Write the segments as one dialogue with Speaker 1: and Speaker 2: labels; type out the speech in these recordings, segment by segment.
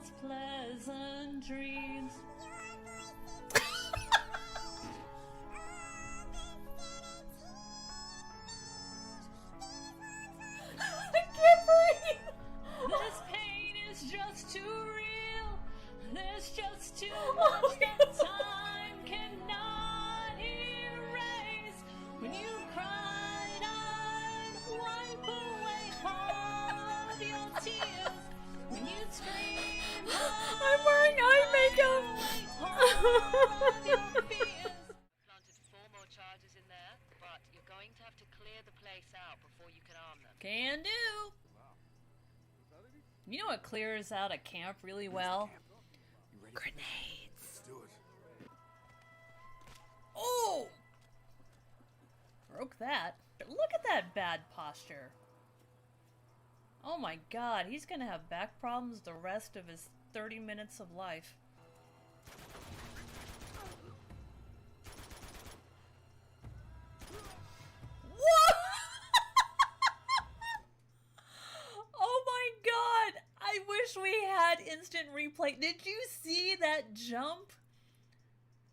Speaker 1: God's pleasant dreams. I can't breathe. This pain is just too real. There's just too much that time cannot erase. When you cried, I'd wipe away all of your tears. When you screamed, I'm wearing eye makeup.
Speaker 2: Planted 4 more charges in there, but you're going to have to clear the place out before you can arm them.
Speaker 1: Can do. You know what clears out a camp really well? Grenades.
Speaker 3: Let's do it.
Speaker 1: Oh! Broke that. Look at that bad posture. Oh my god, he's gonna have back problems the rest of his 30 minutes of life. What? Oh my god! I wish we had instant replay. Did you see that jump?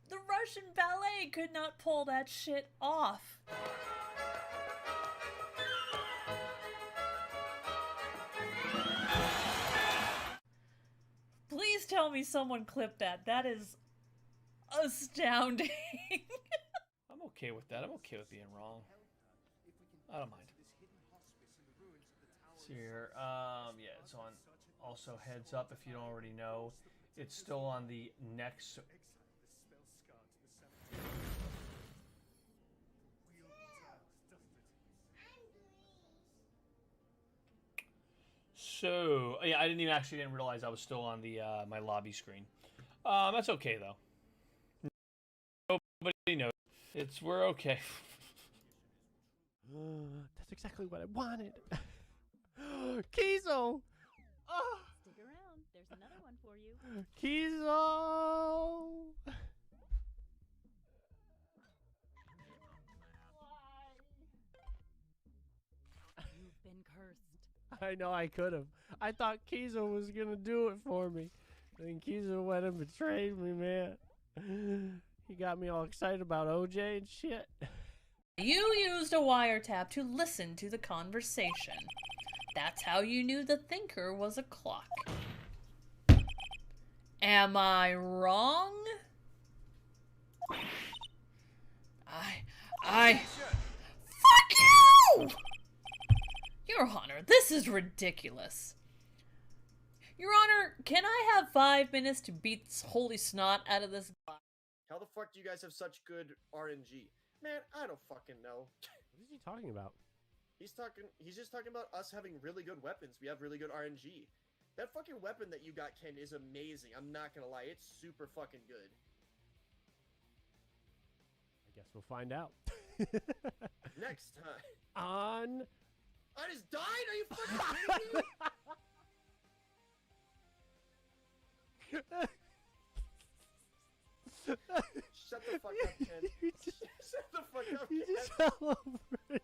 Speaker 1: The Russian ballet could not pull that shit off. Please tell me someone clipped that. That is astounding.
Speaker 4: I'm okay with that. I'm okay with being wrong. I don't mind. See here. Yeah, it's on. Also, heads up if you don't already know, it's still on the next. So yeah, I didn't realize I was still on the my lobby screen. That's okay though. Nobody knows. We're okay.
Speaker 5: That's exactly what I wanted. Kizo! Oh.
Speaker 6: Stick around. There's another one for you.
Speaker 5: Kizo!
Speaker 6: You've been cursed.
Speaker 5: I know I could have. I thought Kizo was gonna do it for me. And Kizo went and betrayed me, man. He got me all excited about OJ and shit.
Speaker 1: You used a wiretap to listen to the conversation. That's how you knew the thinker was a clock. Am I wrong? Fuck you! Your Honor, this is ridiculous. Your Honor, can I have 5 minutes to beat holy snot out of this guy?
Speaker 7: How the fuck do you guys have such good RNG? Man, I don't fucking know.
Speaker 5: What is he talking about?
Speaker 7: He's just talking about us having really good weapons. We have really good RNG. That fucking weapon that you got, Ken, is amazing. I'm not gonna lie, it's super fucking good.
Speaker 5: I guess we'll find out.
Speaker 7: Next time.
Speaker 5: On...
Speaker 7: I just died? Are you fucking kidding me? Shut the fuck up, Ken. Shut the fuck up,
Speaker 5: You
Speaker 7: Ken.
Speaker 5: just fell over it.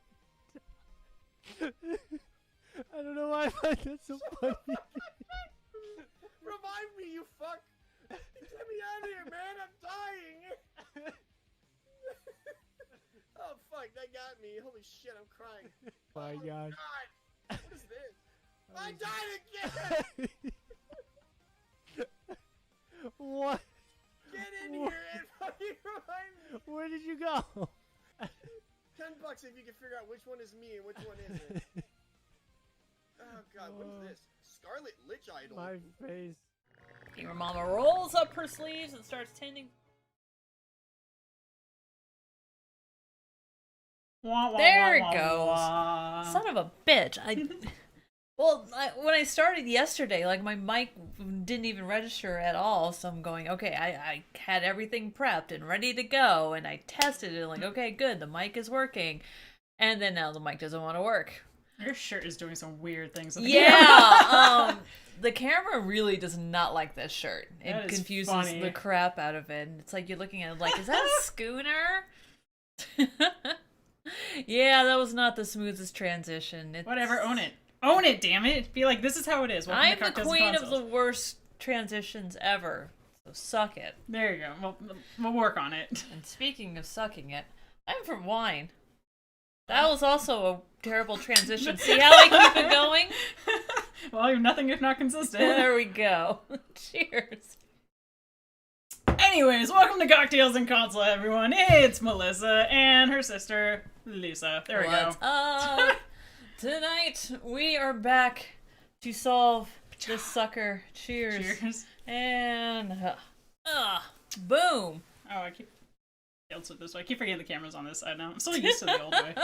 Speaker 5: I don't know why I find that so funny.
Speaker 7: Revive me, you fuck! Get me out of here, man! I'm dying! Oh fuck, that got me. Holy shit, I'm crying.
Speaker 5: My
Speaker 7: oh,
Speaker 5: God.
Speaker 7: What is this? I died again!
Speaker 5: What?
Speaker 7: Get in here and fucking revive me!
Speaker 5: Where did you go?
Speaker 7: $10 if you can figure out which one is me and which one isn't. Oh god, what is this? Scarlet Lich Idol.
Speaker 5: My face.
Speaker 1: Your mama rolls up her sleeves and starts tending. There it goes. Son of a bitch. When I started yesterday, like, my mic didn't even register at all, so I'm going, okay, I had everything prepped and ready to go, and I tested it, and like, okay, good, the mic is working, and then now the mic doesn't want to work.
Speaker 8: Your shirt is doing some weird things.
Speaker 1: Yeah, the camera really does not like this shirt. It confuses
Speaker 8: funny.
Speaker 1: the crap out of it. It's like you're looking at it like, is that a schooner? Yeah, that was not the smoothest transition.
Speaker 8: Whatever, own it. Own it, damn it. Be like, this is how it is.
Speaker 1: I'm the queen of the worst transitions ever. So suck it.
Speaker 8: There you go. We'll work on it.
Speaker 1: And speaking of sucking it, I'm from wine. That was also a terrible transition. See how I keep it going?
Speaker 8: Well, you're nothing if not consistent.
Speaker 1: There we go. Cheers.
Speaker 8: Anyways, welcome to Cocktails and Console, everyone. It's Melissa and her sister, Lisa. There we
Speaker 1: What's
Speaker 8: go.
Speaker 1: up? Tonight, we are back to solve this sucker. Cheers.
Speaker 8: Cheers.
Speaker 1: And, boom.
Speaker 8: Oh, I keep... Let's flip this way. I keep forgetting the camera's on this side now. I'm still used to the old way.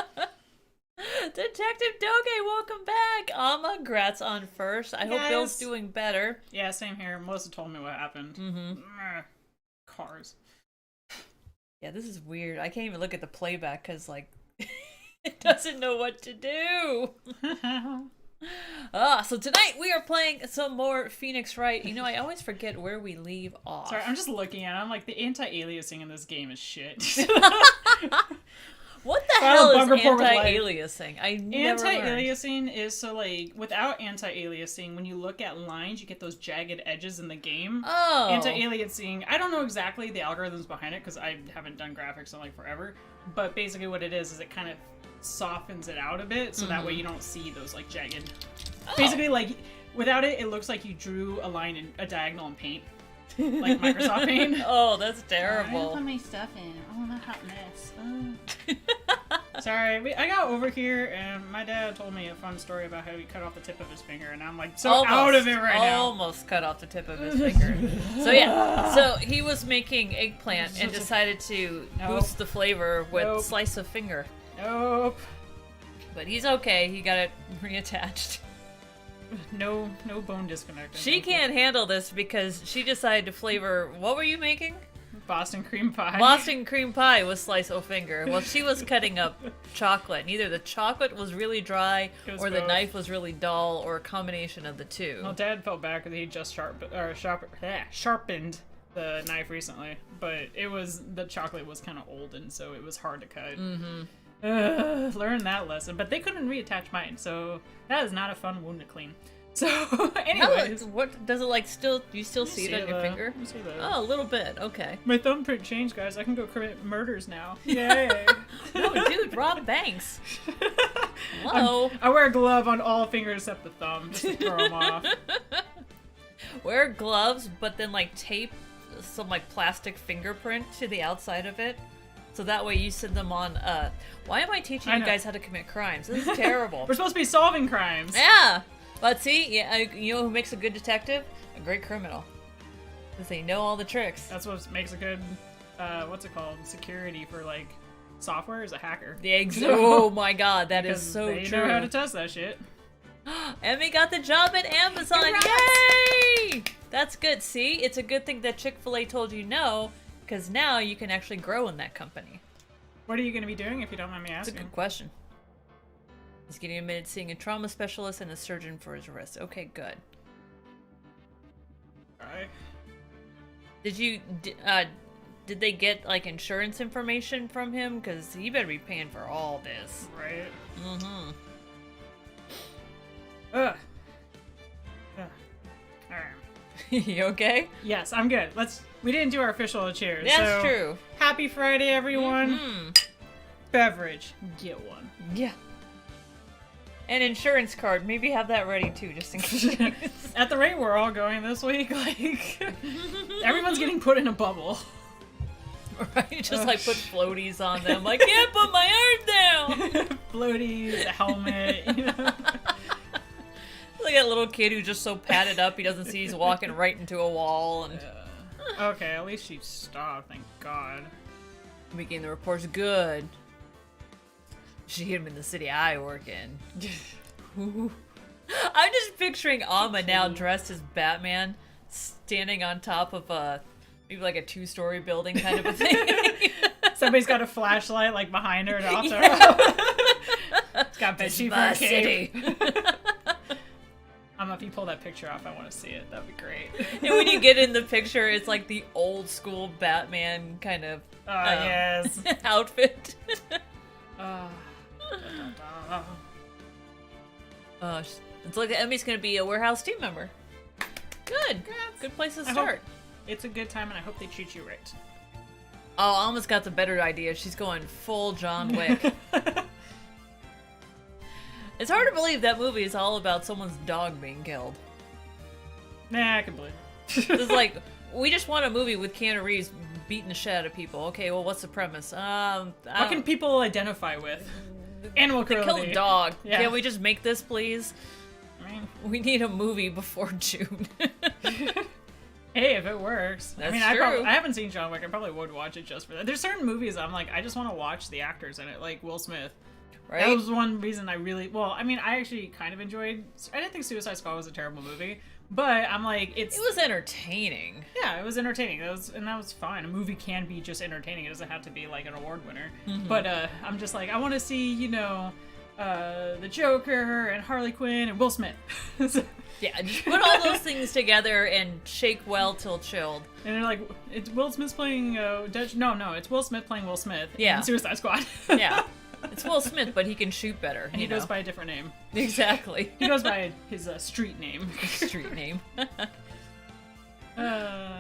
Speaker 1: Detective Doge, welcome back. Grats on first. I hope Bill's doing better.
Speaker 8: Yeah, same here. Melissa told me what happened.
Speaker 1: Mm-hmm.
Speaker 8: Cars.
Speaker 1: Yeah, this is weird. I can't even look at the playback because, like, it doesn't know what to do. So tonight we are playing some more Phoenix Wright. You know, I always forget where we leave off.
Speaker 8: Sorry, I'm just looking at it. I'm like, the anti-aliasing in this game is shit.
Speaker 1: What the hell is
Speaker 8: Bug report was like-
Speaker 1: anti-aliasing? I never learned.
Speaker 8: Anti-aliasing is so, like, without anti-aliasing, when you look at lines, you get those jagged edges in the game.
Speaker 1: Oh.
Speaker 8: Anti-aliasing, I don't know exactly the algorithms behind it, because I haven't done graphics in, like, forever. But basically what it is it kind of softens it out a bit, so that way you don't see those, like, jagged...
Speaker 1: Oh.
Speaker 8: Basically, like, without it, it looks like you drew a line in a diagonal in Paint. Like Microsoft Paint.
Speaker 1: Oh, that's
Speaker 8: I
Speaker 1: terrible.
Speaker 8: put my stuff in. Oh, that hot mess. Sorry, I got over here, and my dad told me a fun story about how he cut off the tip of his finger, and I'm like, out of it right now.
Speaker 1: Almost cut off the tip of his finger. So yeah, so he was making eggplant and decided to boost the flavor with slice of finger.
Speaker 8: Nope.
Speaker 1: But he's okay. He got it reattached.
Speaker 8: No bone disconnect.
Speaker 1: She can't handle this because she decided to flavor. What were you making?
Speaker 8: Boston cream pie.
Speaker 1: Boston cream pie with slice of finger. Well, she was cutting up chocolate. And either the chocolate was really dry, or the
Speaker 8: both.
Speaker 1: knife was really dull, or a combination of the two.
Speaker 8: Well, Dad felt bad because he just sharpened the knife recently, but the chocolate was kind of old, and so it was hard to cut.
Speaker 1: Mm-hmm.
Speaker 8: Learn that lesson, but they couldn't reattach mine, so that is not a fun wound to clean. So, anyways,
Speaker 1: What does it like? Still, you still see it on your finger?
Speaker 8: You see that?
Speaker 1: Oh, a little bit. Okay.
Speaker 8: My thumbprint changed, guys. I can go commit murders now. Yay!
Speaker 1: No, dude, Rob Banks. Hello.
Speaker 8: I wear a glove on all fingers except the thumb, just to throw them off.
Speaker 1: Wear gloves, but then like tape some like plastic fingerprint to the outside of it. So that way you send them on, why am I teaching you guys how to commit crimes? This is terrible.
Speaker 8: We're supposed to be solving crimes.
Speaker 1: Yeah! But see, yeah, you know who makes a good detective? A great criminal. Because they know all the tricks.
Speaker 8: That's what makes a good, what's it called? Security for, like, software is a hacker.
Speaker 1: Oh my god, that is so
Speaker 8: they
Speaker 1: true.
Speaker 8: know how to test that shit.
Speaker 1: Emmy got the job at Amazon!
Speaker 8: Congrats!
Speaker 1: Yay! That's good. See? It's a good thing that Chick-fil-A told you no, because now you can actually grow in that company.
Speaker 8: What are you going to be doing, if you don't mind me
Speaker 1: That's a
Speaker 8: asking?
Speaker 1: good question. He's getting admitted seeing a trauma specialist and a surgeon for his wrist. Okay, good.
Speaker 8: Alright.
Speaker 1: Did they get, like, insurance information from him? Because he better be paying for all this.
Speaker 8: Right.
Speaker 1: Mm-hmm.
Speaker 8: Ugh. Alright.
Speaker 1: You okay?
Speaker 8: Yes, I'm good. We didn't do our official cheers.
Speaker 1: That's
Speaker 8: so,
Speaker 1: true.
Speaker 8: Happy Friday, everyone.
Speaker 1: Mm-hmm.
Speaker 8: Beverage. Get one.
Speaker 1: Yeah. An insurance card. Maybe have that ready too, just in case.
Speaker 8: At the rate we're all going this week, like, everyone's getting put in a bubble.
Speaker 1: Right? Just like put floaties on them. Like, can't put my arm down!
Speaker 8: Floaties, a helmet, you know.
Speaker 1: Like that little kid who's just so padded up he doesn't see he's walking right into a wall and
Speaker 8: Okay, at least she stopped, thank God.
Speaker 1: making the reports good. She hit him in the city I work in. I'm just picturing Amma now dressed as Batman, standing on top of maybe like a 2-story building kind of a thing.
Speaker 8: Somebody's got a flashlight like behind her to also. It's got bedsheet for a cape. If you pull that picture off, I want to see it. That'd be great.
Speaker 1: And when you get in the picture, it's like the old school Batman kind of
Speaker 8: yes.
Speaker 1: outfit. It's like Emmy's gonna be a warehouse team member.
Speaker 3: Good. Good place to start.
Speaker 8: It's a good time, and I hope they treat you right.
Speaker 3: Oh, I almost got the better idea. She's going full John Wick. It's hard to believe that movie is all about someone's dog being killed.
Speaker 8: Nah, I can believe it.
Speaker 3: It's like, we just want a movie with Keanu Reeves beating the shit out of people. Okay, well, what's the premise?
Speaker 8: What can people identify with? Animal
Speaker 3: They
Speaker 8: cruelty.
Speaker 3: killed a dog.
Speaker 8: Yeah.
Speaker 3: Can we just make this, please?
Speaker 8: I mean,
Speaker 3: We need a movie before June.
Speaker 8: hey, if it works.
Speaker 3: That's
Speaker 8: I mean,
Speaker 3: true.
Speaker 8: I haven't seen John Wick. I probably would watch it just for that. There's certain movies I'm like, I just want to watch the actors in it, like Will Smith.
Speaker 3: Right?
Speaker 8: That was one reason I really, well, I mean, I actually kind of enjoyed, I didn't think Suicide Squad was a terrible movie, but I'm like,
Speaker 3: It was entertaining.
Speaker 8: yeah, it was entertaining. That was fine. A movie can be just entertaining. It doesn't have to be like an award winner.
Speaker 3: Mm-hmm.
Speaker 8: But I'm just like, I want to see, the Joker and Harley Quinn and Will Smith.
Speaker 3: Yeah, just put all those things together and shake well till chilled.
Speaker 8: And they're like, it's Will Smith playing Dutch. No, it's Will Smith playing Will Smith.
Speaker 3: Yeah.
Speaker 8: In Suicide Squad.
Speaker 3: Yeah. It's Will Smith, but he can shoot better.
Speaker 8: And he goes by a different name.
Speaker 3: Exactly.
Speaker 8: He goes by his street name.
Speaker 3: Street name.
Speaker 8: Da.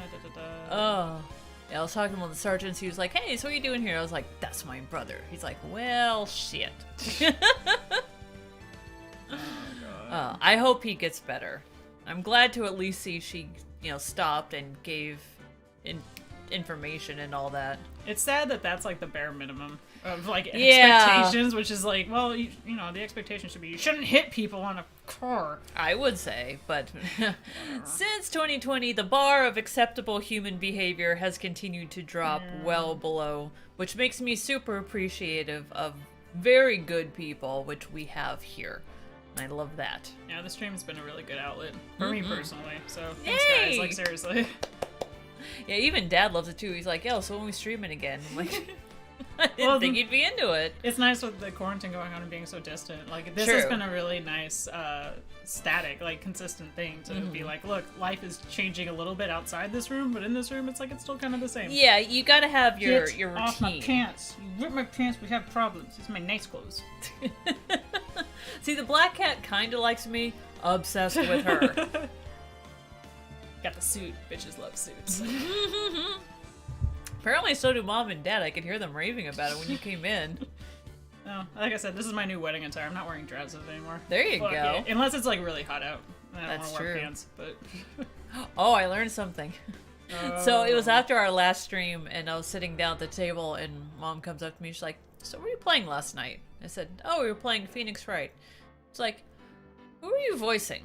Speaker 3: Oh. Yeah, I was talking to one of the sergeants. He was like, hey, so what are you doing here? I was like, that's my brother. He's like, well, shit. I hope he gets better. I'm glad to at least see she, stopped and gave information and all that.
Speaker 8: It's sad that that's like the bare minimum of like
Speaker 3: Yeah.
Speaker 8: expectations, which is like, well, the expectation should be you shouldn't hit people on a car.
Speaker 3: I would say, but since 2020, the bar of acceptable human behavior has continued to drop well below, which makes me super appreciative of very good people, which we have here. I love that.
Speaker 8: Yeah, the stream's been a really good outlet for me personally. So thanks,
Speaker 3: Yay!
Speaker 8: guys. Like seriously.
Speaker 3: Yeah, even Dad loves it too. He's like, yo, so when we stream it again? I'm like, I didn't
Speaker 8: Well,
Speaker 3: think you'd be into it.
Speaker 8: It's nice with the quarantine going on and being so distant. Like this has
Speaker 3: True.
Speaker 8: been a really nice, static, like consistent thing to be like, look, life is changing a little bit outside this room, but in this room, it's like it's still kind of the same.
Speaker 3: Yeah, you gotta have your
Speaker 8: Get
Speaker 3: routine.
Speaker 8: off my pants! You rip my pants, we have problems. It's my nice clothes.
Speaker 3: See, the black cat kind of likes me. Obsessed with her.
Speaker 8: Got the suit. Bitches love suits.
Speaker 3: Apparently, so do Mom and Dad. I could hear them raving about it when you came in.
Speaker 8: No, like I said, this is my new wedding attire. I'm not wearing dresses anymore.
Speaker 3: There you
Speaker 8: Fuck
Speaker 3: go.
Speaker 8: it. Unless it's like really hot out. Then I don't
Speaker 3: That's
Speaker 8: want to wear
Speaker 3: true.
Speaker 8: pants. But
Speaker 3: Oh, I learned something. So it was after our last stream, and I was sitting down at the table, and Mom comes up to me. She's like, "So, what were you playing last night?" I said, "Oh, we were playing Phoenix Wright." It's like, "Who are you voicing?"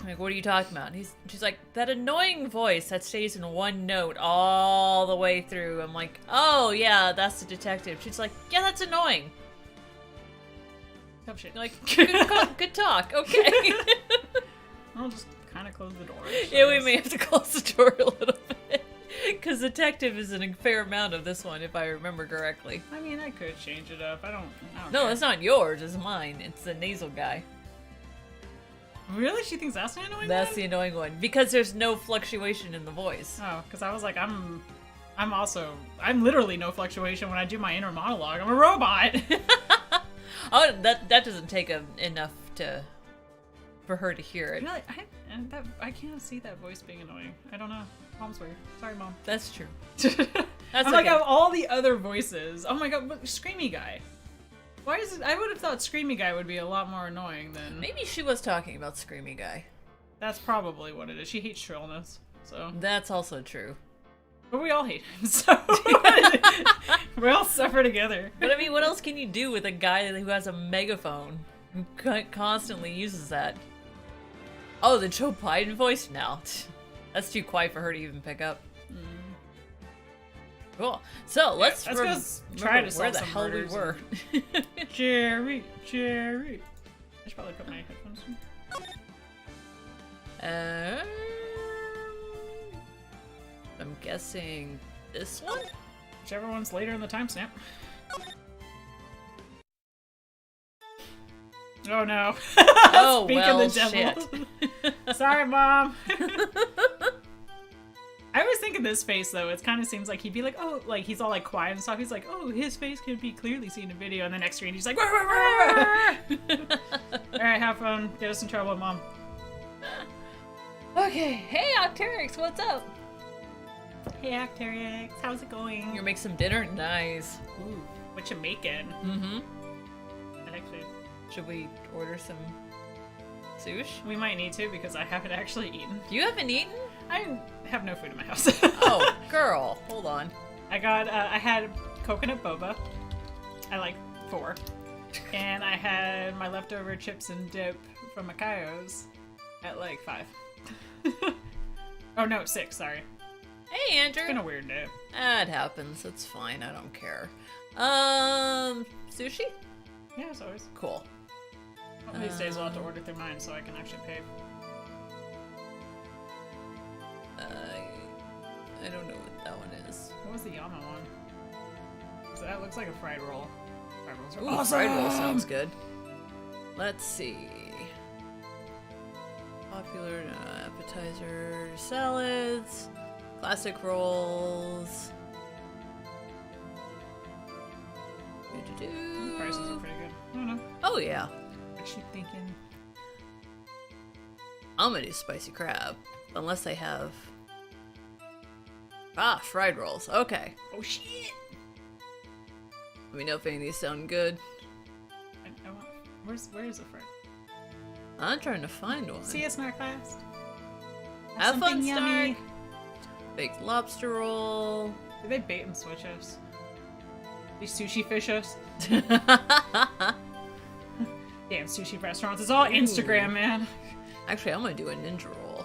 Speaker 3: I'm like, "What are you talking about?" And she's like, "That annoying voice that stays in one note all the way through." I'm like, "Oh yeah, that's the detective." She's like, "Yeah, that's annoying."
Speaker 8: tough shit.
Speaker 3: I'm like, good talk. Okay.
Speaker 8: I'll just kind of close the door.
Speaker 3: Yeah, we may have to close the door a little bit. Because detective is in a fair amount of this one, if I remember correctly.
Speaker 8: I mean, I could change it up. I don't
Speaker 3: No,
Speaker 8: care.
Speaker 3: it's not yours, it's mine. It's the nasal guy.
Speaker 8: Really? She thinks that's the annoying
Speaker 3: That's
Speaker 8: one?
Speaker 3: the annoying one. Because there's no fluctuation in the voice.
Speaker 8: Oh, because I was like, I'm literally no fluctuation when I do my inner monologue. I'm a robot.
Speaker 3: Oh, that doesn't take enough for her to hear it.
Speaker 8: Really? I can't see that voice being annoying. I don't know. Mom's weird. Sorry, Mom.
Speaker 3: That's true.
Speaker 8: That's I'm like,
Speaker 3: okay.
Speaker 8: of all the other voices, oh my god, but Screamy Guy. Why is it? I would have thought Screamy Guy would be a lot more annoying than.
Speaker 3: Maybe she was talking about Screamy Guy.
Speaker 8: That's probably what it is. She hates shrillness, so.
Speaker 3: That's also true.
Speaker 8: But we all hate him, so we all suffer together.
Speaker 3: But I mean, what else can you do with a guy who has a megaphone who constantly uses that? Oh, the Joe Biden voice? No. That's too quiet for her to even pick up. Cool. So let's
Speaker 8: go try
Speaker 3: remember
Speaker 8: to
Speaker 3: where
Speaker 8: solve
Speaker 3: the
Speaker 8: some
Speaker 3: hell we
Speaker 8: murders
Speaker 3: were.
Speaker 8: Jerry. I should probably put my headphones in.
Speaker 3: I'm guessing this one?
Speaker 8: Whichever one's later in the timestamp. Oh no.
Speaker 3: Oh,
Speaker 8: Speak
Speaker 3: well,
Speaker 8: of the devil.
Speaker 3: shit.
Speaker 8: Sorry, Mom. I always think of this face though. It kind of seems like he'd be like, oh, like he's all like quiet and stuff. He's like, oh, his face can be clearly seen in video. And the next screen, he's like, "Rah, rah, rah, rah." All right, have fun. Get us in trouble, Mom.
Speaker 3: Okay. Okay, hey Octerix, what's up?
Speaker 8: Hey, Acterix, how's it going?
Speaker 3: You make some dinner? Nice.
Speaker 8: Ooh, what you making?
Speaker 3: Mm-hmm.
Speaker 8: That actually,
Speaker 3: Should we order some sushi?
Speaker 8: we might need to because I haven't actually eaten.
Speaker 3: You haven't eaten?
Speaker 8: I have no food in my house.
Speaker 3: Oh, girl, hold on.
Speaker 8: I got, I had coconut boba. I like 4. And I had my leftover chips and dip from Makayo's at like 5. Oh no, 6, sorry.
Speaker 3: Hey, Andrew.
Speaker 8: It's been a weird day.
Speaker 3: It happens. It's fine. I don't care. Sushi?
Speaker 8: Yeah, as always.
Speaker 3: Cool.
Speaker 8: One of these days I'll have to order through mine so I can actually pay.
Speaker 3: I don't know what that one is.
Speaker 8: What was the Yama one? So that looks like a fried roll. Fried rolls are
Speaker 3: Ooh,
Speaker 8: awesome!
Speaker 3: fried roll sounds good. Let's see. Popular appetizer, salads, classic rolls.
Speaker 8: The prices are pretty good. I don't know.
Speaker 3: Oh yeah.
Speaker 8: What you thinking?
Speaker 3: I'm gonna do spicy crab. Unless they have... Ah, fried rolls. Okay.
Speaker 8: Oh shit!
Speaker 3: Let me know if any of these sound good.
Speaker 8: I want... Where is the fried?
Speaker 3: I'm trying to find one.
Speaker 8: See you, Snarkfast.
Speaker 3: Have fun,
Speaker 8: something yummy.
Speaker 3: Stark. Baked lobster roll.
Speaker 8: Do they bait and switch us? These sushi fish us? Damn sushi restaurants. It's all Instagram, man.
Speaker 3: Actually, I'm gonna do a ninja roll.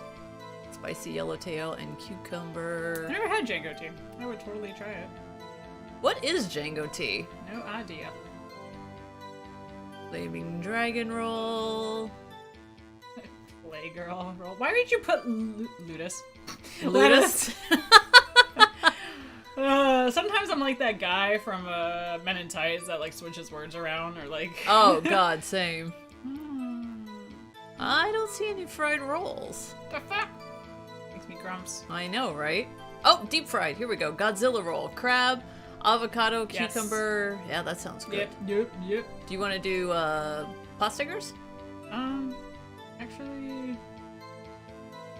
Speaker 3: Spicy yellowtail and cucumber.
Speaker 8: I never had Django tea. I would totally try it.
Speaker 3: What is Django tea?
Speaker 8: No idea.
Speaker 3: Flaming dragon roll.
Speaker 8: Playgirl roll. Why did you put Ludus?
Speaker 3: Ludus.
Speaker 8: Sometimes I'm like that guy from Men in Tights that like switches words around or like.
Speaker 3: Oh god, same. I don't see any fried rolls.
Speaker 8: The fuck? Makes me grumps.
Speaker 3: I know, right? Oh, deep fried. Here we go. Godzilla roll. Crab, avocado,
Speaker 8: Yes.
Speaker 3: cucumber. Yeah, that sounds good.
Speaker 8: Yep.
Speaker 3: Do you want to do pot stickers?
Speaker 8: Actually,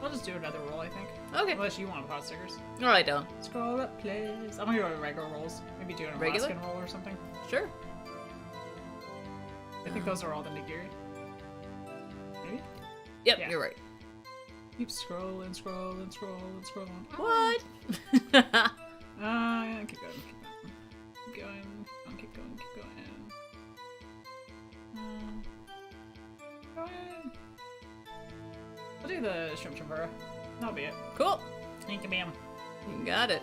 Speaker 8: I'll just do another roll. I think.
Speaker 3: Okay.
Speaker 8: Unless you want pot stickers.
Speaker 3: No, I don't.
Speaker 8: Scroll up, please. I'm gonna go to regular rolls. Maybe do an
Speaker 3: Regular?
Speaker 8: Alaskan roll or something.
Speaker 3: Sure.
Speaker 8: I think those are all the nigiri. Maybe?
Speaker 3: Yep,
Speaker 8: Yeah.
Speaker 3: you're right.
Speaker 8: Keep scrolling.
Speaker 3: What?
Speaker 8: Keep going. Keep going. Go ahead. I'll do the shrimp tempura. That'll be it.
Speaker 3: Cool.
Speaker 8: Thank you, ma'am.
Speaker 3: You got it.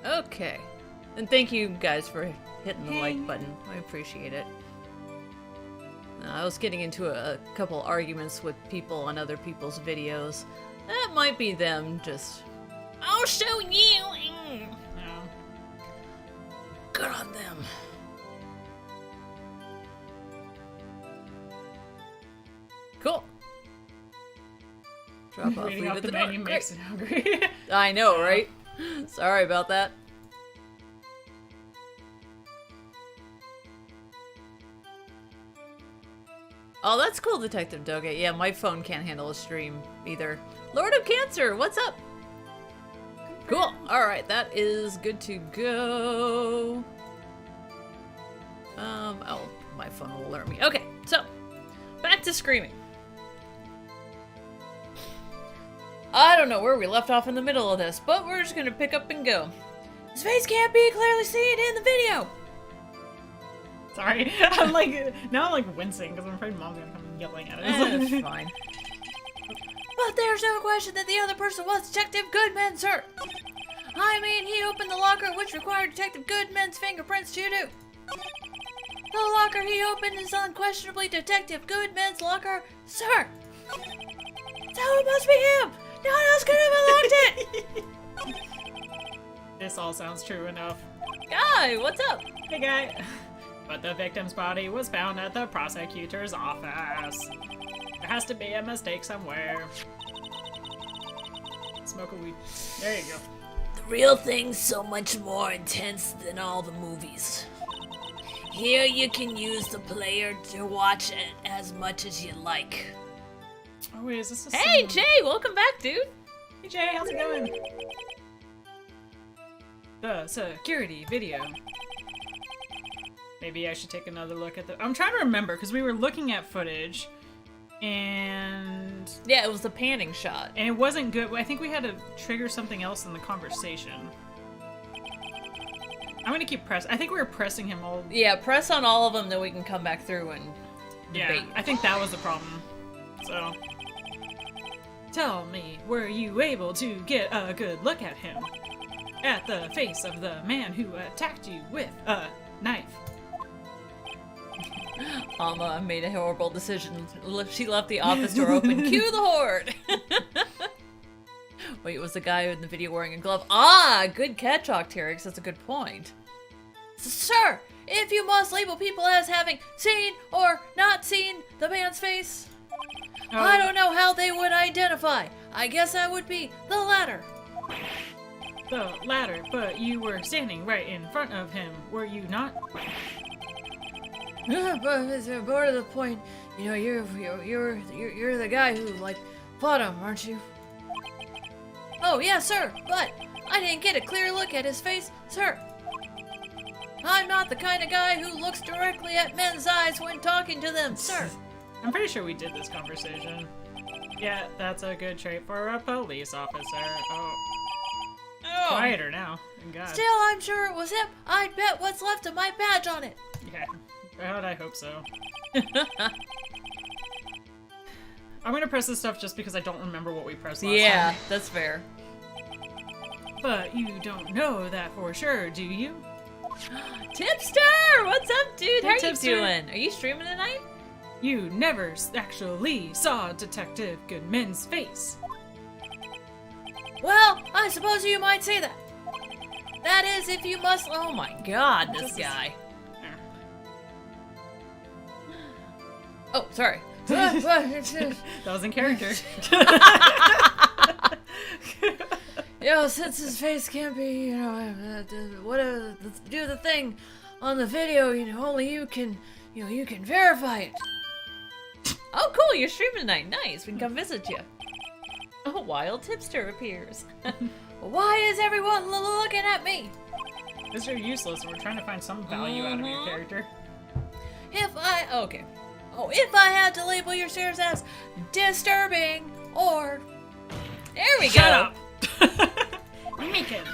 Speaker 3: Okay. And thank you guys for hitting the like button. I appreciate it. I was getting into a couple arguments with people on other people's videos. That might be them just... I'll show you!
Speaker 8: No.
Speaker 3: Good on them. Cool. Drop off,
Speaker 8: Reading
Speaker 3: leave
Speaker 8: off
Speaker 3: at
Speaker 8: the
Speaker 3: the door.
Speaker 8: menu
Speaker 3: Great.
Speaker 8: makes it hungry.
Speaker 3: I know, right? Sorry about that. Oh, that's cool, Detective Doge. Yeah, my phone can't handle a stream either. Lord of Cancer, what's up? Cool. Alright, that is good to go. Oh, my phone will alert me. Okay, so, back to screaming. I don't know where we left off in the middle of this, but we're just gonna pick up and go. His face can't be clearly seen in the video!
Speaker 8: Sorry. I'm like, now I'm like wincing because I'm afraid Mom's gonna come yelling at us.
Speaker 3: That's fine. But there's no question that the other person was Detective Goodman, sir! I mean, he opened the locker which required Detective Goodman's fingerprints to do. The locker he opened is unquestionably Detective Goodman's locker, sir! So it must be him! No one else could have unlocked it!
Speaker 8: This all sounds true enough.
Speaker 3: Guy, what's up?
Speaker 8: Hey, guy. But the victim's body was found at the prosecutor's office. There has to be a mistake somewhere. Smoke a weed. There you go.
Speaker 3: The real thing's so much more intense than all the movies. Here you can use the player to watch it as much as you like.
Speaker 8: Oh wait, is this a
Speaker 3: Hey,
Speaker 8: song?
Speaker 3: Jay, welcome back, dude.
Speaker 8: Hey Jay, how's it going? The security video. Maybe I should take another look at the. I'm trying to remember because we were looking at footage, and
Speaker 3: Yeah, it was the panning shot.
Speaker 8: it wasn't good. I think we had to trigger something else in the conversation. I'm gonna keep pressing. I think we were pressing him all.
Speaker 3: Yeah, press on all of them, then we can come back through and
Speaker 8: Yeah,
Speaker 3: debate.
Speaker 8: I think that was the problem. So, tell me, were you able to get a good look at him? At the face of the man who attacked you with a knife?
Speaker 3: Alma made a horrible decision. She left the office door open. Cue the horde! Wait, was the guy in the video wearing a glove? Ah, good catch, Octerix. That's a good point. Sir, if you must label people as having seen or not seen the man's face,
Speaker 8: Oh,
Speaker 3: I don't know how they would identify. I guess I would be the latter.
Speaker 8: the latter, but you were standing right in front of him, were you not?
Speaker 3: But it's more to the point, you know, you're the guy who like fought him, aren't you? Oh yeah, sir. But I didn't get a clear look at his face, sir. I'm not the kind of guy who looks directly at men's eyes when talking to them, sir.
Speaker 8: I'm pretty sure we did this conversation. Yeah, that's a good trait for a police officer. Oh, quieter now. Thank God.
Speaker 3: Still, I'm sure it was him. I'd bet what's left of my badge on it.
Speaker 8: Yeah, God, I hope so. I'm gonna press this stuff just because I don't remember what we pressed last
Speaker 3: Yeah,
Speaker 8: time.
Speaker 3: that's fair.
Speaker 8: But you don't know that for sure, do you?
Speaker 3: Tipster, what's up, dude? How
Speaker 8: Hey,
Speaker 3: are
Speaker 8: Tipster.
Speaker 3: you doing? Are you streaming tonight?
Speaker 8: You never actually saw Detective Goodman's face.
Speaker 3: Well, I suppose you might say that. That is, if you must. Oh my God, this guy. Oh, sorry.
Speaker 8: That was in character.
Speaker 3: You know, since his face can't be, you know, whatever, do the thing on the video, you know, only you can, you know, you can verify it. Oh, cool, you're streaming tonight. Nice, we can come visit you. A wild tipster appears. Why is everyone looking at me?
Speaker 8: Because you're useless and we're trying to find some value out of your character.
Speaker 3: If I had to label your stares as disturbing or... There we
Speaker 8: Shut
Speaker 3: go.
Speaker 8: up! Meekins!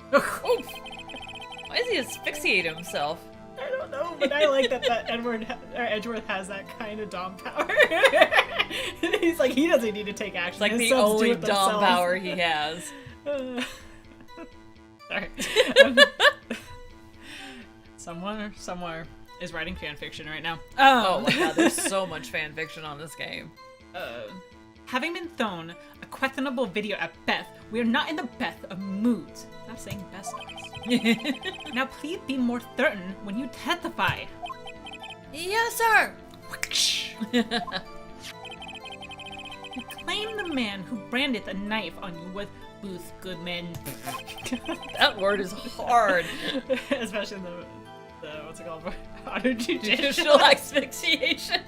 Speaker 3: Why does he asphyxiate himself?
Speaker 8: I don't know, but I like that Edgeworth has that kind of dom power. He's like, he doesn't need to take action.
Speaker 3: It's like
Speaker 8: His
Speaker 3: the
Speaker 8: subs do
Speaker 3: only
Speaker 8: it
Speaker 3: dom
Speaker 8: themselves.
Speaker 3: power he has.
Speaker 8: Sorry. Someone or somewhere is writing fan fiction right now.
Speaker 3: Oh my God, there's so much fan fiction on this game.
Speaker 8: Having been thrown a questionable video at Beth, we are not in the best of moods. Stop saying best of us. Now please be more certain when you testify.
Speaker 3: Yes, sir.
Speaker 8: You claim the man who branded the knife on you was Booth Goodman.
Speaker 3: That word is hard.
Speaker 8: Especially the what's it called? Auto-judicial.
Speaker 3: Judicial asphyxiation.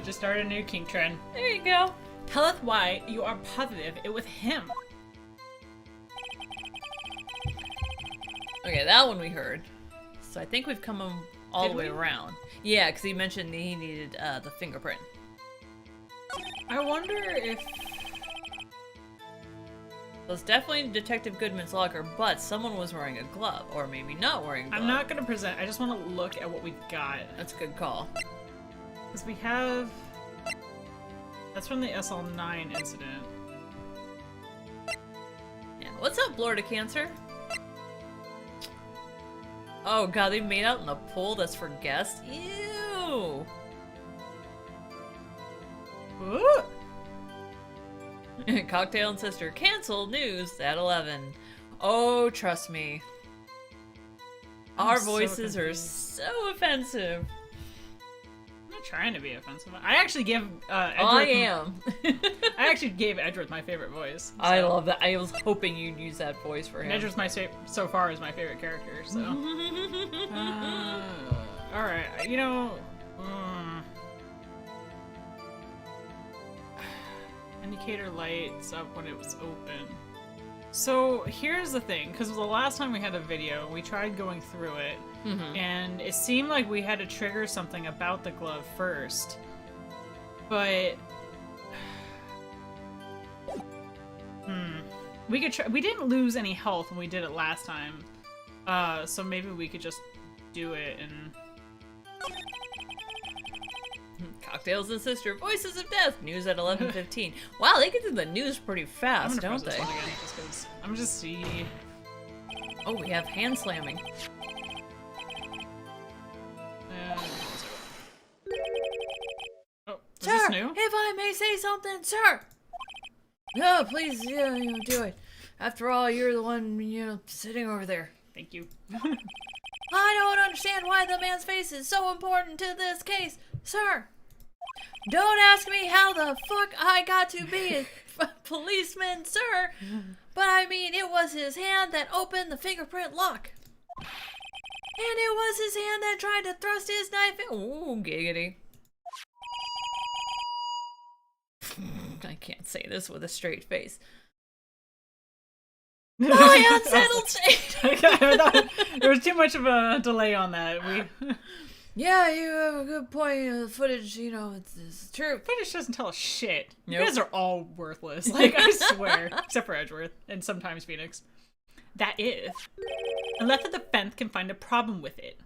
Speaker 8: Just started a new kink trend.
Speaker 3: There you go.
Speaker 8: Tell us why you are positive it was him.
Speaker 3: Okay, that one we heard. So I think we've come all
Speaker 8: Did
Speaker 3: the way
Speaker 8: we?
Speaker 3: around. Yeah, because he mentioned he needed the fingerprint.
Speaker 8: I wonder if...
Speaker 3: So it's definitely Detective Goodman's locker, but someone was wearing a glove, or maybe not wearing a glove.
Speaker 8: I'm not gonna present, I just want to look at what we've got.
Speaker 3: That's a good call.
Speaker 8: Because we have... That's from the SL9 incident.
Speaker 3: Yeah. What's up, Florida Cancer? Oh God, they made out in a pool that's for guests? Ew!
Speaker 8: Ooh.
Speaker 3: Cocktail and Sister canceled news at 11. Oh, trust me. Our
Speaker 8: so
Speaker 3: voices are
Speaker 8: confused.
Speaker 3: so offensive.
Speaker 8: I'm not trying to be offensive. I actually give Edgeworth...
Speaker 3: I am.
Speaker 8: I actually gave Edgeworth my favorite voice.
Speaker 3: I
Speaker 8: so-
Speaker 3: love that. I was hoping you'd use that voice for
Speaker 8: And
Speaker 3: him.
Speaker 8: Edgeworth's so far is my favorite character, so... Alright, you know... indicator lights up when it was open. So here's the thing, because the last time we had a video, we tried going through it, and it seemed like we had to trigger something about the glove first. But we could try. We didn't lose any health when we did it last time, so maybe we could just do it and.
Speaker 3: Cocktails and Sister, Voices of Death, news at 11:15. Wow, they get to the news pretty fast, don't they?
Speaker 8: I'm just see.
Speaker 3: Oh, we have hand slamming.
Speaker 8: Oh, is
Speaker 3: Sir,
Speaker 8: this new?
Speaker 3: if I may say something, sir. No, please, yeah, do it. After all, you're the one, sitting over there.
Speaker 8: Thank you.
Speaker 3: I don't understand why the man's face is so important to this case, sir. Don't ask me how the fuck I got to be a policeman, sir. But I mean, it was his hand that opened the fingerprint lock. And it was his hand that tried to thrust his knife in. Ooh, giggity. I can't say this with a straight face. My unsettled state!
Speaker 8: There was too much of a delay on that.
Speaker 3: Yeah, you have a good point. The footage, it's true.
Speaker 8: Footage doesn't tell us shit.
Speaker 3: Nope.
Speaker 8: You guys are all worthless. Like, I swear. Except for Edgeworth. And sometimes Phoenix. That is. Unless the defense can find a problem with it.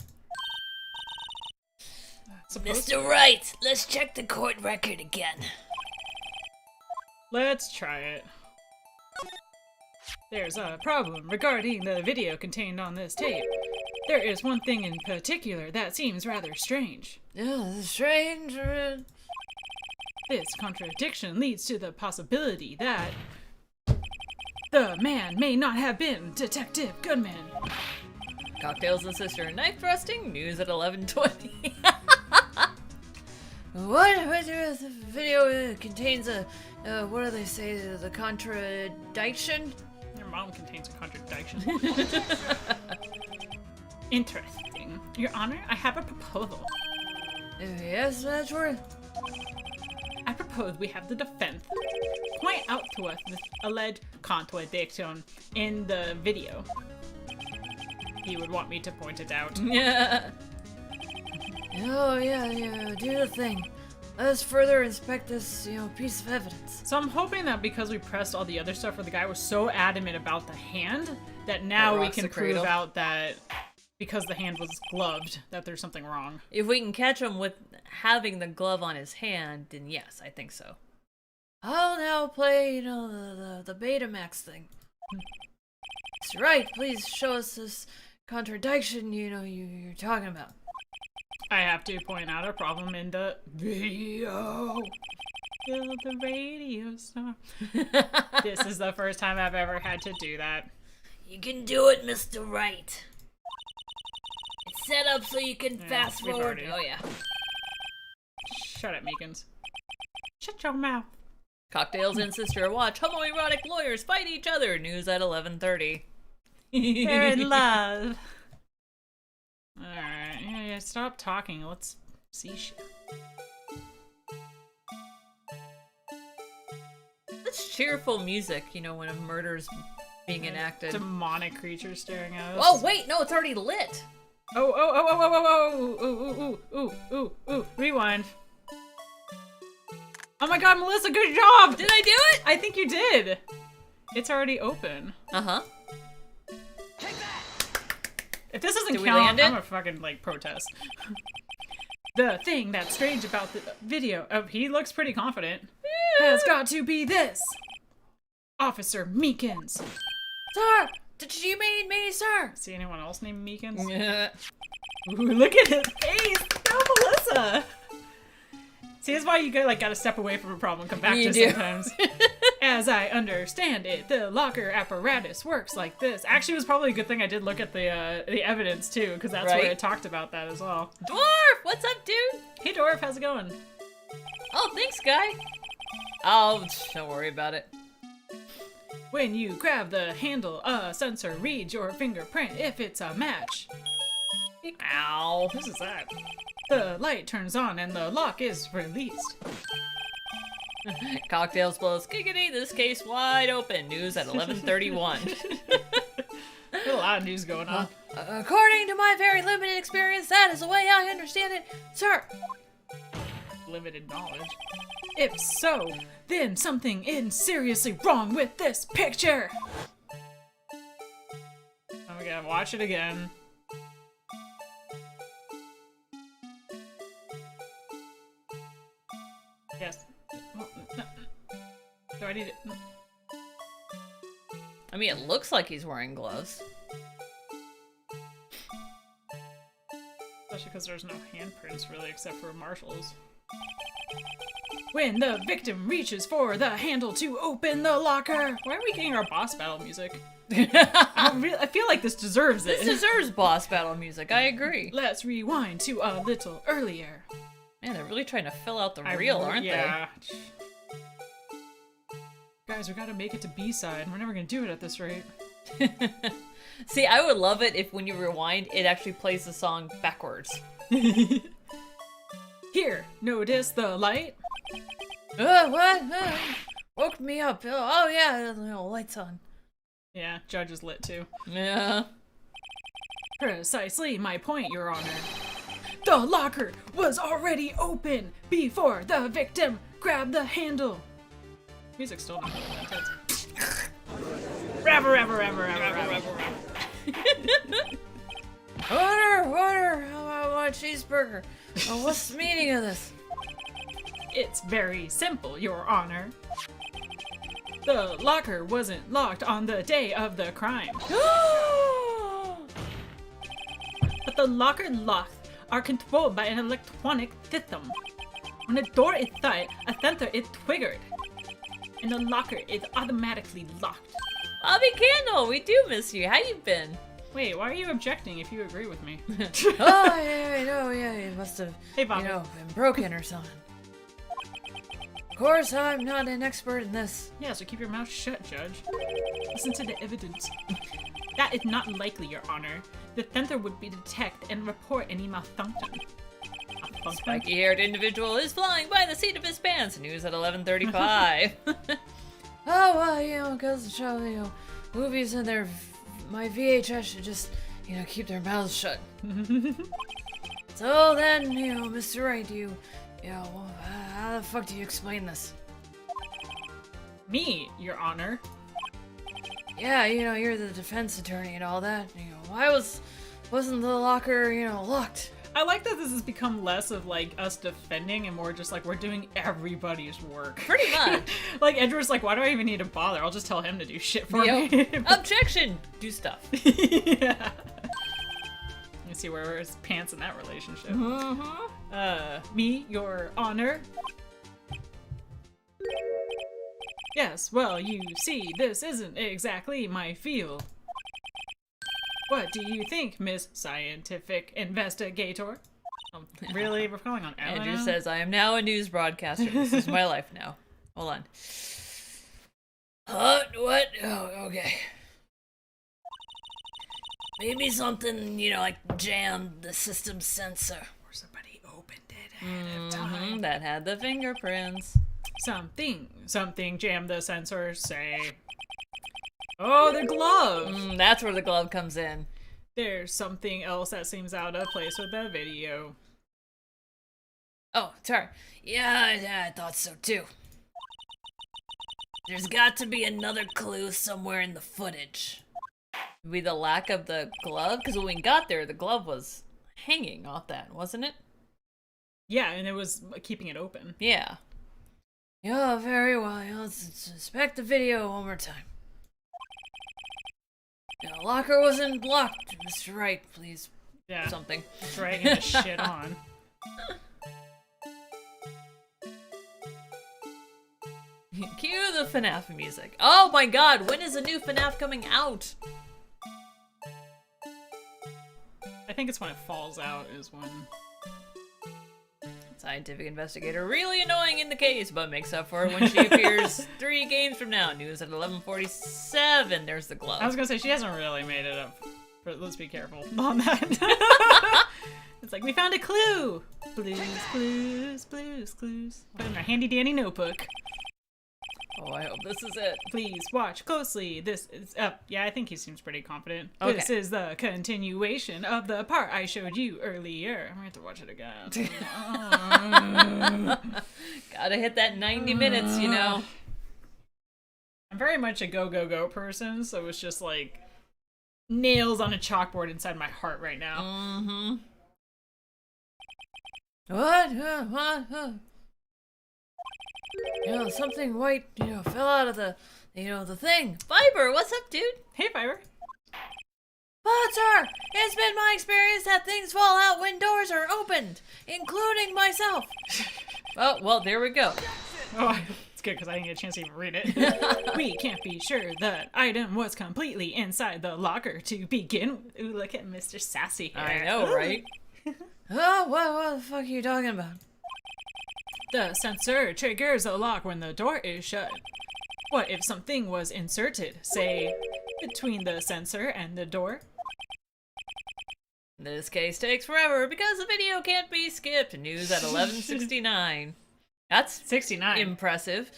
Speaker 3: Mr. Wright, let's check the court record again.
Speaker 8: Let's try it. There's a problem regarding the video contained on this tape. There is one thing in particular that seems rather strange.
Speaker 3: Yeah, strange.
Speaker 8: This contradiction leads to the possibility that the man may not have been Detective Goodman.
Speaker 3: Cocktails and Sister, knife thrusting, news at 11:20. What the video contains a, what do they say, the contradiction?
Speaker 8: Your mom contains a contradiction. Interesting. Your Honor, I have a proposal.
Speaker 3: Yes, that's right.
Speaker 8: I propose we have the defense point out to us this alleged contradiction in the video. He would want me to point it out.
Speaker 3: Yeah. Oh, yeah, do the thing. Let's further inspect this, piece of evidence.
Speaker 8: So I'm hoping that because we pressed all the other stuff where the guy was so adamant about the hand, that now we can prove out that because the hand was gloved, that there's something wrong.
Speaker 3: If we can catch him with having the glove on his hand, then yes, I think so. I'll now play, the Betamax thing. That's right, please show us this contradiction, you're talking about.
Speaker 8: I have to point out a problem in the video. Kill the radio star. This is the first time I've ever had to do that.
Speaker 3: You can do it, Mr. Wright. It's set up so you can fast
Speaker 8: we've
Speaker 3: forward.
Speaker 8: already-
Speaker 3: Oh, yeah.
Speaker 8: Shut up, Meekins. Shut your mouth.
Speaker 3: Cocktails and Sister watch homoerotic lawyers fight each other. News at 11:30.
Speaker 8: They're in love. Alright, yeah, stop talking. Let's see shit.
Speaker 3: Such cheerful music, when a murder's being enacted.
Speaker 8: Demonic creatures staring at us.
Speaker 3: Oh, wait, no, it's already lit.
Speaker 8: Ooh, rewind. Oh my god, Melissa, good job!
Speaker 3: Did I do it?
Speaker 8: I think you did. It's already open.
Speaker 3: Uh-huh.
Speaker 8: If this doesn't
Speaker 3: Did we
Speaker 8: count,
Speaker 3: land it?
Speaker 8: I'm gonna fucking, protest. The thing that's strange about the video, he looks pretty confident, has got to be this. Officer Meekins.
Speaker 3: Sir, did you mean me, sir?
Speaker 8: See anyone else named Meekins?
Speaker 3: Yeah.
Speaker 8: Ooh, look at his face! Go, Melissa! See, that's why you gotta step away from a problem and come back
Speaker 3: You
Speaker 8: to
Speaker 3: do.
Speaker 8: sometimes. As I understand it, the locker apparatus works like this. Actually, it was probably a good thing I did look at the evidence, too, because that's where
Speaker 3: Right.
Speaker 8: it talked about that as well.
Speaker 3: Dwarf, what's up, dude?
Speaker 8: Hey, Dwarf, how's it going?
Speaker 3: Oh, thanks, guy. Oh, don't worry about it.
Speaker 8: When you grab the handle, a sensor reads your fingerprint if it's a match.
Speaker 3: Ow.
Speaker 8: What is that? The light turns on and the lock is released.
Speaker 3: Cocktails blows. Giggity, this case wide open. News at 11:31.
Speaker 8: There's a lot of news going on.
Speaker 3: According to my very limited experience, that is the way I understand it, sir.
Speaker 8: Limited knowledge. If so, then something is seriously wrong with this picture. Oh my god, watch it again. Yes. Do I need it?
Speaker 3: I mean, it looks like he's wearing gloves.
Speaker 8: Especially because there's no handprints really except for Marshall's. When the victim reaches for the handle to open the locker. Why are we getting our boss battle music? I feel like this deserves it.
Speaker 3: This deserves boss battle music, I agree.
Speaker 8: Let's rewind to a little earlier.
Speaker 3: Man, they're really trying to fill out the reel, aren't
Speaker 8: they? Guys, we gotta make it to B-side. We're never gonna do it at this rate.
Speaker 3: See, I would love it if when you rewind, it actually plays the song backwards.
Speaker 8: Here, notice the light?
Speaker 3: What? Woke me up. Oh yeah, the light's on.
Speaker 8: Yeah, Judge is lit too.
Speaker 3: Yeah.
Speaker 8: Precisely my point, Your Honor. The locker was already open before the victim grabbed the handle. Music's still not really that tense. Rapper.
Speaker 3: Order! I want a cheeseburger. What's the meaning of this?
Speaker 8: It's very simple, Your Honor. The locker wasn't locked on the day of the crime. But the locker locks are controlled by an electronic system. When a door is shut, a sensor is triggered, and the locker is automatically locked.
Speaker 3: Bobby Candle, we do miss you. How you been?
Speaker 8: Wait, why are you objecting if you agree with me?
Speaker 3: Oh, yeah, it must have,
Speaker 8: hey, Bobby.
Speaker 3: been broken or something. Of course, I'm not an expert in this.
Speaker 8: Yeah, so keep your mouth shut, Judge. Listen to the evidence. That is not likely, Your Honor. The sensor would be detect and report any malfunction.
Speaker 3: Spiky-haired individual is flying by the seat of his pants. News at 11:35. Because the show, movies and my VHS should just, keep their mouths shut. So then, Mr. Wright, how the fuck do you explain this?
Speaker 8: Me, Your Honor.
Speaker 3: Yeah, you're the defense attorney and all that. Why wasn't the locker, locked?
Speaker 8: I like that this has become less of like us defending and more just like we're doing everybody's work.
Speaker 3: Pretty much.
Speaker 8: Like Edward's like, why do I even need to bother? I'll just tell him to do shit for me.
Speaker 3: Objection! Do stuff.
Speaker 8: Yeah. You see where his pants in that relationship. Me, Your Honor. Yes, well, you see, this isn't exactly my field. What do you think, Miss Scientific Investigator? Oh, really? We're calling on Ellen?
Speaker 3: Andrew says, I am now a news broadcaster. This is my life now. Hold on. What? Oh, okay. Maybe something, like jammed the system sensor.
Speaker 8: Or somebody opened it ahead of time.
Speaker 3: That had the fingerprints.
Speaker 8: Something jammed the sensor, say. Oh, the glove!
Speaker 3: That's where the glove comes in.
Speaker 8: There's something else that seems out of place with that video.
Speaker 3: Oh, sorry. Yeah, I thought so too. There's got to be another clue somewhere in the footage. Maybe the lack of the glove? Because when we got there, the glove was hanging off that, wasn't it?
Speaker 8: Yeah, and it was keeping it open.
Speaker 3: Yeah. Yeah, very well. Let's inspect the video one more time. The locker wasn't blocked. Mr. Wright, please.
Speaker 8: Yeah.
Speaker 3: Something.
Speaker 8: Dragging this shit on.
Speaker 3: Cue the FNAF music. Oh my god, when is a new FNAF coming out?
Speaker 8: I think it's when it falls out is when...
Speaker 3: Scientific investigator really annoying in the case, but makes up for it when she appears 3 games from now. News at 11:47. There's the glove.
Speaker 8: I was gonna say, she hasn't really made it up. But let's be careful on that. It's like, we found a clue! Blues. Put it in our handy dandy notebook.
Speaker 3: Oh, I hope this is it.
Speaker 8: Please watch closely. This is yeah, I think he seems pretty confident.
Speaker 3: Okay.
Speaker 8: This is the continuation of the part I showed you earlier. I'm gonna have to watch it again.
Speaker 3: Gotta hit that 90 minutes, you know.
Speaker 8: I'm very much a go person, so it's just like nails on a chalkboard inside my heart right now.
Speaker 3: Mm-hmm. What? You know, something white, you know, fell out of the, you know, the thing. Fiber, what's up, dude?
Speaker 8: Hey, Fiber.
Speaker 3: But, sir, it's been my experience that things fall out when doors are opened, including myself. Oh, well, there we go.
Speaker 8: Oh, it's good because I didn't get a chance to even read it. We can't be sure the item was completely inside the locker to begin with. Ooh, look at Mr. Sassy here.
Speaker 3: I know, right? Oh, what the fuck are you talking about?
Speaker 8: The sensor triggers a lock when the door is shut. What if something was inserted, say, between the sensor and the door?
Speaker 3: This case takes forever because the video can't be skipped. News at 11:69. That's
Speaker 8: 69.
Speaker 3: impressive.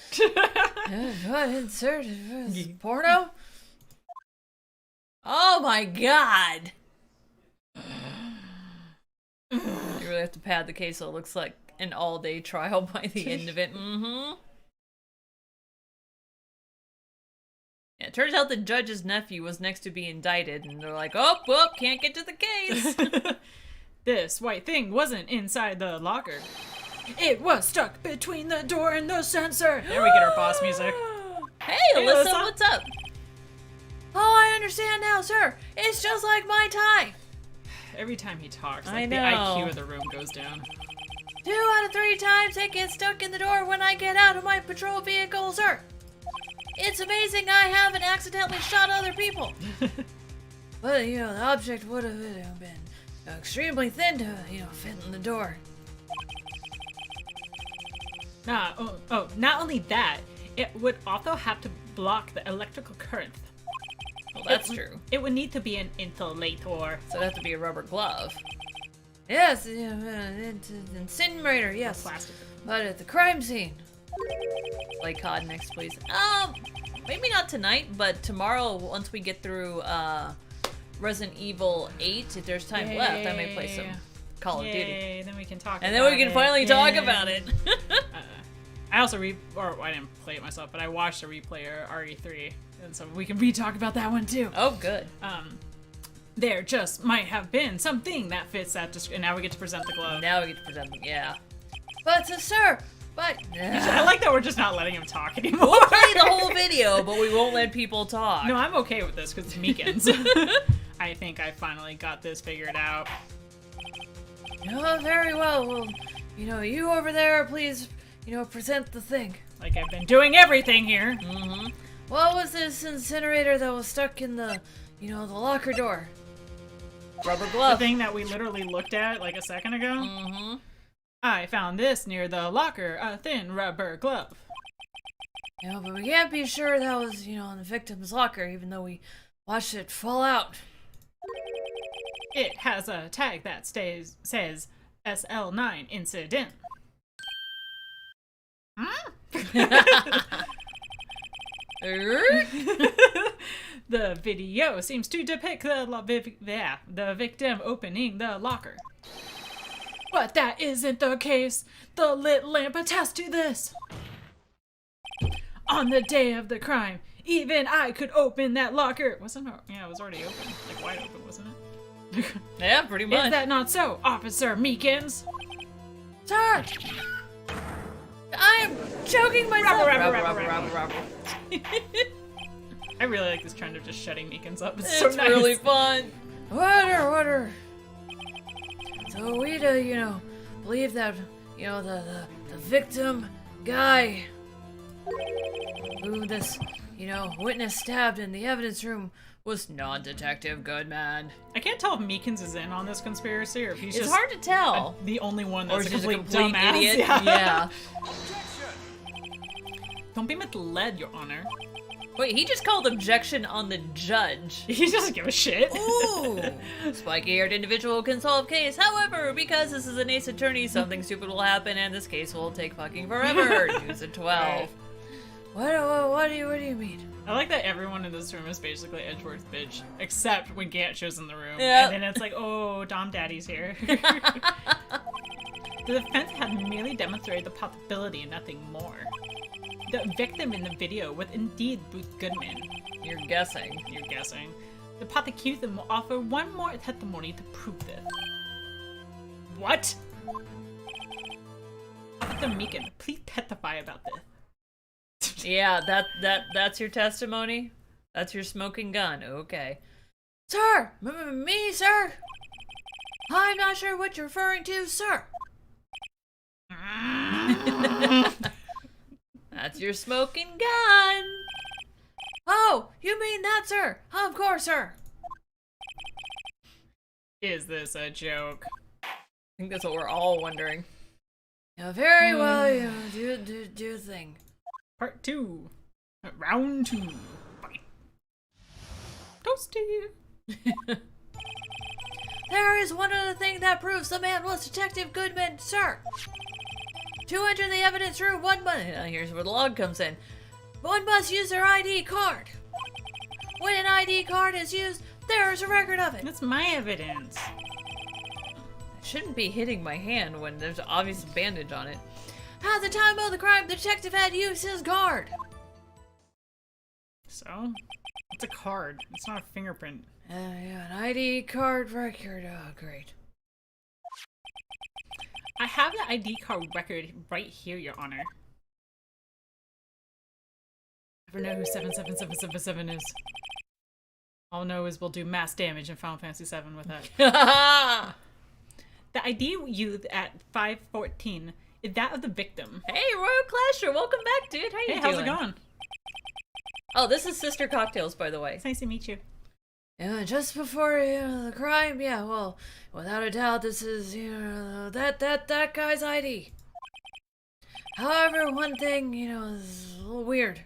Speaker 3: What inserted? Porno? Oh my god! You really have to pad the case so it looks like an all-day trial by the end of it. Mm-hmm. Yeah, it turns out the judge's nephew was next to be indicted, and they're like, oh, well, can't get to the case.
Speaker 8: This white thing wasn't inside the locker. It was stuck between the door and the sensor. There we get our boss music.
Speaker 3: Hey,
Speaker 8: Hey,
Speaker 3: Alyssa,
Speaker 8: Alyssa.
Speaker 3: what's up? Oh, I understand now, sir. It's just like my tie.
Speaker 8: Every time he talks,
Speaker 3: I
Speaker 8: like the
Speaker 3: know.
Speaker 8: IQ of the room goes down.
Speaker 3: 2 out of 3 times it gets stuck in the door when I get out of my patrol vehicle, sir. It's amazing I haven't accidentally shot other people. But, you know, the object would have been extremely thin to, you know, fit in the door.
Speaker 8: Not only that, it would also have to block the electrical current.
Speaker 3: Well, that's true.
Speaker 8: It would need to be an insulator.
Speaker 3: So it'd have to be a rubber glove. Yes, incinerator, yes.
Speaker 8: Plastic.
Speaker 3: But at the crime scene. Play COD next, please. Maybe not tonight, but tomorrow, once we get through Resident Evil 8, if there's time left, I may play some Call of Duty.
Speaker 8: Yay, then we can talk
Speaker 3: And
Speaker 8: about
Speaker 3: then we can finally talk
Speaker 8: Yay.
Speaker 3: about it.
Speaker 8: I also I didn't play it myself, but I watched a replay of RE3, and so we can re-talk about that one too.
Speaker 3: Oh, good.
Speaker 8: There just might have been something that fits that and now we get to present the glove.
Speaker 3: Now we get to present them, yeah. But, sir, but...
Speaker 8: I like that we're just not letting him talk anymore.
Speaker 3: We'll play the whole video, but we won't let people talk.
Speaker 8: No, I'm okay with this because it's Meekins. I think I finally got this figured out.
Speaker 3: Oh, very well. Well, you know, you over there, please, you know, present the thing.
Speaker 8: Like I've been doing everything here.
Speaker 3: Mm-hmm. What was this incinerator that was stuck in the, you know, the locker door? Rubber
Speaker 8: The
Speaker 3: glove.
Speaker 8: thing that we literally looked at like a second ago.
Speaker 3: Mm-hmm.
Speaker 8: I found this near the locker, a thin rubber glove.
Speaker 3: You know, but we can't be sure that was, you know, in the victim's locker, even though we watched it fall out.
Speaker 8: It has a tag that says SL9 incident. The video seems to depict the victim opening the locker. But that isn't the case. The lit lamp attests to this. On the day of the crime, even I could open that locker. Wasn't it? Yeah, it was already open. Like wide open, wasn't it?
Speaker 3: Yeah, pretty much.
Speaker 8: Is that not so, Officer Meekins?
Speaker 3: Sir! I am choking myself!
Speaker 8: Rubber. I really like this trend of just shutting Meekins up. It's so
Speaker 3: It's
Speaker 8: nice.
Speaker 3: really fun. Water. So we, you know, believe that, you know, the victim guy who this, you know, witness stabbed in the evidence room was non-detective Goodman.
Speaker 8: I can't tell if Meekins is in on this conspiracy or if he's
Speaker 3: It's
Speaker 8: just
Speaker 3: hard to tell.
Speaker 8: the only one
Speaker 3: Or
Speaker 8: that's
Speaker 3: just
Speaker 8: a
Speaker 3: a
Speaker 8: complete
Speaker 3: complete
Speaker 8: dumbass.
Speaker 3: idiot.
Speaker 8: Yeah.
Speaker 3: Yeah.
Speaker 8: Don't be misled, Your Honor.
Speaker 3: Wait, he just called objection on the judge.
Speaker 8: He doesn't give a shit.
Speaker 3: Ooh! Spiky-haired individual can solve case. However, because this is an ace attorney, something stupid will happen and this case will take fucking forever. News at 12. What do you mean?
Speaker 8: I like that everyone in this room is basically Edgeworth bitch, except when Gant shows in the room.
Speaker 3: Yeah.
Speaker 8: And then it's like, oh, Dom Daddy's here. The defense had merely demonstrated the possibility and nothing more. The victim in the video was indeed Bruce Goodman.
Speaker 3: You're guessing.
Speaker 8: You're guessing. The prosecution will offer one more testimony to prove this. What? Officer Meekin, please testify about this.
Speaker 3: Yeah, that's your testimony? That's your smoking gun. Okay. Sir! Me, sir? I'm not sure what you're referring to, sir. That's your smoking gun. Oh, you mean that, sir? Of course, sir.
Speaker 8: Is this a joke?
Speaker 3: I think that's what we're all wondering. Yeah, very well, you know, do your thing.
Speaker 8: Part 2. Round 2. Fight. Toasty.
Speaker 3: There is one other thing that proves the man was Detective Goodman, sir. To enter the evidence room, here's where the log comes in. One must use their ID card. When an ID card is used, there is a record of it.
Speaker 8: That's my evidence.
Speaker 3: I shouldn't be hitting my hand when there's obvious bandage on it. At the time of the crime, the detective had used his card.
Speaker 8: So? It's a card. It's not a fingerprint.
Speaker 3: Yeah, an ID card record. Oh, great.
Speaker 8: I have the ID card record right here, Your Honor. Never know who 77777 is. All I know is we'll do mass damage in Final Fantasy VII with that. The ID used at 514 is that of the victim.
Speaker 3: Hey, Royal Clasher, welcome back, dude. How you doing?
Speaker 8: How's it going?
Speaker 3: Oh, this is Sister Cocktails, by the way.
Speaker 8: It's nice to meet you.
Speaker 3: Yeah, just before the crime, yeah, well, without a doubt, this is that guy's ID. However, one thing is a little weird.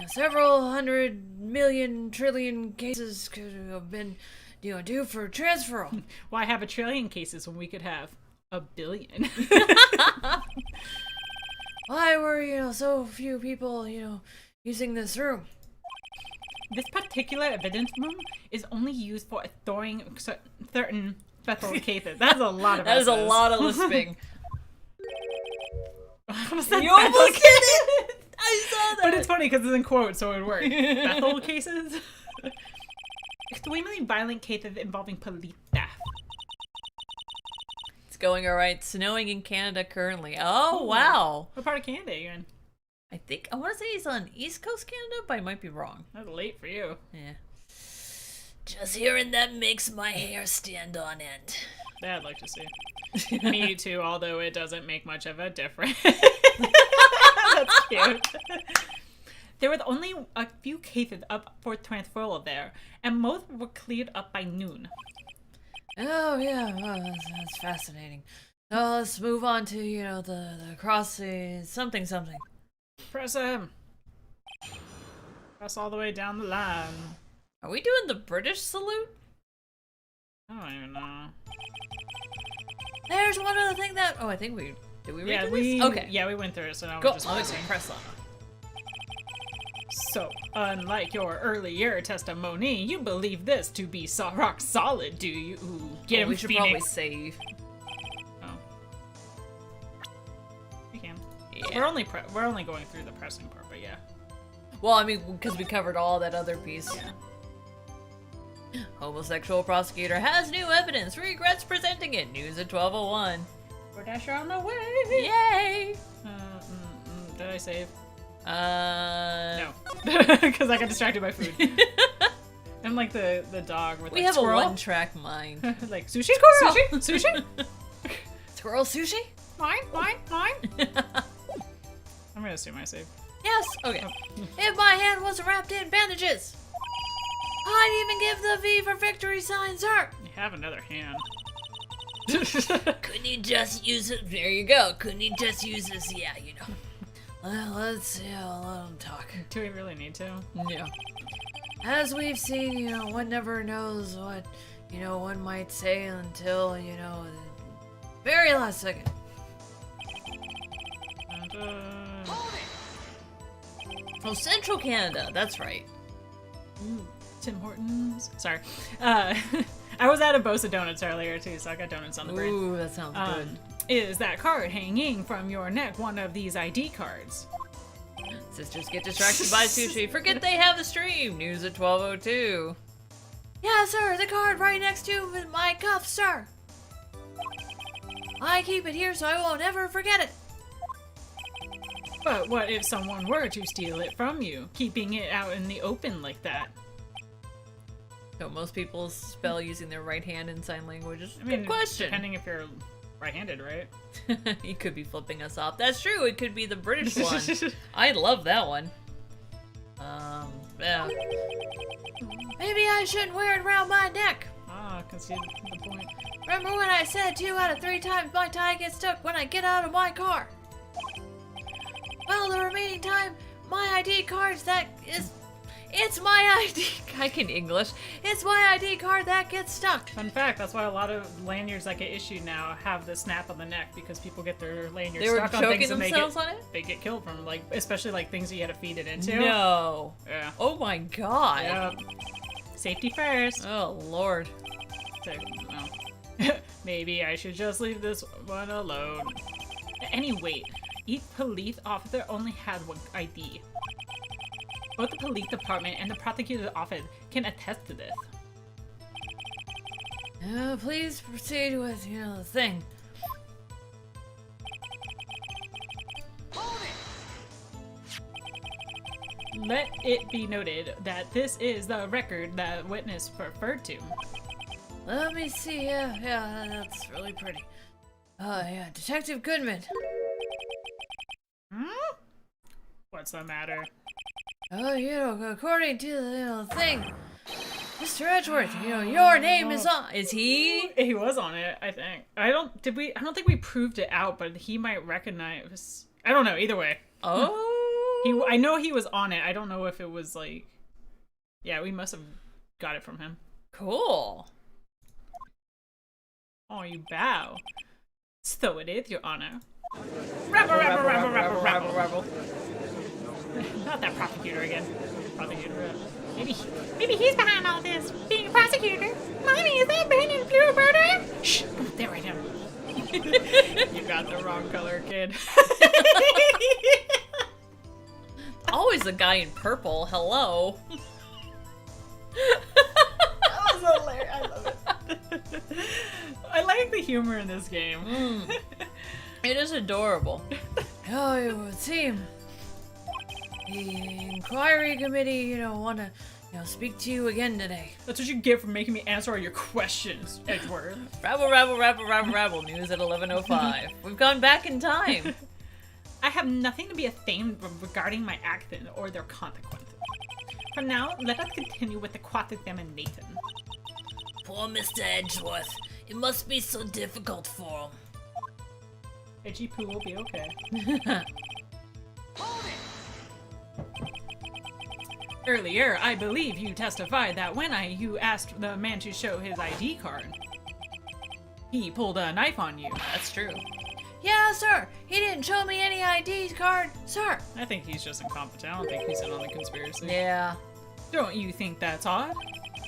Speaker 3: Several 100 million trillion cases could have been due for transferal.
Speaker 8: Why have a trillion cases when we could have a billion?
Speaker 3: Why were so few people using this room?
Speaker 8: This particular evidence room is only used for storing certain special cases. That's a lot of
Speaker 3: That is a
Speaker 8: S's.
Speaker 3: lot of lisping.
Speaker 8: You
Speaker 3: almost did it! I saw that!
Speaker 8: But it's funny because it's in quotes, so it would work. Bethel cases? Extremely violent cases involving police staff.
Speaker 3: It's going alright. Snowing in Canada currently. Oh, wow.
Speaker 8: What part of Canada are you in?
Speaker 3: I want to say he's on East Coast Canada, but I might be wrong.
Speaker 8: That's late for you.
Speaker 3: Yeah. Just hearing that makes my hair stand on end.
Speaker 8: That I'd like to see. Me too, although it doesn't make much of a difference. That's cute. There were only a few cases up for transferal there, and most were cleared up by noon.
Speaker 3: Oh, yeah, well, that's fascinating. So let's move on to, the crossing something.
Speaker 8: Press him. Press all the way down the line.
Speaker 3: Are we doing the British salute?
Speaker 8: I don't even know.
Speaker 3: There's one other thing that... Oh, I think we... Did we read this? Okay.
Speaker 8: Yeah, we went through it, so now
Speaker 3: Go.
Speaker 8: we're just
Speaker 3: Let me
Speaker 8: pressing.
Speaker 3: press on.
Speaker 8: So, unlike your earlier testimony, you believe this to be rock solid, do you? Ooh, get him,
Speaker 3: We should
Speaker 8: Phoenix.
Speaker 3: probably save.
Speaker 8: Oh. We can.
Speaker 3: Yeah.
Speaker 8: We're only going through the pressing part, but yeah.
Speaker 3: Well, I mean, because we covered all that other piece.
Speaker 8: Yeah.
Speaker 3: Homosexual prosecutor has new evidence. Regrets presenting it. News at 12:01.
Speaker 8: Dasher on the way!
Speaker 3: Yay!
Speaker 8: Did I save?
Speaker 3: No.
Speaker 8: No. Because I got distracted by food. I'm like the dog with
Speaker 3: We
Speaker 8: like
Speaker 3: have
Speaker 8: squirrel.
Speaker 3: a one-track mind.
Speaker 8: Like sushi?
Speaker 3: Squirrel!
Speaker 8: Sushi? Sushi?
Speaker 3: Squirrel sushi?
Speaker 8: Mine? I'm gonna assume I saved.
Speaker 3: Yes. Okay. If my hand wasn't wrapped in bandages, I'd even give the V for victory sign, sir.
Speaker 8: You have another hand.
Speaker 3: Couldn't you just use it? There you go. Couldn't you just use this? Yeah, let's let him talk.
Speaker 8: Do we really need to?
Speaker 3: Yeah. As we've seen, one never knows what, one might say until, the very last second.
Speaker 8: And,
Speaker 3: Oh, Central Canada. That's right.
Speaker 8: Ooh, Tim Hortons. Sorry. I was at a Bosa Donuts earlier too, so I got donuts on the brain.
Speaker 3: Ooh, that sounds good.
Speaker 8: Is that card hanging from your neck one of these ID cards?
Speaker 3: Sisters get distracted by sushi. Forget they have the stream. News at 12:02. Yeah, sir. The card right next to my cuff, sir. I keep it here so I won't ever forget it.
Speaker 8: But what if someone were to steal it from you, keeping it out in the open like that?
Speaker 3: So most people spell using their right hand in sign language. It's a
Speaker 8: I mean,
Speaker 3: good question.
Speaker 8: depending if you're right-handed, right?
Speaker 3: He could be flipping us off. That's true. It could be the British one. I love that one. Yeah. Maybe I shouldn't wear it around my neck.
Speaker 8: Ah, concede the point.
Speaker 3: Remember when I said 2 out of 3 times my tie gets stuck when I get out of my car? Well, the remaining time, my ID card's it's my ID. I can English. It's my ID card that gets stuck.
Speaker 8: Fun fact, that's why a lot of lanyards that get issued now have the snap on the neck, because people get their lanyards
Speaker 3: They were
Speaker 8: stuck on
Speaker 3: choking
Speaker 8: things and
Speaker 3: themselves on it?
Speaker 8: they get killed from, like, especially like things that you had to feed it into.
Speaker 3: No.
Speaker 8: Yeah.
Speaker 3: Oh my god.
Speaker 8: Yep. Safety first.
Speaker 3: Oh lord.
Speaker 8: So, well, maybe I should just leave this one alone. Anyway, each police officer only had one ID. Both the police department and the prosecutor's office can attest to this.
Speaker 3: Please proceed with, the thing.
Speaker 8: Let it be noted that this is the record that witness referred to.
Speaker 3: Let me see. Yeah, that's really pretty. Yeah, Detective Goodman.
Speaker 8: What's the matter?
Speaker 3: According to the thing, Mr. Edgeworth, your name is on. Is he?
Speaker 8: He was on it, I think. I don't think we proved it out, but he might recognize. I don't know. Either way.
Speaker 3: Oh.
Speaker 8: I know he was on it. I don't know if it was like. Yeah, we must have got it from him.
Speaker 3: Cool.
Speaker 8: Oh, you bow. So it is, Your Honor. Rabble. Not that prosecutor again. Prosecutor. Maybe he's behind all this. Being a prosecutor. Mommy, is that Brandon Blue murder? Shh! Don't stare right now. You got the wrong color, kid.
Speaker 3: Always the guy in purple. Hello.
Speaker 8: That was hilarious. I love it. I like the humor in this game.
Speaker 3: It is adorable. It would seem the inquiry committee, want to, speak to you again today.
Speaker 8: That's what you get for making me answer all your questions, Edgeworth.
Speaker 3: Rabble. News at 11:05. We've gone back in time.
Speaker 8: I have nothing to be ashamed of regarding my actions or their consequences. For now, let us continue with the cross-examination.
Speaker 3: Poor Mr. Edgeworth. It must be so difficult for him.
Speaker 8: Edgy Poo will be okay. Earlier, I believe you testified that when you asked the man to show his ID card, he pulled a knife on you.
Speaker 3: That's true. Yeah, sir. He didn't show me any ID card, sir.
Speaker 8: I think he's just incompetent. I don't think he's in on the conspiracy.
Speaker 3: Yeah.
Speaker 8: Don't you think that's odd?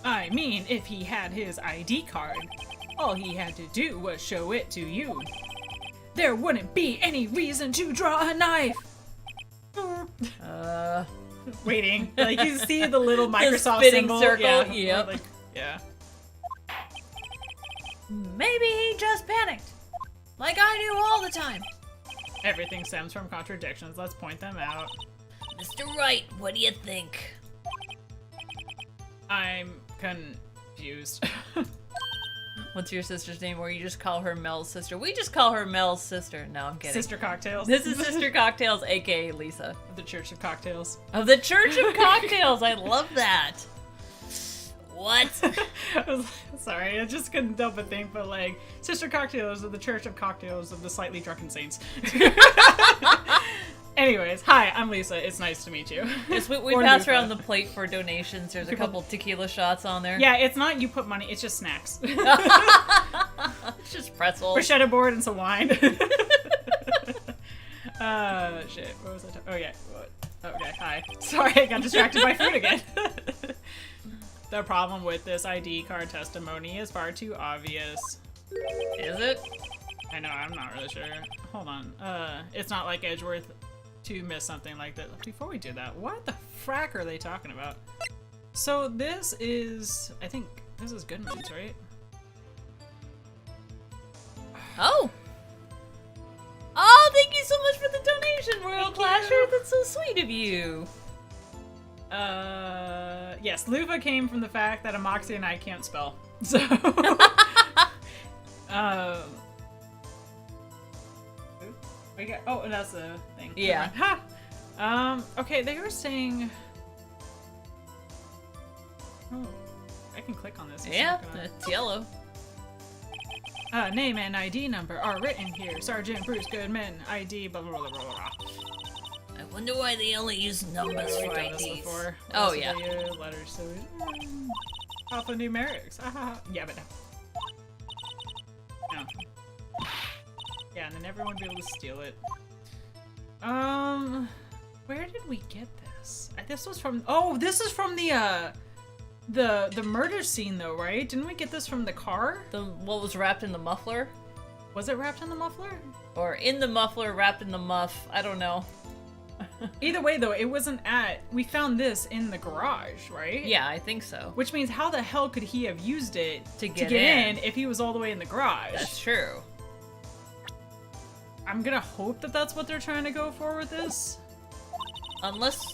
Speaker 8: I mean, if he had his ID card, all he had to do was show it to you. There wouldn't be any reason to draw a knife. Waiting. Like, you see the little Microsoft
Speaker 3: spinning
Speaker 8: symbol.
Speaker 3: circle,
Speaker 8: Yeah.
Speaker 3: yep.
Speaker 8: Like, yeah.
Speaker 3: Maybe he just panicked. Like I do all the time.
Speaker 8: Everything stems from contradictions. Let's point them out.
Speaker 3: Mr. Wright, what do you think?
Speaker 8: I'm confused.
Speaker 3: What's your sister's name? Or you just call her Mel's sister? We just call her Mel's sister. No, I'm kidding.
Speaker 8: Sister Cocktails.
Speaker 3: This is Sister Cocktails, aka Lisa.
Speaker 8: Of the Church of Cocktails.
Speaker 3: Of the Church of Cocktails. I love that. What?
Speaker 8: Sorry, I just couldn't help but think, but like, Sister Cocktails of the Church of Cocktails of the Slightly Drunken Saints. Anyways, hi, I'm Lisa. It's nice to meet you.
Speaker 3: Yes, we
Speaker 8: Or
Speaker 3: pass
Speaker 8: Lufa.
Speaker 3: around the plate for donations. There's a couple tequila shots on there.
Speaker 8: Yeah, it's not you put money, it's just snacks.
Speaker 3: It's just pretzels.
Speaker 8: Bruschetta board and some wine. Shit, what was I talking? Oh yeah. What? Okay, hi. Sorry, I got distracted by food again. The problem with this ID card testimony is far too obvious.
Speaker 3: Is it?
Speaker 8: I know, I'm not really sure. Hold on. It's not like Edgeworth to miss something like that. Before we do that, what the frack are they talking about? So this is, I think, this is Goodman's, right?
Speaker 3: Oh! Oh, thank you so much for the donation, Royal Clasher. That's so sweet of you.
Speaker 8: Yes, Luva came from the fact that Amoxie and I can't spell. So, we got, oh, that's the thing.
Speaker 3: Yeah.
Speaker 8: Ha! Okay, they were saying, oh, I can click on this. It's
Speaker 3: Yeah,
Speaker 8: not gonna-
Speaker 3: it's yellow.
Speaker 8: Name and ID number are written here. Sergeant Bruce Goodman, ID, blah, blah, blah, blah, blah.
Speaker 3: I wonder why they only use numbers
Speaker 8: We've
Speaker 3: for
Speaker 8: done this
Speaker 3: IDs.
Speaker 8: before.
Speaker 3: Oh, yeah.
Speaker 8: Letters, so alphanumerics. Yeah, but no. Yeah, and then everyone would be able to steal it. Where did we get this? This was from. Oh, this is from the murder scene, though, right? Didn't we get this from the car?
Speaker 3: What was wrapped in the muffler?
Speaker 8: Was it wrapped in the muffler?
Speaker 3: Or in the muffler, wrapped in the muff. I don't know.
Speaker 8: Either way, though, it wasn't at. We found this in the garage, right?
Speaker 3: Yeah, I think so.
Speaker 8: Which means how the hell could he have used it
Speaker 3: To get
Speaker 8: in if he was all the way in the garage?
Speaker 3: That's true.
Speaker 8: I'm gonna hope that that's what they're trying to go for with this.
Speaker 3: Unless,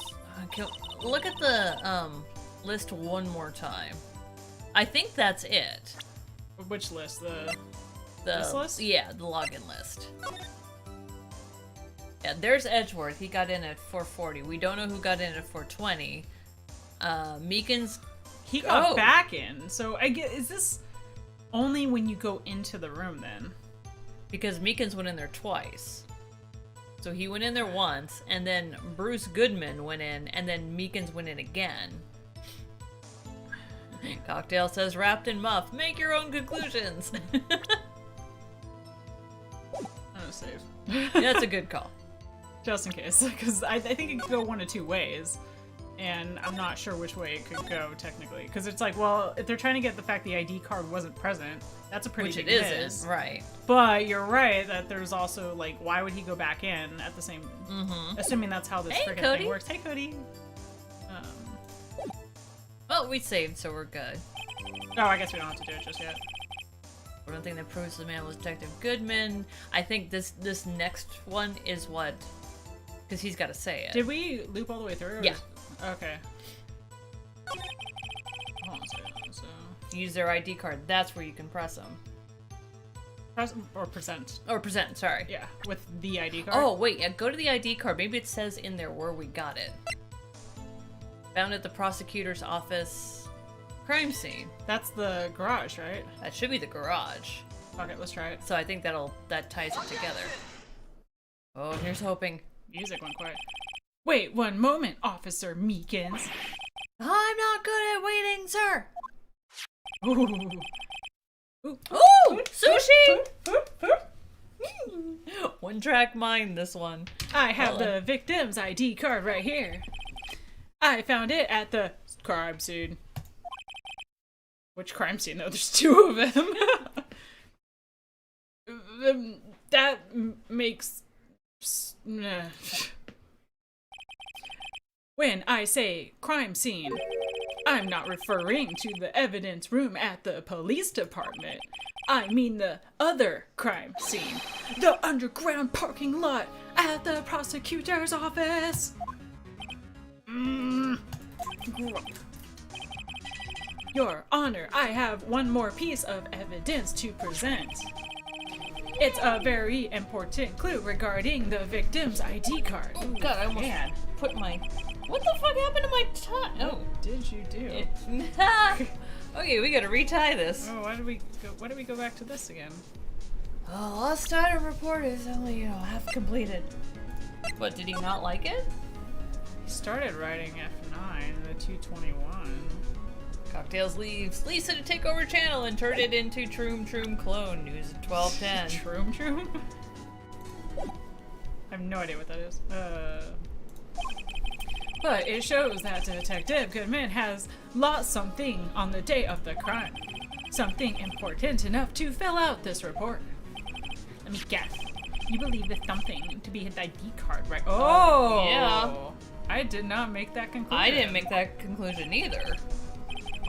Speaker 3: look at the list one more time. I think that's it.
Speaker 8: Which list?
Speaker 3: The
Speaker 8: This list?
Speaker 3: Yeah, the login list. Yeah, there's Edgeworth. He got in at 440. We don't know who got in at 420. Meekins.
Speaker 8: He got back in. So I get. Is this only when you go into the room then?
Speaker 3: Because Meekins went in there twice. So he went in there once, and then Bruce Goodman went in, and then Meekins went in again. Cocktail says, wrapped in muff. Make your own conclusions.
Speaker 8: Oh, save.
Speaker 3: That's a good call.
Speaker 8: Just in case, because I think it could go one of two ways, and I'm not sure which way it could go technically. Because it's like, well, if they're trying to get the fact the ID card wasn't present, that's a pretty
Speaker 3: Which
Speaker 8: big
Speaker 3: it
Speaker 8: miss.
Speaker 3: isn't, right.
Speaker 8: But you're right that there's also, like, why would he go back in at the same... Assuming that's how this
Speaker 3: Hey,
Speaker 8: freaking
Speaker 3: Cody.
Speaker 8: thing works. Hey, Cody!
Speaker 3: Well, we saved, so we're good.
Speaker 8: Oh, I guess we don't have to do it just yet.
Speaker 3: One thing that proves the man was Detective Goodman. I think this next one is what... Because he's got to say it.
Speaker 8: Did we loop all the way through?
Speaker 3: Yeah.
Speaker 8: Okay. Hold on a second. So...
Speaker 3: Use their ID card. That's where you can press them.
Speaker 8: Press or present.
Speaker 3: Or present, sorry.
Speaker 8: Yeah, with the ID card.
Speaker 3: Oh, wait, yeah, go to the ID card. Maybe it says in there where we got it. Found at the prosecutor's office. Crime scene.
Speaker 8: That's the garage, right?
Speaker 3: That should be the garage.
Speaker 8: Okay, let's try it.
Speaker 3: So I think that ties it together. Oh, here's hoping.
Speaker 8: Music went quiet. Wait 1 moment, Officer Meekins.
Speaker 3: I'm not good at waiting, sir.
Speaker 8: Ooh.
Speaker 3: Ooh, sushi! One track mind, this one.
Speaker 8: I have the victim's ID card right here. I found it at the crime scene. Which crime scene? No, there's 2 of them. That makes... When I say crime scene, I'm not referring to the evidence room at the police department. I mean the other crime scene. The underground parking lot at the prosecutor's office. Your Honor, I have one more piece of evidence to present. It's a very important clue regarding the victim's ID card.
Speaker 3: Oh god, I almost put my... What the fuck happened to my tie? Oh,
Speaker 8: Did you do?
Speaker 3: okay, we gotta retie this.
Speaker 8: Oh, why did we go back to this again?
Speaker 3: Oh, lost item report is only, half completed. What, did he not like it?
Speaker 8: He started writing F9, the 221.
Speaker 3: Cocktails leaves Lisa to take over channel and turn it into Troom Troom Clone News at 12:10.
Speaker 8: Troom? I have no idea what that is. But it shows that Detective Goodman has lost something on the day of the crime. Something important enough to fill out this report. Let me guess. You believe the something to be his ID card, right? Oh!
Speaker 3: Yeah.
Speaker 8: I did not make that conclusion.
Speaker 3: I didn't make that conclusion either.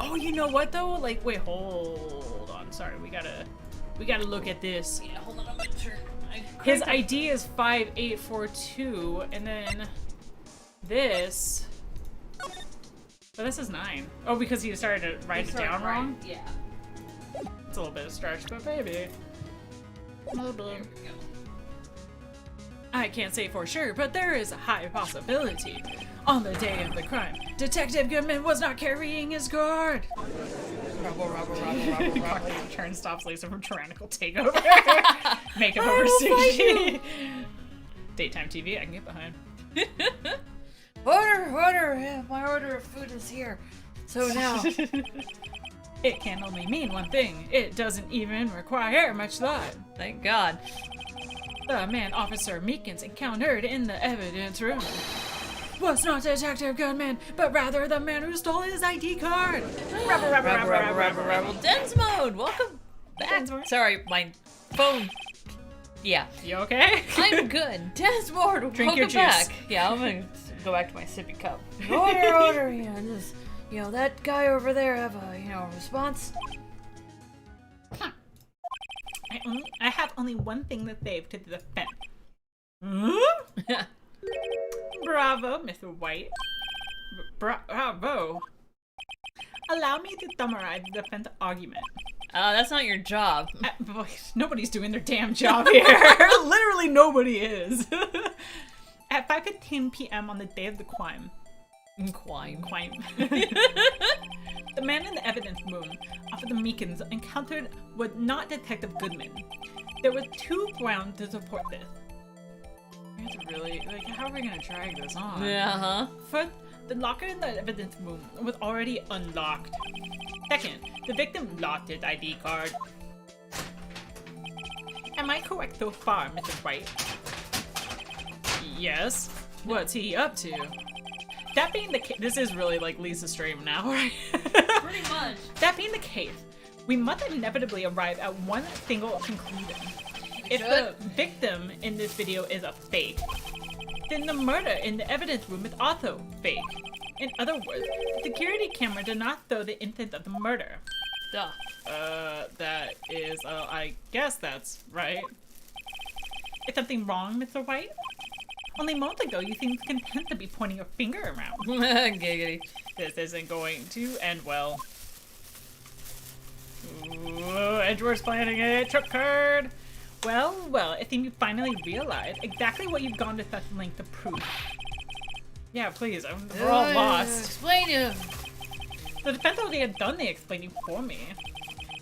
Speaker 8: Oh, you know what though? Like, wait, hold on. Sorry, we gotta look at this.
Speaker 3: Yeah, hold on, I'm gonna turn.
Speaker 8: His ID is 5842, and then this. But this is 9. Oh, because he started to write it down wrong?
Speaker 3: Yeah.
Speaker 8: It's a little bit of stretch, but maybe. I can't say for sure, but there is a high possibility. On the day of the crime, Detective Goodman was not carrying his card. Turn stops Lisa from tyrannical takeover. Makeup over 60. Daytime TV, I can get behind.
Speaker 3: Order! Yeah, my order of food is here. So now.
Speaker 8: It can only mean one thing. It doesn't even require much thought.
Speaker 3: Thank God.
Speaker 8: The man Officer Meekins encountered in the evidence room was not Detective Goodman, but rather the man who stole his ID card.
Speaker 3: Rebel Dens mode! Welcome back.
Speaker 8: Dens mode?
Speaker 3: Sorry, my phone. Yeah.
Speaker 8: You okay?
Speaker 3: I'm good. Dens mode!
Speaker 8: Drink your
Speaker 3: Welcome back.
Speaker 8: juice.
Speaker 3: Yeah, I'm gonna go back to my sippy cup. Order! Yeah, just, that guy over there have a, response?
Speaker 8: I have only one thing to say to the defense. Bravo, Mr. White. Bravo. Allow me to summarize the defense argument.
Speaker 3: That's not your job.
Speaker 8: Nobody's doing their damn job here. Literally nobody is. At 5:15 p.m. on the day of the crime. The man in the evidence room, Officer Meekins, encountered was not Detective Goodman. There were 2 grounds to support this. We have to really, how are we gonna drag this on?
Speaker 3: Yeah, huh?
Speaker 8: First, the locker in the evidence room was already unlocked. Second, the victim lost his ID card. Am I correct so far, Mr. Wright? Yes. What's he up to? That being the case, this is really like Lisa's stream now, right?
Speaker 3: Pretty much.
Speaker 8: That being the case, we must inevitably arrive at one single conclusion. If the victim in this video is a fake, then the murder in the evidence room is also fake. In other words, the security camera did not show the instance of the murder.
Speaker 3: Duh.
Speaker 8: That is, I guess that's right. Is something wrong, Mr. White? Only moments ago, you seemed content to be pointing your finger around.
Speaker 3: Giggity.
Speaker 8: This isn't going to end well. Ooh, Edgeworth's planning a trip card. Well, I think you finally realized exactly what you've gone to such length to prove. Yeah, please, we're all lost.
Speaker 3: Explain him.
Speaker 8: The defense already had done the explaining for me.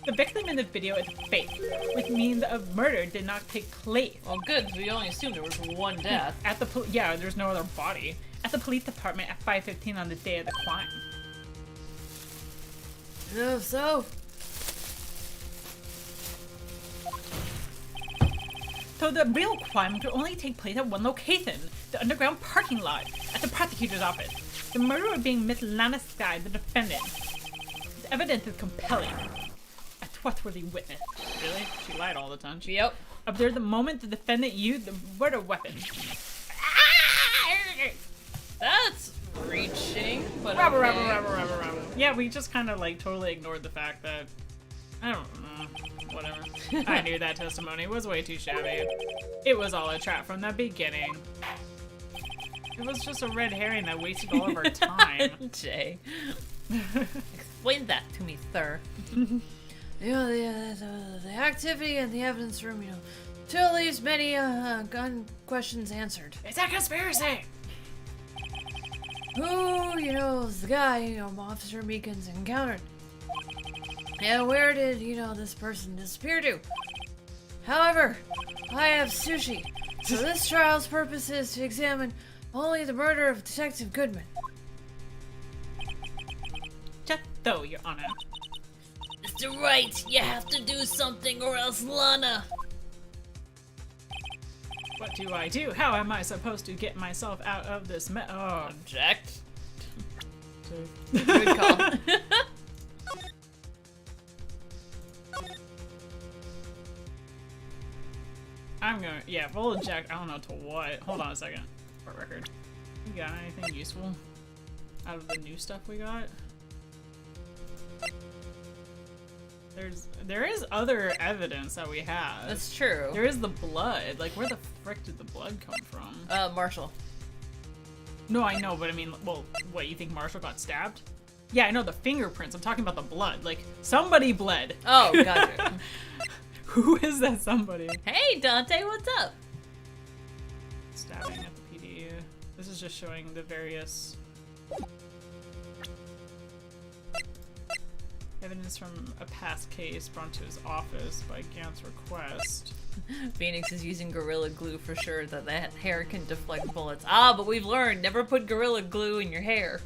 Speaker 8: The victim in the video is fake, which means a murder did not take place.
Speaker 3: Well, good, because we only assumed there was one death.
Speaker 8: At the yeah, there's no other body. At the police department at 5:15 on the day of the crime.
Speaker 3: So?
Speaker 8: So the real crime could only take place at one location, the underground parking lot at the prosecutor's office. The murderer being Miss Lana Sky, the defendant. The evidence is compelling. A trustworthy witness. Really? She lied all the time.
Speaker 3: Yep.
Speaker 8: Observe the moment the defendant used the murder weapon.
Speaker 3: That's reaching, but
Speaker 8: Rubber. Yeah, we just kind of like totally ignored the fact that I don't know. Whatever. I knew that testimony was way too shabby. It was all a trap from the beginning. It was just a red herring that wasted all of our time.
Speaker 3: Jay. Explain that to me, sir. The activity in the evidence room, still leaves many gun questions answered.
Speaker 8: It's a conspiracy!
Speaker 3: Who, is the guy, Officer Meekins encountered? And where did, this person disappear to? However, I have sushi, so this trial's purpose is to examine only the murder of Detective Goodman.
Speaker 8: Just so, Your Honor.
Speaker 3: Mr. Wright, you have to do something or else Lana.
Speaker 8: What do I do? How am I supposed to get myself out of this oh.
Speaker 3: Object.
Speaker 8: So-
Speaker 3: Good call.
Speaker 8: I'm gonna, yeah, we'll eject. I don't know to what. Hold on a second. For record. You got anything useful out of the new stuff we got? There is other evidence that we have.
Speaker 3: That's true.
Speaker 8: There is the blood. Like, where the frick did the blood come from?
Speaker 3: Marshall.
Speaker 8: No, I know, but I mean, well, what, you think Marshall got stabbed? Yeah, I know the fingerprints. I'm talking about the blood. Like, somebody bled.
Speaker 3: Oh, gotcha.
Speaker 8: Who is that somebody?
Speaker 3: Hey, Dante, what's up?
Speaker 8: Stabbing at the PD. This is just showing the various evidence from a past case brought to his office by Gant's request.
Speaker 3: Phoenix is using Gorilla Glue for sure that hair can deflect bullets. Ah, but we've learned, never put Gorilla Glue in your hair.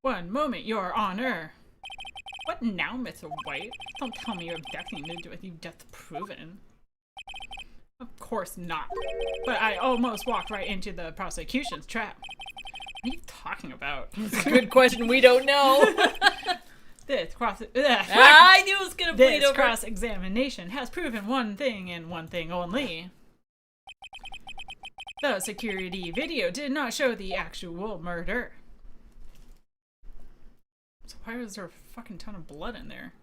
Speaker 8: One moment, Your Honor. What now, Mr. White? Don't tell me you're objecting to do with you death proven. Of course not. But I almost walked right into the prosecution's trap. What are you talking about?
Speaker 3: It's a good question, we don't know.
Speaker 8: This
Speaker 3: I knew it was gonna bleed
Speaker 8: This
Speaker 3: over.
Speaker 8: cross-examination has proven one thing and one thing only. The security video did not show the actual murder. So why was there a fucking ton of blood in there?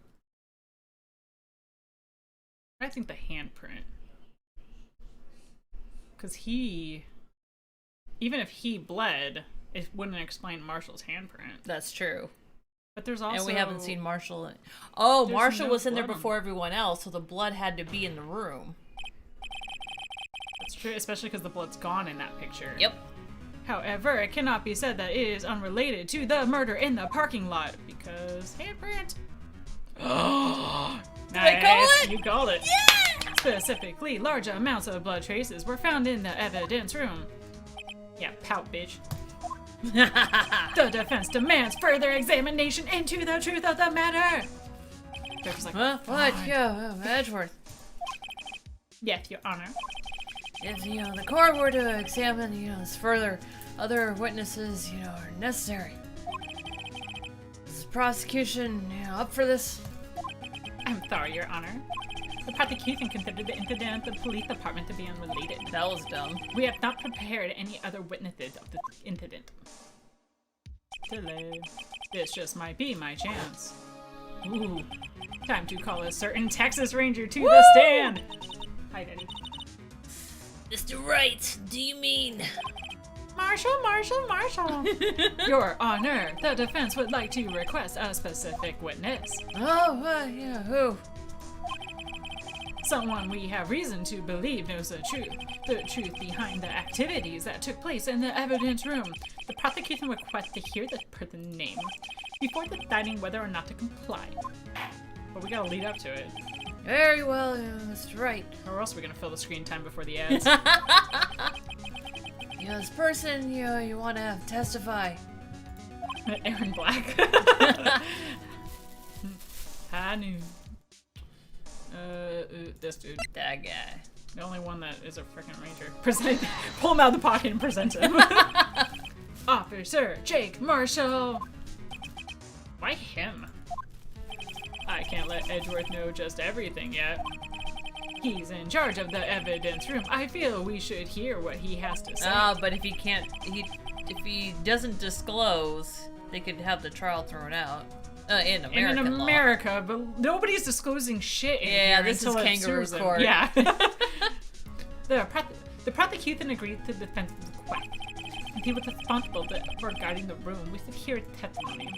Speaker 8: I think the handprint. Because even if he bled, it wouldn't explain Marshall's handprint.
Speaker 3: That's true.
Speaker 8: But there's also...
Speaker 3: And we haven't seen Marshall. Oh,
Speaker 8: There's
Speaker 3: Marshall
Speaker 8: no
Speaker 3: was in there
Speaker 8: blood on
Speaker 3: before everyone else, so the blood had to be in the room.
Speaker 8: That's true, especially because the blood's gone in that picture.
Speaker 3: Yep.
Speaker 8: However, it cannot be said that it is unrelated to the murder in the parking lot, because handprint. Oh,
Speaker 3: Did I call it?
Speaker 8: You called it.
Speaker 3: Yeah!
Speaker 8: Specifically, large amounts of blood traces were found in the evidence room. Yeah, pout, bitch. The defense demands further examination into the truth of the matter. Judge is like,
Speaker 3: Huh? What?
Speaker 8: "Fine."
Speaker 3: Yeah, Edgeworth.
Speaker 8: Yes, Your Honor.
Speaker 3: If, the court were to examine, this further, other witnesses, are necessary. Is the prosecution, up for this?
Speaker 8: I'm sorry, Your Honor. The prosecution considered the incident of the police department to be unrelated.
Speaker 3: That was dumb.
Speaker 8: We have not prepared any other witnesses of this incident. Delay. This just might be my chance. Ooh. Time to call a certain Texas Ranger to the stand! Hi, Daddy.
Speaker 3: Mr. Wright, do you mean?
Speaker 8: Marshall! Your Honor, the defense would like to request a specific witness.
Speaker 3: Oh, who?
Speaker 8: Someone we have reason to believe knows the truth behind the activities that took place in the evidence room. The prosecution requests to hear the person's name before deciding whether or not to comply. But we gotta lead up to it.
Speaker 3: Very well, Mr. Wright.
Speaker 8: Or else we're gonna fill the screen time before the ads.
Speaker 3: This person, you want to have testify.
Speaker 8: Aaron Black. I knew. This dude.
Speaker 3: That guy.
Speaker 8: The only one that is a freaking ranger. Present. Pull him out of the pocket and present him. Officer Jake Marshall. Why him? I can't let Edgeworth know just everything yet. He's in charge of the evidence room. I feel we should hear what he has to say.
Speaker 3: But if if he doesn't disclose, they could have the trial thrown out. In American
Speaker 8: in
Speaker 3: law.
Speaker 8: America, but nobody's disclosing shit in here
Speaker 3: this is
Speaker 8: until it
Speaker 3: kangaroo
Speaker 8: sues them.
Speaker 3: court.
Speaker 8: Yeah. The prosecution agreed to the defense's request, and he was responsible for guarding the room. We should hear his testimony.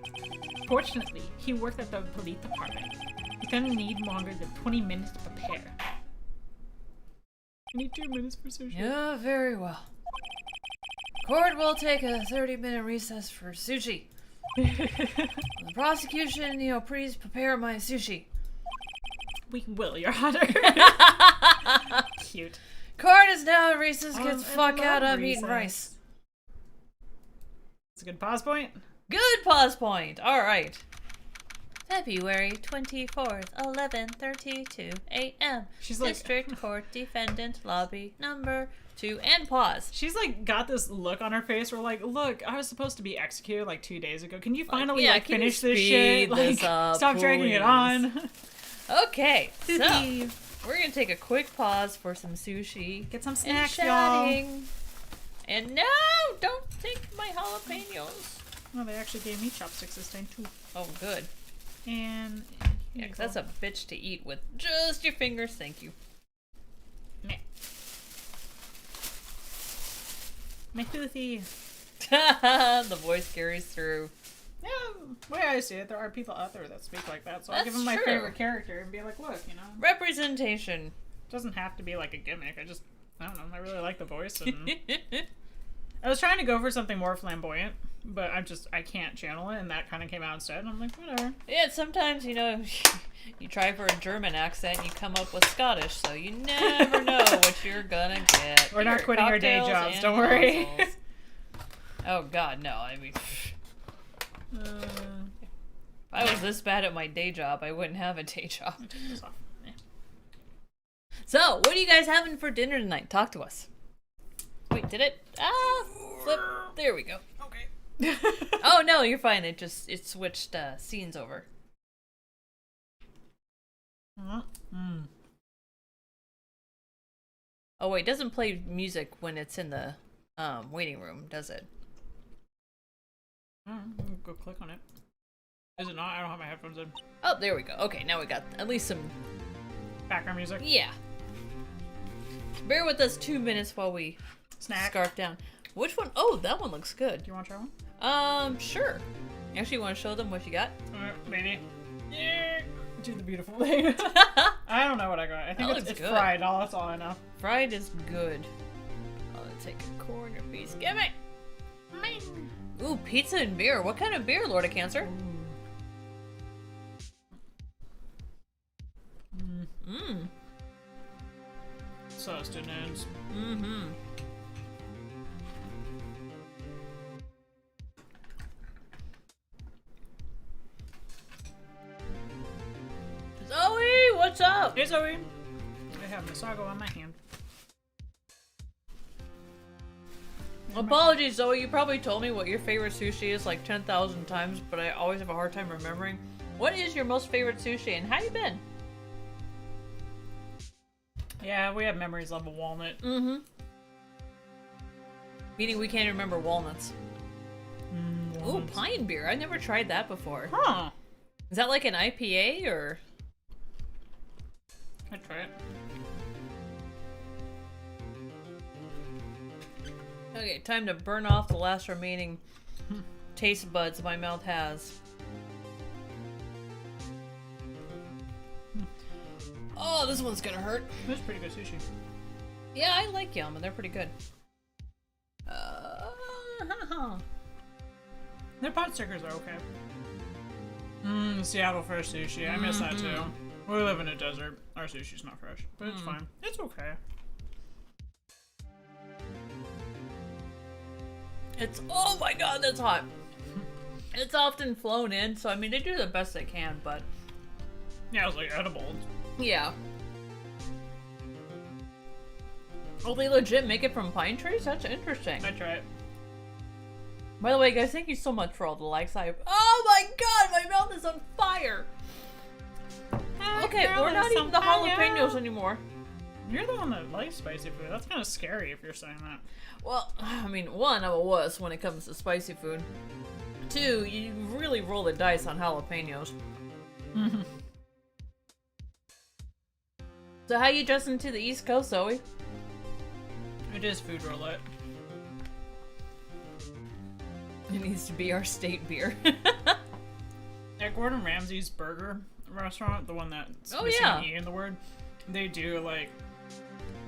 Speaker 8: Fortunately, he worked at the police department. He's gonna need longer than 20 minutes to prepare. I need 2 minutes for sushi.
Speaker 3: Yeah, very well. Court will take a 30-minute recess for sushi. The prosecution, please prepare my sushi.
Speaker 8: We will, Your Honor. Cute.
Speaker 3: Court is now in recess. Get the
Speaker 8: I
Speaker 3: fuck out.
Speaker 8: love
Speaker 3: I'm eating
Speaker 8: recess.
Speaker 3: rice.
Speaker 8: It's a good pause point.
Speaker 3: Good pause point. All right. February 24th, 11:32 a.m.
Speaker 8: She's like-
Speaker 3: District Court Defendant Lobby number 2 and pause.
Speaker 8: She's like got this look on her face where like, look, I was supposed to be executed like 2 days ago. Can you finally
Speaker 3: yeah,
Speaker 8: like
Speaker 3: can you
Speaker 8: finish this
Speaker 3: speed
Speaker 8: shit?
Speaker 3: this
Speaker 8: Like,
Speaker 3: up,
Speaker 8: stop dragging it
Speaker 3: please?
Speaker 8: on.
Speaker 3: Okay, so we're gonna take a quick pause for some sushi.
Speaker 8: Get some
Speaker 3: And
Speaker 8: snacks, y'all.
Speaker 3: chatting. And no, don't take my jalapenos.
Speaker 8: Oh, they actually gave me chopsticks this time too.
Speaker 3: Oh, good.
Speaker 8: And
Speaker 3: Yeah, 'cause that's a bitch to eat with just your fingers. Thank you.
Speaker 8: meh. My toothy.
Speaker 3: The voice carries through.
Speaker 8: Yeah, the way I see it, there are people out there that speak like that, so I'll give
Speaker 3: That's
Speaker 8: them my
Speaker 3: true.
Speaker 8: favorite character and be like, look, you know,
Speaker 3: Representation.
Speaker 8: it doesn't have to be like a gimmick. I don't know, I really like the voice. And I was trying to go for something more flamboyant, but I can't channel it, and that kind of came out instead, and I'm like, whatever.
Speaker 3: Yeah, sometimes, you know, you try for a German accent and you come up with Scottish, so you never know what you're gonna get.
Speaker 8: We're not
Speaker 3: Here,
Speaker 8: quitting our day
Speaker 3: cocktails
Speaker 8: jobs,
Speaker 3: and
Speaker 8: don't worry.
Speaker 3: consoles. Oh, God, no. I mean, if I was this bad at my day job, I wouldn't have a day job.
Speaker 8: Take this off. Eh.
Speaker 3: So, what are you guys having for dinner tonight? Talk to us. Wait, did it? Flip. There we go.
Speaker 8: Okay.
Speaker 3: Oh, no, you're fine. It switched scenes over. Oh, wait, it doesn't play music when it's in the waiting room, does it?
Speaker 8: Go click on it. Is it not? I don't have my headphones in.
Speaker 3: Oh, there we go. Okay, now we got at least some...
Speaker 8: Background music.
Speaker 3: Yeah. Bear with us 2 minutes while we
Speaker 8: Snack.
Speaker 3: scarf down. Which one? Oh, that one looks good.
Speaker 8: Do you want to try one?
Speaker 3: Sure. Actually, you want to show them what you got?
Speaker 8: Maybe. Yeah. Do the beautiful thing. I don't know what I got. I think
Speaker 3: That
Speaker 8: it's
Speaker 3: looks good.
Speaker 8: fried. That's all I know.
Speaker 3: Fried is good. I'll take a corner piece. Give me! Ooh, pizza and beer. What kind of beer, Lord of Cancer?
Speaker 8: Sustenance.
Speaker 3: Mm-hmm. Zoe, what's up?
Speaker 8: Hey Zoe. I have Masago on my hand.
Speaker 3: Apologies, Zoe. You probably told me what your favorite sushi is like 10,000 times, but I always have a hard time remembering. What is your most favorite sushi, and how you been?
Speaker 8: Yeah, we have memories of a walnut.
Speaker 3: Mm-hmm. Meaning we can't remember walnuts. Ooh,
Speaker 8: Walnuts.
Speaker 3: pine beer. I've never tried that before.
Speaker 8: Huh.
Speaker 3: Is that like an IPA, or...?
Speaker 8: I'd try it.
Speaker 3: Okay, time to burn off the last remaining taste buds my mouth has. Oh, this one's gonna hurt.
Speaker 8: It's pretty good sushi.
Speaker 3: Yeah, I like Yama. They're pretty good.
Speaker 8: Their pot stickers are okay. Seattle fresh sushi. I miss that too. We live in a desert. Our sushi's not fresh, but it's fine. It's okay.
Speaker 3: It's, oh my god, that's hot. It's often flown in, so I mean, they do the best they can, but
Speaker 8: Yeah, it was like edible.
Speaker 3: yeah. Oh, they legit make it from pine trees? That's interesting.
Speaker 8: I'd try it.
Speaker 3: By the way, guys, thank you so much for all the likes. Oh my god, my mouth is on fire! Okay, we're not eating the jalapenos anymore.
Speaker 8: You're the one that likes spicy food. That's kind of scary if you're saying that.
Speaker 3: Well, I mean, one, I'm a wuss when it comes to spicy food. Two, you really roll the dice on jalapenos. So how you adjusting to the East Coast, Zoe?
Speaker 8: It is food roulette.
Speaker 3: It needs to be our state beer.
Speaker 8: At Gordon Ramsay's burger restaurant, the one that's
Speaker 3: Oh,
Speaker 8: missing
Speaker 3: yeah.
Speaker 8: an E in the word, they do like,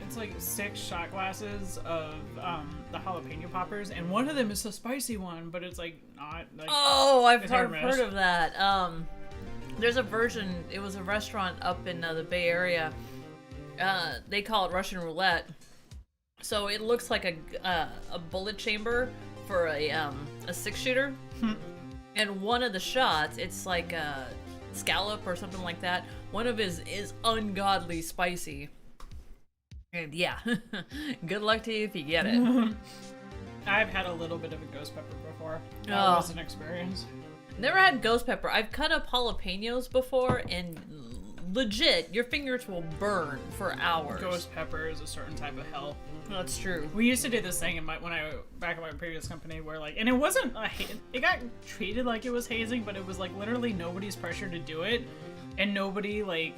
Speaker 8: it's like 6 shot glasses of the jalapeno poppers, and one of them is a spicy one, but it's like not like.
Speaker 3: Oh, I've
Speaker 8: It's hit or
Speaker 3: heard
Speaker 8: miss.
Speaker 3: of that. There's a version, it was a restaurant up in the Bay Area. They call it Russian roulette. So it looks like a bullet chamber for a 6-shooter. And one of the shots, it's like scallop or something like that. One of his is ungodly spicy. And yeah, good luck to you if you get it.
Speaker 8: I've had a little bit of a ghost pepper before. That
Speaker 3: Oh.
Speaker 8: was an experience.
Speaker 3: Never had ghost pepper. I've cut up jalapenos before, and legit, your fingers will burn for hours.
Speaker 8: Ghost pepper is a certain type of hell.
Speaker 3: That's true.
Speaker 8: We used to do this thing back in my previous company where like, and it wasn't it got treated like it was hazing, but it was like literally nobody's pressure to do it, and nobody like,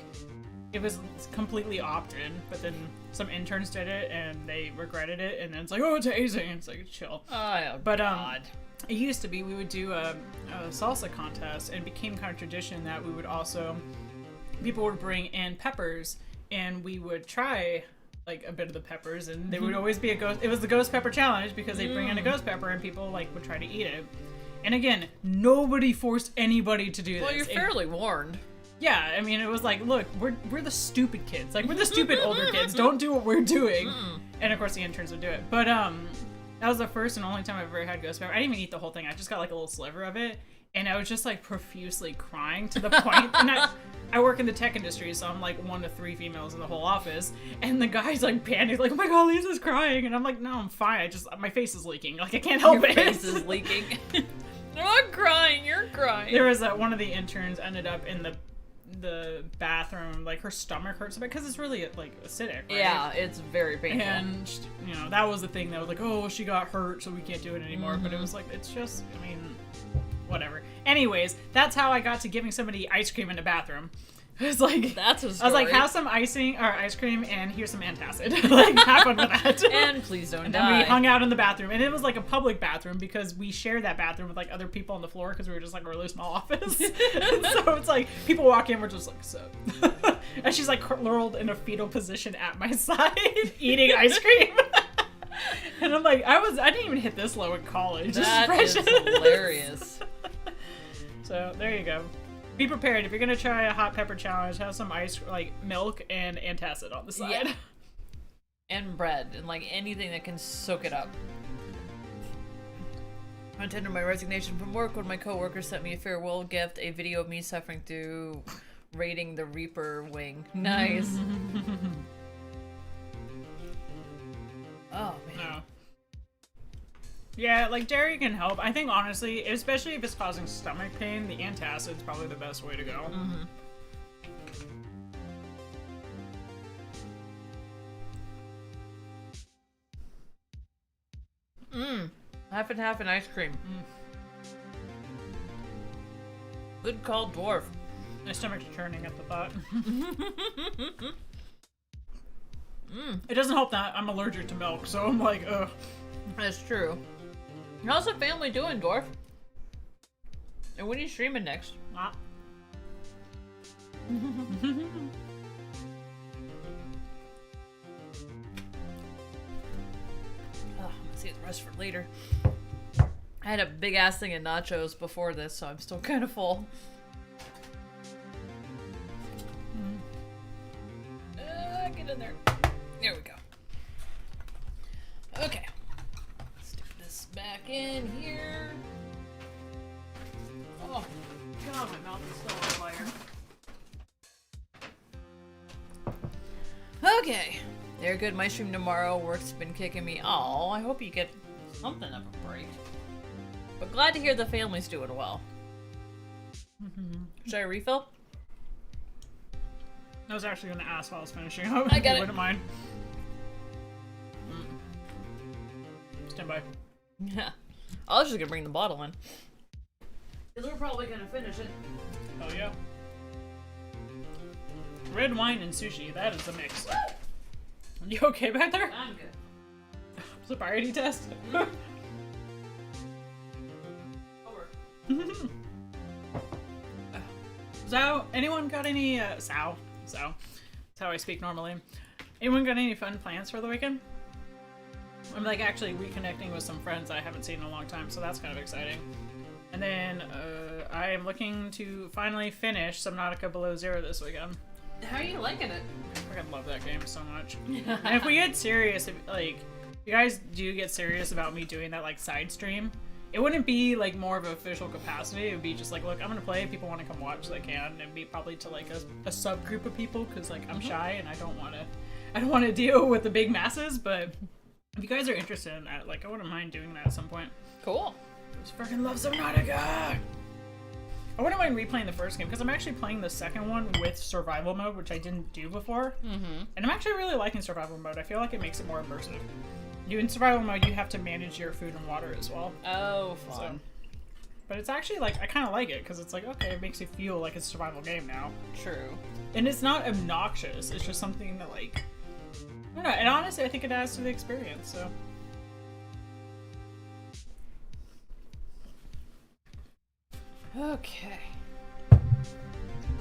Speaker 8: it was completely opt-in. But then some interns did it and they regretted it, and then it's like, oh, it's hazing. It's like, chill.
Speaker 3: Oh,
Speaker 8: But
Speaker 3: God.
Speaker 8: it used to be we would do a salsa contest, and it became kind of tradition that we would also, people would bring in peppers, and we would try like a bit of the peppers, and there would always be it was the ghost pepper challenge, because they bring in a ghost pepper and people like would try to eat it. And again, nobody forced anybody to do this.
Speaker 3: Well, you're fairly warned.
Speaker 8: Yeah, I mean, it was like, look, we're the stupid kids. Like, we're the stupid older kids. Don't do what we're doing. And of course the interns would do it. But that was the first and only time I've ever had ghost pepper. I didn't even eat the whole thing. I just got like a little sliver of it, and I was just like profusely crying to the point. And I work in the tech industry, so I'm like 1 to 3 females in the whole office, and the guy's like panicked, like, oh my god, Lisa's crying, and I'm like, no, I'm fine. My face is leaking. Like, I can't help
Speaker 3: Your
Speaker 8: it.
Speaker 3: face is leaking. I'm crying. You're crying.
Speaker 8: There was one of the interns ended up in the bathroom, like her stomach hurts a bit because it's really like acidic, right?
Speaker 3: Yeah, it's very painful.
Speaker 8: And you know, that was the thing that was like, oh, she got hurt, so we can't do it anymore. But it was like, it's just, I mean, whatever. Anyways, that's how I got to giving somebody ice cream in the bathroom. It's like,
Speaker 3: that's a story.
Speaker 8: I was like, have some icing or ice cream, and here's some antacid. Like, have fun with that.
Speaker 3: And ple's don't
Speaker 8: and
Speaker 3: die.
Speaker 8: then we hung out in the bathroom, and it was like a public bathroom because we shared that bathroom with like other people on the floor because we were just like a really small office. And so it's like people walk in, we're just like, so. And she's like curled in a fetal position at my side, eating ice cream. And I'm like, I didn't even hit this low in college.
Speaker 3: That is hilarious.
Speaker 8: So there you go. Be prepared if you're gonna try a hot pepper challenge. Have some ice, like milk and antacid on the side.
Speaker 3: Yeah. And bread and like anything that can soak it up. I tendered my resignation from work when my coworker sent me a farewell gift, a video of me suffering through raiding the Reaper wing. Nice. Oh man.
Speaker 8: No. Yeah, like dairy can help. I think honestly, especially if it's causing stomach pain, the antacid's probably the best way to go.
Speaker 3: Half and half an ice cream. Good call, dwarf.
Speaker 8: My stomach's churning at the thought. It doesn't help that I'm allergic to milk, so I'm like, ugh.
Speaker 3: That's true. How's the family doing, dwarf? And when are you streaming next?
Speaker 8: Ah.
Speaker 3: Oh, let's save the rest for later. I had a big ass thing of nachos before this, so I'm still kind of full. Get in there. There we go. Okay. Stick this back in here. Oh, God, my mouth is still on fire. Okay. They're good. My stream tomorrow. Work's been kicking me. Oh, I hope you get something of a break. But glad to hear the family's doing well. Should I refill?
Speaker 8: I was actually gonna ask while I was finishing up.
Speaker 3: I got it.
Speaker 8: Wouldn't mind. Stand by.
Speaker 3: Yeah. I was just gonna bring the bottle in. Because we're probably gonna finish it.
Speaker 8: Oh yeah. Red wine and sushi, that is a mix. You okay back there?
Speaker 3: I'm good.
Speaker 8: Sobriety test?
Speaker 3: Over.
Speaker 8: So, anyone got any, So, that's how I speak normally. Anyone got any fun plans for the weekend? I'm like actually reconnecting with some friends I haven't seen in a long time, so that's kind of exciting. And then, I am looking to finally finish Subnautica Below Zero this weekend.
Speaker 3: How are you liking it?
Speaker 8: I freaking love that game so much. And if we get serious, if you guys do get serious about me doing that like side stream, it wouldn't be like more of an official capacity. It would be just like, look, I'm gonna play. If people want to come watch, they can. It'd be probably to like a subgroup of people because like I'm shy and I don't want to deal with the big masses. But if you guys are interested in that, like I wouldn't mind doing that at some point.
Speaker 3: Cool.
Speaker 8: I just freaking love Subnautica. I wouldn't mind replaying the first game because I'm actually playing the second one with survival mode, which I didn't do before. And I'm actually really liking survival mode. I feel like it makes it more immersive. In survival mode, you have to manage your food and water as well.
Speaker 3: Oh, fun.
Speaker 8: So, but it's actually like, I kind of like it because it's like, okay, it makes you feel like it's a survival game now.
Speaker 3: True.
Speaker 8: And it's not obnoxious. It's just something that like, I don't know. And honestly, I think it adds to the experience. So.
Speaker 3: Okay.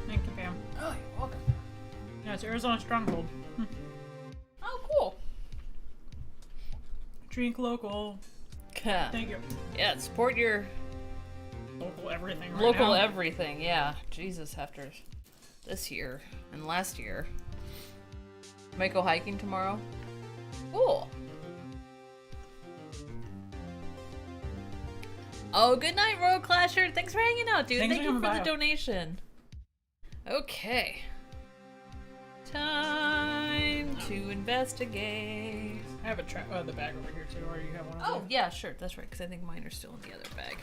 Speaker 8: Thank you, Pam.
Speaker 3: Oh, you're welcome.
Speaker 8: Yeah, it's Arizona Stronghold.
Speaker 3: Oh, cool.
Speaker 8: Drink local. Thank you.
Speaker 3: Yeah, support your
Speaker 8: Local everything right
Speaker 3: local
Speaker 8: now.
Speaker 3: everything. Yeah. Jesus, after this year and last year. Might go hiking tomorrow. Cool. Oh, good night, Road Clasher. Thanks for hanging out, dude.
Speaker 8: Thanks
Speaker 3: Thank
Speaker 8: for
Speaker 3: you for
Speaker 8: coming
Speaker 3: the
Speaker 8: by.
Speaker 3: donation. Okay. Time to investigate.
Speaker 8: I have the bag over here too, or you have one over
Speaker 3: Oh, yeah, sure. That's right, because I think mine are still in the other bag.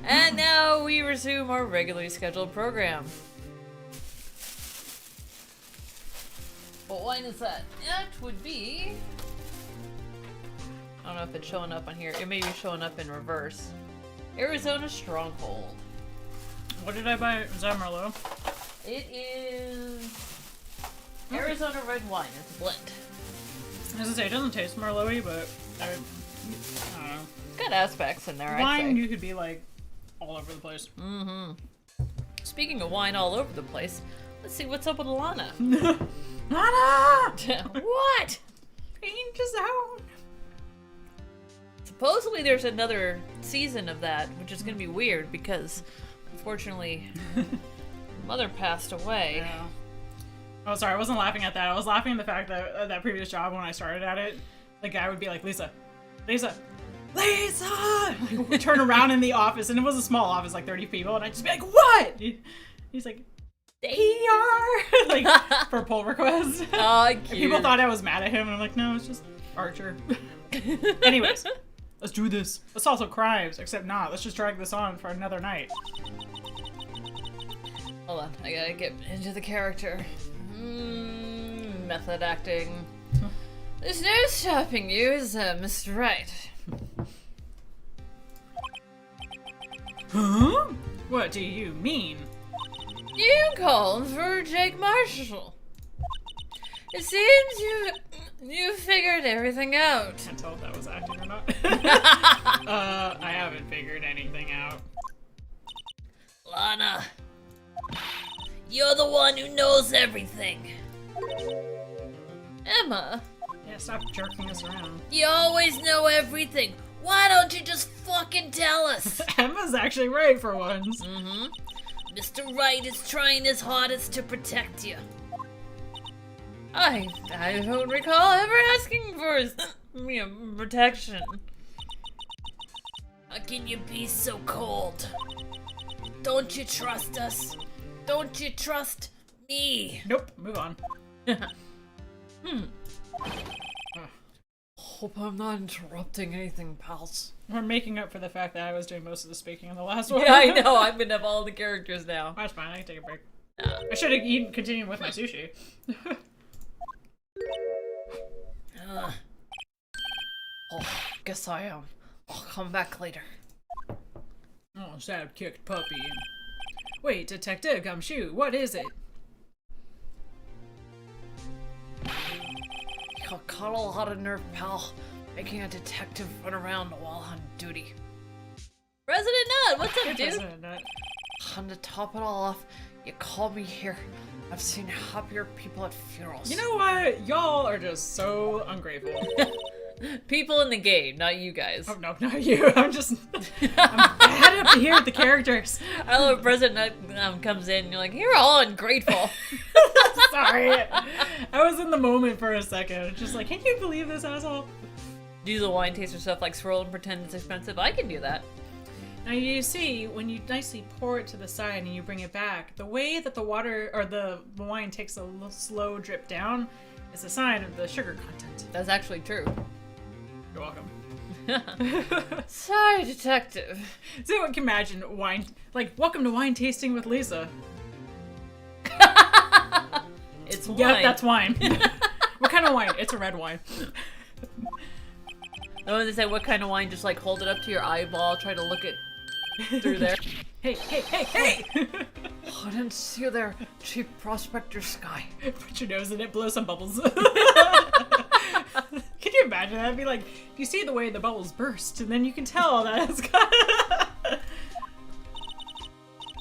Speaker 3: And now we resume our regularly scheduled program. What wine is that? That would be... I don't know if it's showing up on here. It may be showing up in reverse. Arizona Stronghold.
Speaker 8: What did I buy? Is that Merlot?
Speaker 3: It is Arizona red wine. It's a blend.
Speaker 8: As I say, it doesn't taste Merlot-y, but I don't know.
Speaker 3: It's got aspects in there, I'd
Speaker 8: Wine,
Speaker 3: say.
Speaker 8: you could be like all over the place.
Speaker 3: Speaking of wine all over the place, let's see what's up with Alana.
Speaker 8: Nana!
Speaker 3: What?
Speaker 8: Danger zone!
Speaker 3: Supposedly there's another season of that, which is going to be weird because, unfortunately, mother passed away.
Speaker 8: Yeah. Oh, sorry, I wasn't laughing at that. I was laughing at the fact that that previous job, when I started at it, the guy would be like, Lisa! Lisa! Lisa! We'd turn around in the office, and it was a small office, like 30 people, and I'd just be like, what? He's like, PR! Like, for pull request.
Speaker 3: Oh,
Speaker 8: And
Speaker 3: cute.
Speaker 8: people thought I was mad at him, and I'm like, no, it's just Archer. Anyways, let's do this. Let's also crimes, except not. Let's just drag this on for another night.
Speaker 3: Hold on, I gotta get into the character. Method acting. There's no stopping you, is Mr. Wright.
Speaker 8: Huh? What do you mean?
Speaker 3: You called for Jake Marshall. It seems you figured everything out.
Speaker 8: Can't tell if that was acting or not. I haven't figured anything out.
Speaker 3: Lana, you're the one who knows everything. Emma,
Speaker 8: Yeah, stop jerking us around.
Speaker 3: you always know everything. Why don't you just fucking tell us?
Speaker 8: Emma's actually right for once.
Speaker 3: Mr. Wright is trying his hardest to protect you. I don't recall ever asking for his protection. How can you be so cold? Don't you trust us? Don't you trust me?
Speaker 8: Nope, move on.
Speaker 3: Hope I'm not interrupting anything, pals.
Speaker 8: We're making up for the fact that I was doing most of the speaking in the last one.
Speaker 3: Yeah, I know. I'm gonna have all the characters now.
Speaker 8: That's fine, I can take a break. I should have continued with my sushi.
Speaker 3: Oh, guess I am. I'll come back later.
Speaker 8: Oh, sad kicked puppy. Wait, Detective Gumshoe, what is it?
Speaker 3: You got a lot of nerve, pal. Making a detective run around while on duty. President Nut, what's up, dude? And to top it all off, you called me here. I've seen happier people at funerals.
Speaker 8: You know what? Y'all are just so ungrateful.
Speaker 3: People in the game, not you guys.
Speaker 8: Oh, no, not you. I'm bad up to here with the characters.
Speaker 3: I love President Nut comes in and you're like, you're all ungrateful.
Speaker 8: Sorry. I was in the moment for a second. Just like, can you believe this asshole?
Speaker 3: do the wine taster stuff like swirl and pretend it's expensive. I can do that.
Speaker 8: Now you see, when you nicely pour it to the side and you bring it back, the way that the water or the wine takes a little slow drip down is a sign of the sugar content.
Speaker 3: That's actually true.
Speaker 8: You're welcome.
Speaker 3: Sorry, detective.
Speaker 8: So I can imagine wine, like, welcome to wine tasting with Lisa.
Speaker 3: It's wine.
Speaker 8: Yeah, that's wine. What kind of wine? It's a red wine.
Speaker 3: I want to say, what kind of wine? Just like hold it up to your eyeball, try to look it through there.
Speaker 8: Hey, hey, hey, hey!
Speaker 3: I didn't see you there, cheap prospector sky.
Speaker 8: Put your nose in it, blow some bubbles. Can you imagine that? It'd be like, you see the way the bubbles burst, and then you can tell that it's got...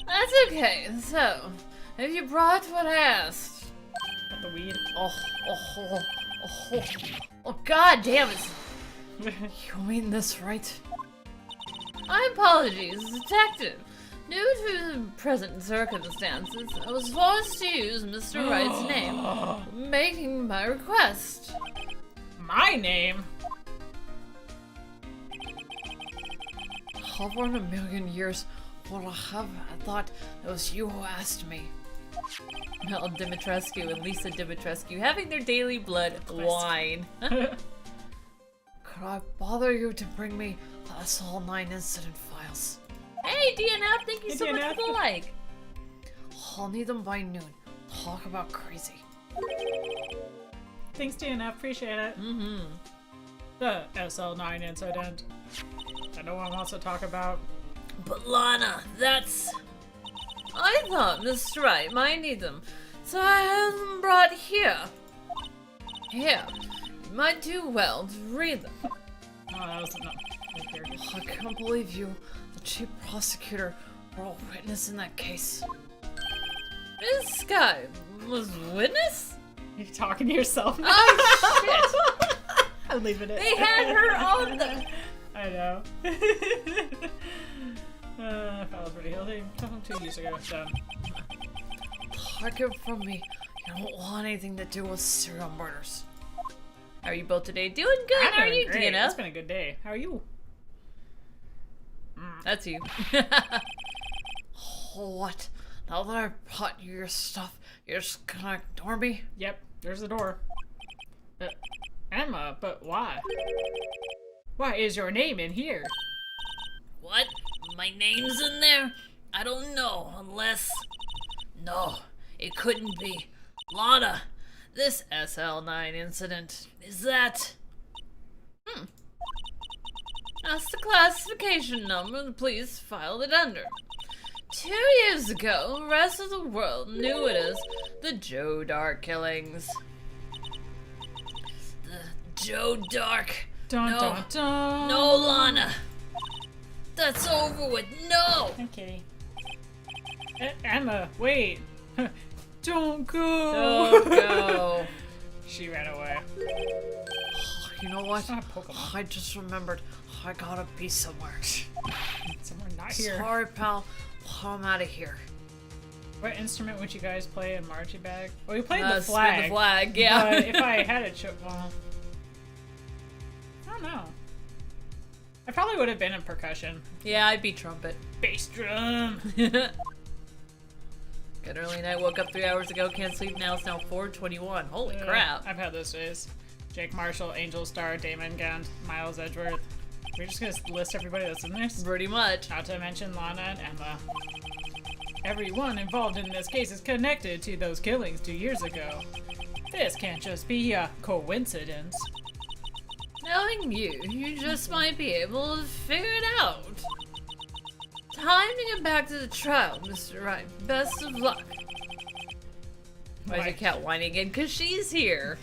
Speaker 3: That's okay. So, have you brought what I asked?
Speaker 8: Got the weed.
Speaker 3: Oh, god damn it. You mean this right? My apologies, detective. Due to the present circumstances, I was forced to use Mr. Wright's name, making my request.
Speaker 8: My name?
Speaker 3: Over in a million years, would I have thought it was you who asked me? Mel Dimitrescu and Lisa Dimitrescu having their daily blood wine. Could I bother you to bring me the SL9 incident files? Hey, DNF, thank you
Speaker 8: Hey,
Speaker 3: so much
Speaker 8: DNF.
Speaker 3: for the like. I'll need them by noon. Talk about crazy.
Speaker 8: Thanks, DNF. Appreciate it.
Speaker 3: Mm-hmm.
Speaker 8: The SL9 incident that no one wants to talk about.
Speaker 3: But Lana, that's... I thought Mr. Wright might need them, so I have them brought here. Here, you might do well to read them.
Speaker 8: Oh, that was not...
Speaker 3: I can't believe you, the chief prosecutor, were a witness in that case. This guy was witness?
Speaker 8: You talking to yourself now?
Speaker 3: Oh shit!
Speaker 8: I'm leaving it.
Speaker 3: They had her on the...
Speaker 8: I know. I was pretty healthy 2 years ago, so...
Speaker 3: Take it from me, you don't want anything to do with serial murders. How are you both today? Doing good,
Speaker 8: I'm
Speaker 3: how are
Speaker 8: doing
Speaker 3: you,
Speaker 8: great.
Speaker 3: Dina?
Speaker 8: It's been a good day. How are you?
Speaker 3: That's you. What? Now that I brought you your stuff, you're just gonna ignore me?
Speaker 8: Yep, there's the door. Emma, but why? Why is your name in here?
Speaker 3: What? My name's in there? I don't know, unless... No, it couldn't be. Lana, this SL9 incident, is that... That's the classification number the police filed it under. 2 years ago, the rest of the world knew it as the Joe Dark killings. The Joe Dark.
Speaker 8: Dun,
Speaker 3: No.
Speaker 8: dun, dun.
Speaker 3: No, Lana. That's over with. No.
Speaker 8: Okay. Emma, wait. Don't go.
Speaker 3: Don't go.
Speaker 8: She ran away.
Speaker 3: You know what?
Speaker 8: It's not a Pokemon.
Speaker 3: I just remembered. I gotta be somewhere.
Speaker 8: Somewhere not here.
Speaker 3: Sorry, pal. I'm out of here.
Speaker 8: What instrument would you guys play in Marchie Bag? Well, we played the flag.
Speaker 3: Spin the flag, yeah.
Speaker 8: But if I had a well, I don't know. I probably would have been in percussion.
Speaker 3: Yeah, I'd be trumpet.
Speaker 8: Bass drum.
Speaker 3: Good early night. Woke up 3 hours ago. Can't sleep now. It's now 4:21. Holy crap.
Speaker 8: I've had those days. Jake Marshall, Angel Star, Damon Gant, Miles Edgeworth. We're just gonna list everybody that's in this.
Speaker 3: Pretty much.
Speaker 8: Not to mention Lana and Emma. Everyone involved in this case is connected to those killings 2 years ago. This can't just be a coincidence.
Speaker 3: Knowing you, you just might be able to figure it out. Time to get back to the trial, Mr. Wright. Best of luck. Why is your cat whining again? Because she's here.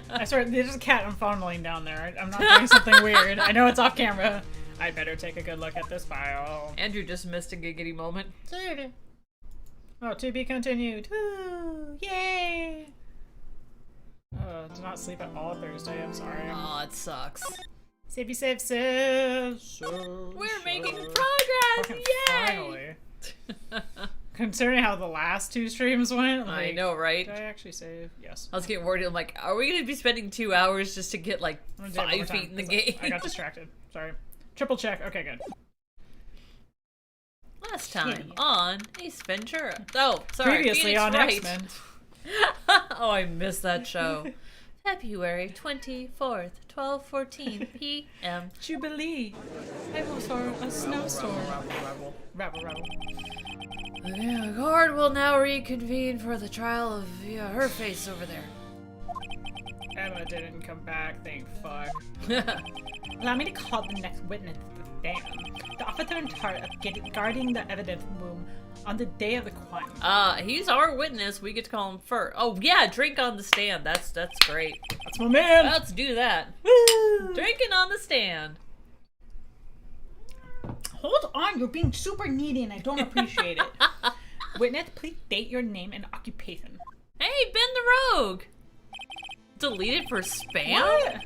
Speaker 8: I swear, there's a cat I'm fondling down there. I'm not doing something weird. I know it's off camera. I better take a good look at this file.
Speaker 3: Andrew just missed a giggity moment.
Speaker 8: Oh, to be continued. Woo! Yay! Do not sleep at all Thursday. I'm sorry.
Speaker 3: Aw, it sucks.
Speaker 8: Savey save save.
Speaker 3: We're making progress!
Speaker 8: Fucking
Speaker 3: Yay!
Speaker 8: finally. Considering how the last 2 streams went,
Speaker 3: I
Speaker 8: like,
Speaker 3: know, right?
Speaker 8: Did I actually save? Yes.
Speaker 3: I was getting worried. I'm like, are we going to be spending 2 hours just to get like
Speaker 8: I'm gonna do it one
Speaker 3: 5
Speaker 8: more time,
Speaker 3: feet in the
Speaker 8: 'cause
Speaker 3: game?
Speaker 8: I got distracted. Sorry. Triple check. Okay, good.
Speaker 3: Last time on Ace Ventura. Oh, sorry.
Speaker 8: Previously
Speaker 3: Phoenix
Speaker 8: on
Speaker 3: Wright.
Speaker 8: X-Men.
Speaker 3: Oh, I missed that show. February 24th, 12:14 p.m.
Speaker 8: Jubilee. I was for a snowstorm. Rabble.
Speaker 3: The court will now reconvene for the trial of her face over there.
Speaker 8: Emma didn't come back, thank fuck. Allow me to call the next witness to the stand. The officer in charge of guarding the evidence room on the day of the crime.
Speaker 3: He's our witness. We get to call him first. Oh yeah, drink on the stand. That's great.
Speaker 8: That's my man!
Speaker 3: Let's do that. Woo! Drinking on the stand.
Speaker 8: Hold on, you're being super needy and I don't appreciate it. Witness, please state your name and occupation.
Speaker 3: Hey, Ben the Rogue! Deleted for spam?
Speaker 8: What?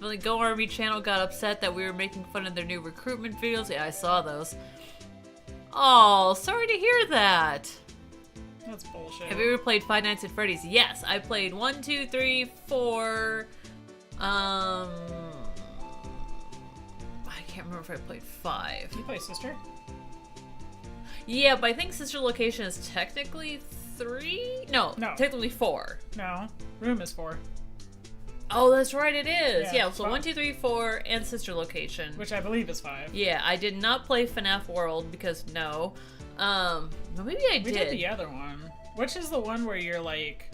Speaker 3: The Go Army channel got upset that we were making fun of their new recruitment videos. Yeah, I saw those. Oh, sorry to hear that.
Speaker 8: That's bullshit.
Speaker 3: Have you ever played Five Nights at Freddy's? Yes, I played 1, 2, 3, 4. I can't remember if I played 5.
Speaker 8: You play Sister?
Speaker 3: Yeah, but I think Sister Location is technically 3? No, technically 4.
Speaker 8: No. Room is 4.
Speaker 3: Oh, that's right, it is. Yeah, so
Speaker 8: 5.
Speaker 3: 1, 2, 3, 4, and Sister Location.
Speaker 8: Which I believe is 5.
Speaker 3: Yeah, I did not play FNAF World because no. Well, maybe I did.
Speaker 8: We did the other one. Which is the one where you're like,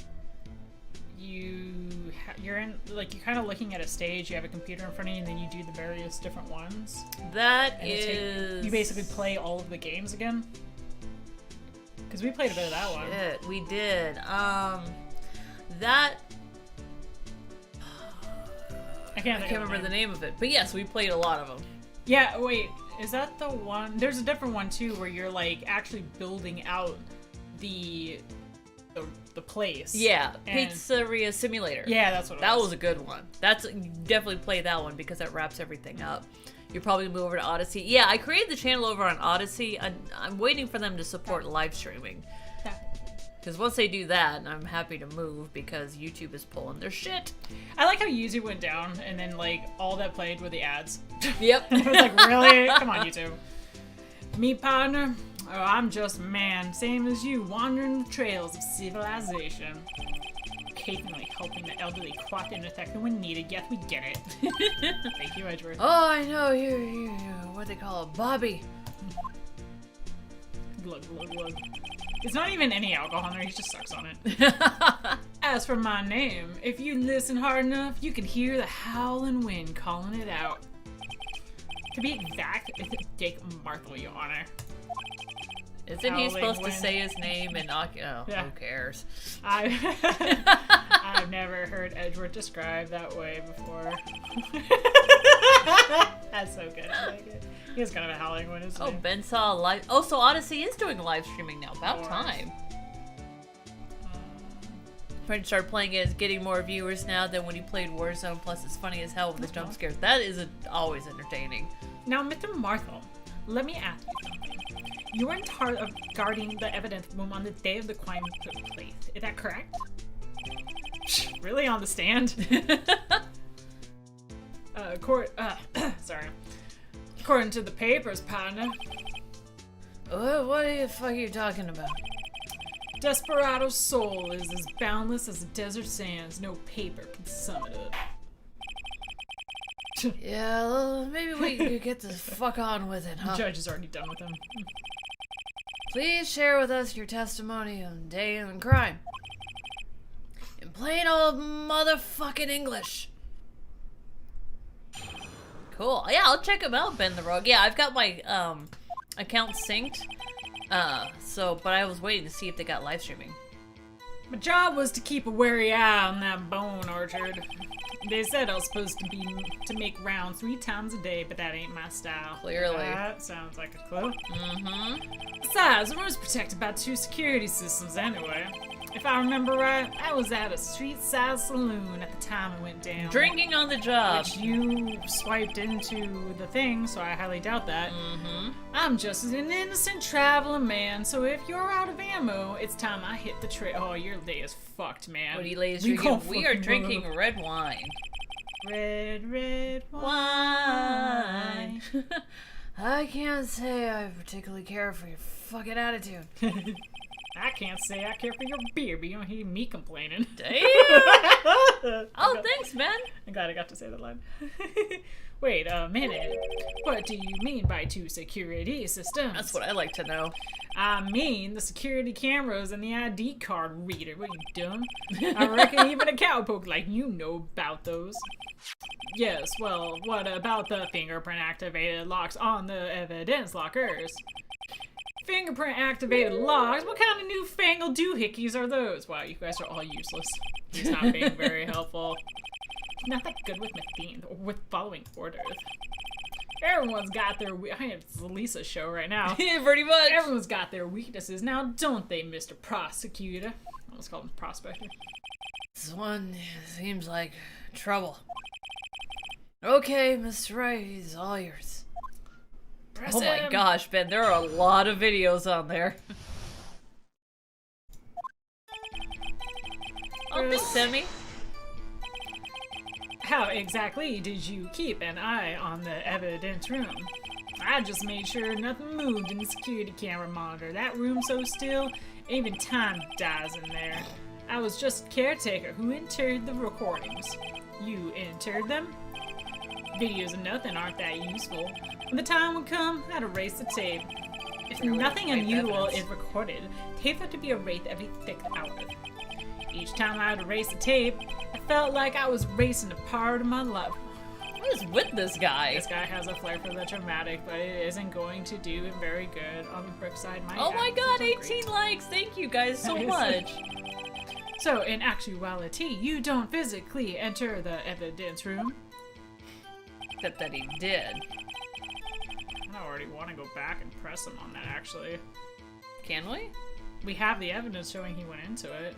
Speaker 8: you're in, like, you're kind of looking at a stage, you have a computer in front of you, and then you do the various different ones.
Speaker 3: That
Speaker 8: and
Speaker 3: is...
Speaker 8: you basically play all of the games again. Because we played a bit of that one.
Speaker 3: Shit, we did. That...
Speaker 8: I can't
Speaker 3: remember the name of it. But yes, we played a lot of them.
Speaker 8: Yeah, wait, is that the one? There's a different one too where you're like actually building out the place.
Speaker 3: Yeah,
Speaker 8: and...
Speaker 3: Pizzeria Simulator.
Speaker 8: Yeah, that's what it
Speaker 3: that
Speaker 8: was.
Speaker 3: was a good one. That's definitely play that one because that wraps everything up. You probably move over to Odyssey. Yeah, I created the channel over on Odyssey. I'm waiting for them to support live streaming. Because once they do that, I'm happy to move because YouTube is pulling their shit.
Speaker 8: I like how YouTube went down and then like all that played were the ads.
Speaker 3: Yep.
Speaker 8: It was like, really? Come on, YouTube. Me, partner? Oh, I'm just a man, same as you, wandering the trails of civilization. Occasionally helping the elderly cross intersect when needed. Yes, we get it. Thank you, Edgeworth.
Speaker 3: Oh, I know. You what they call it, Bobby.
Speaker 8: Glug, glug, glug. It's not even any alcohol in there, he just sucks on it. As for my name, if you listen hard enough, you can hear the howling wind calling it out. To be exact, it's Jake Marthel, Your Honor.
Speaker 3: Isn't he supposed to say his name and who cares?
Speaker 8: I've never heard Edgeworth described that way before. That's so good. I like it. He has kind of a howling one, isn't
Speaker 3: Oh,
Speaker 8: he?
Speaker 3: Ben saw a live. Oh, so Odyssey is doing live streaming now. About time. Trying to start playing it, is getting more viewers now than when he played Warzone. Plus, it's funny as hell with the jump scares. That is always entertaining.
Speaker 8: Now, Mr. Marthel, let me ask you something. You were in charge of guarding the evidence room on the day of the crime took place. Is that correct? Really, on the stand? Sorry. According to the papers, partner.
Speaker 3: What the fuck are you talking about?
Speaker 8: Desperado's soul is as boundless as the desert sands. No paper can sum it up.
Speaker 3: Yeah, well, maybe we could get the fuck on with it, huh?
Speaker 8: The judge is already done with him.
Speaker 3: Please share with us your testimony on day in crime. In plain old motherfucking English. Cool. Yeah, I'll check him out, Ben the Rogue. Yeah, I've got my account synced. But I was waiting to see if they got live streaming.
Speaker 8: My job was to keep a wary eye on that bone orchard. They said I was supposed to make rounds 3 times a day, but that ain't my style.
Speaker 3: Clearly.
Speaker 8: That sounds like a clue.
Speaker 3: Mm-hmm.
Speaker 8: Besides, the room's protected by 2 security systems anyway. if I remember right, I was at a street-side saloon at the time it went down.
Speaker 3: Drinking on the job.
Speaker 8: Which you swiped into the thing, so I highly doubt that.
Speaker 3: Mm-hmm.
Speaker 8: I'm just an innocent traveling man, so if you're out of ammo, it's time I hit the trail. Oh, your day is fucked, man.
Speaker 3: What are you ladies
Speaker 8: We
Speaker 3: drinking?
Speaker 8: gon'
Speaker 3: We are
Speaker 8: fucking
Speaker 3: drinking
Speaker 8: move.
Speaker 3: red wine.
Speaker 8: Red
Speaker 3: Wine. I can't say I particularly care for your fucking attitude.
Speaker 8: I can't say I care for your beer, but you don't hear me complaining.
Speaker 3: Damn! Oh, thanks, man.
Speaker 8: I'm glad I got to say that line. Wait a minute. What do you mean by two security systems?
Speaker 3: That's what I like to know.
Speaker 8: I mean the security cameras and the ID card reader. What, you dumb? I reckon even a cowpoke like you know about those. Yes, well, what about the fingerprint activated locks on the evidence lockers? Fingerprint activated locks? What kind of newfangled doohickeys are those? Wow, you guys are all useless. He's not being very helpful. He's not that good with with following orders. Everyone's got their it's the Lisa show right now.
Speaker 3: Pretty much.
Speaker 8: Everyone's got their weaknesses now, don't they, Mr. Prosecutor? I almost called him Prospector.
Speaker 3: This one seems like trouble. Okay, Mr. Wright, he's all yours.
Speaker 8: Press
Speaker 3: Oh my
Speaker 8: him.
Speaker 3: gosh, Ben, there are a lot of videos on there. Oh, thanks, Sammy.
Speaker 8: How exactly did you keep an eye on the evidence room? I just made sure nothing moved in the security camera monitor. That room's so still, even time dies in there. I was just caretaker who entered the recordings. You entered them? Videos of nothing aren't that useful. When the time would come, I'd erase the tape. If nothing unusual is recorded, tapes have to be erased every 6 hours. Each time I'd erase the tape, I felt like I was erasing a part of my life.
Speaker 3: What is with this guy?
Speaker 8: This guy has a flair for the dramatic, but it isn't going to do him very good. On the flip side,
Speaker 3: Oh my god,
Speaker 8: actions are
Speaker 3: 18 likes! Thank you guys so
Speaker 8: Nice.
Speaker 3: much.
Speaker 8: great. So, in actuality, you don't physically enter the evidence room.
Speaker 3: Except that he did.
Speaker 8: I already want to go back and press him on that, actually.
Speaker 3: Can we?
Speaker 8: We have the evidence showing he went into it.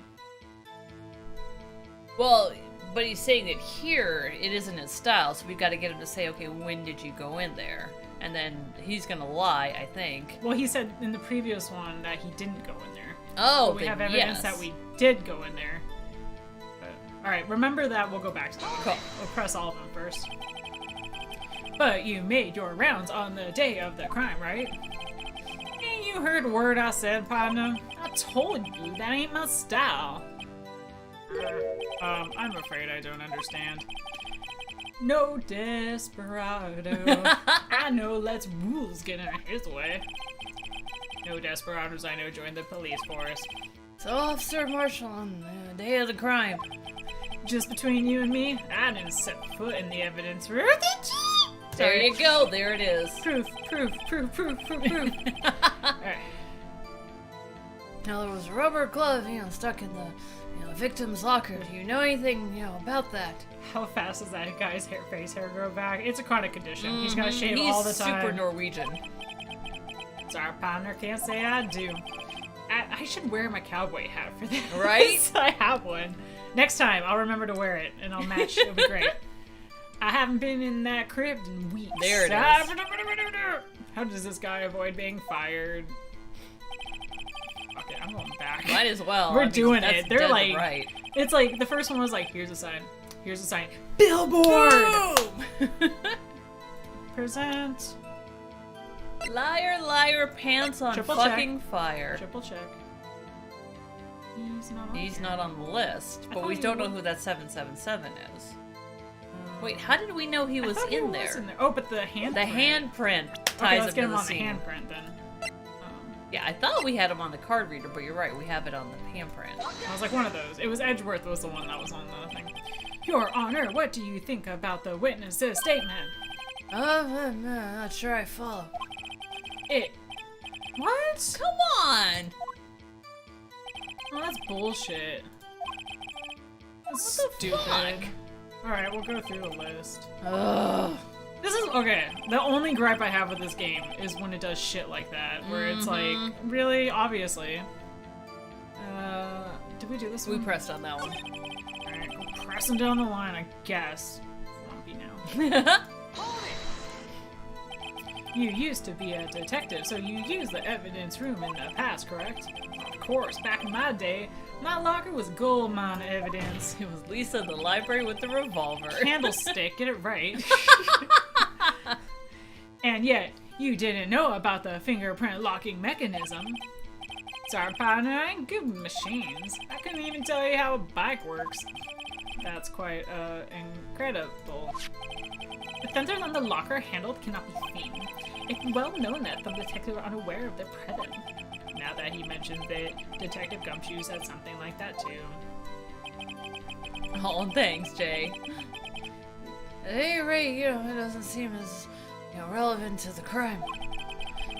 Speaker 3: Well, but he's saying that here it isn't his style, so we've got to get him to say, okay, when did you go in there? And then he's gonna lie, I think.
Speaker 8: Well, he said in the previous one that he didn't go in there.
Speaker 3: Oh,
Speaker 8: But we
Speaker 3: then
Speaker 8: have evidence
Speaker 3: yes.
Speaker 8: that we did go in there. Alright, remember that. We'll go back to that.
Speaker 3: Cool.
Speaker 8: We'll press all of them first. But you made your rounds on the day of the crime, right? Ain't you heard a word I said, partner? I told you that ain't my style. I'm afraid I don't understand. No desperado. I know lets rules get in his way. No desperados I know join the police force.
Speaker 3: So, Officer Marshall, on the day of the crime.
Speaker 8: Just between you and me, I didn't set foot in the evidence room.
Speaker 3: There you go, there it is.
Speaker 8: Proof. Alright.
Speaker 3: Now, there was a rubber glove, stuck in the victim's locker. Do you know anything, about that?
Speaker 8: How fast does that guy's face hair grow back? It's a chronic condition. He's gotta shave all the time.
Speaker 3: He's super Norwegian.
Speaker 8: Sorry, partner, can't say I do. I should wear my cowboy hat for this.
Speaker 3: Right?
Speaker 8: I have one. Next time, I'll remember to wear it, and I'll match. It'll be great. I haven't been in that crypt in weeks.
Speaker 3: There it is.
Speaker 8: How does this guy avoid being fired? Okay, I'm going back.
Speaker 3: Might as well.
Speaker 8: We're doing
Speaker 3: that's
Speaker 8: it. They're
Speaker 3: dead
Speaker 8: like,
Speaker 3: right.
Speaker 8: it's like the first one was like, here's a sign. Here's a sign. Billboard!
Speaker 3: Boom!
Speaker 8: Present.
Speaker 3: Liar, liar, pants on
Speaker 8: Triple
Speaker 3: fucking fire.
Speaker 8: Triple check. He's not on
Speaker 3: He's
Speaker 8: here.
Speaker 3: not on the list,
Speaker 8: I
Speaker 3: but
Speaker 8: thought
Speaker 3: we
Speaker 8: he
Speaker 3: don't know
Speaker 8: was.
Speaker 3: who that 777 is. Wait, how did we know he
Speaker 8: I
Speaker 3: was
Speaker 8: thought he
Speaker 3: in
Speaker 8: was
Speaker 3: there?
Speaker 8: in there. Oh, but the handprint.
Speaker 3: The handprint
Speaker 8: Okay,
Speaker 3: ties
Speaker 8: let's
Speaker 3: him
Speaker 8: get
Speaker 3: to
Speaker 8: him
Speaker 3: the
Speaker 8: on
Speaker 3: scene.
Speaker 8: the handprint then.
Speaker 3: Yeah, I thought we had him on the card reader, but you're right, we have it on the handprint.
Speaker 8: I was like one of those. It was Edgeworth was the one that was on the thing. Your Honor, what do you think about the witness's statement?
Speaker 3: I'm not sure I follow.
Speaker 8: It. What?
Speaker 3: Come on!
Speaker 8: Oh, that's bullshit. That's
Speaker 3: What the
Speaker 8: stupid.
Speaker 3: fuck?
Speaker 8: Alright, we'll go through the list.
Speaker 3: Ugh.
Speaker 8: This is okay. The only gripe I have with this game is when it does shit like that, where it's like, really, obviously. Did we do this
Speaker 3: We
Speaker 8: one?
Speaker 3: pressed on that one.
Speaker 8: Alright, go pressing down the line, I guess. Lumpy now. You used to be a detective, so you used the evidence room in the past, correct? Of course, back in my day, my locker was gold mine evidence.
Speaker 3: It was Lisa in the library with the revolver.
Speaker 8: Candlestick, get it right. And yet, you didn't know about the fingerprint locking mechanism. Sorry, partner, I ain't good with machines. I couldn't even tell you how a bike works. That's quite, incredible. The fenders on the locker handle cannot be seen. It's well known that the detectives are unaware of their presence. Now that he mentions it, Detective Gumshoe said something like that too.
Speaker 3: Oh, thanks, Jay. At any rate, it doesn't seem as relevant to the crime.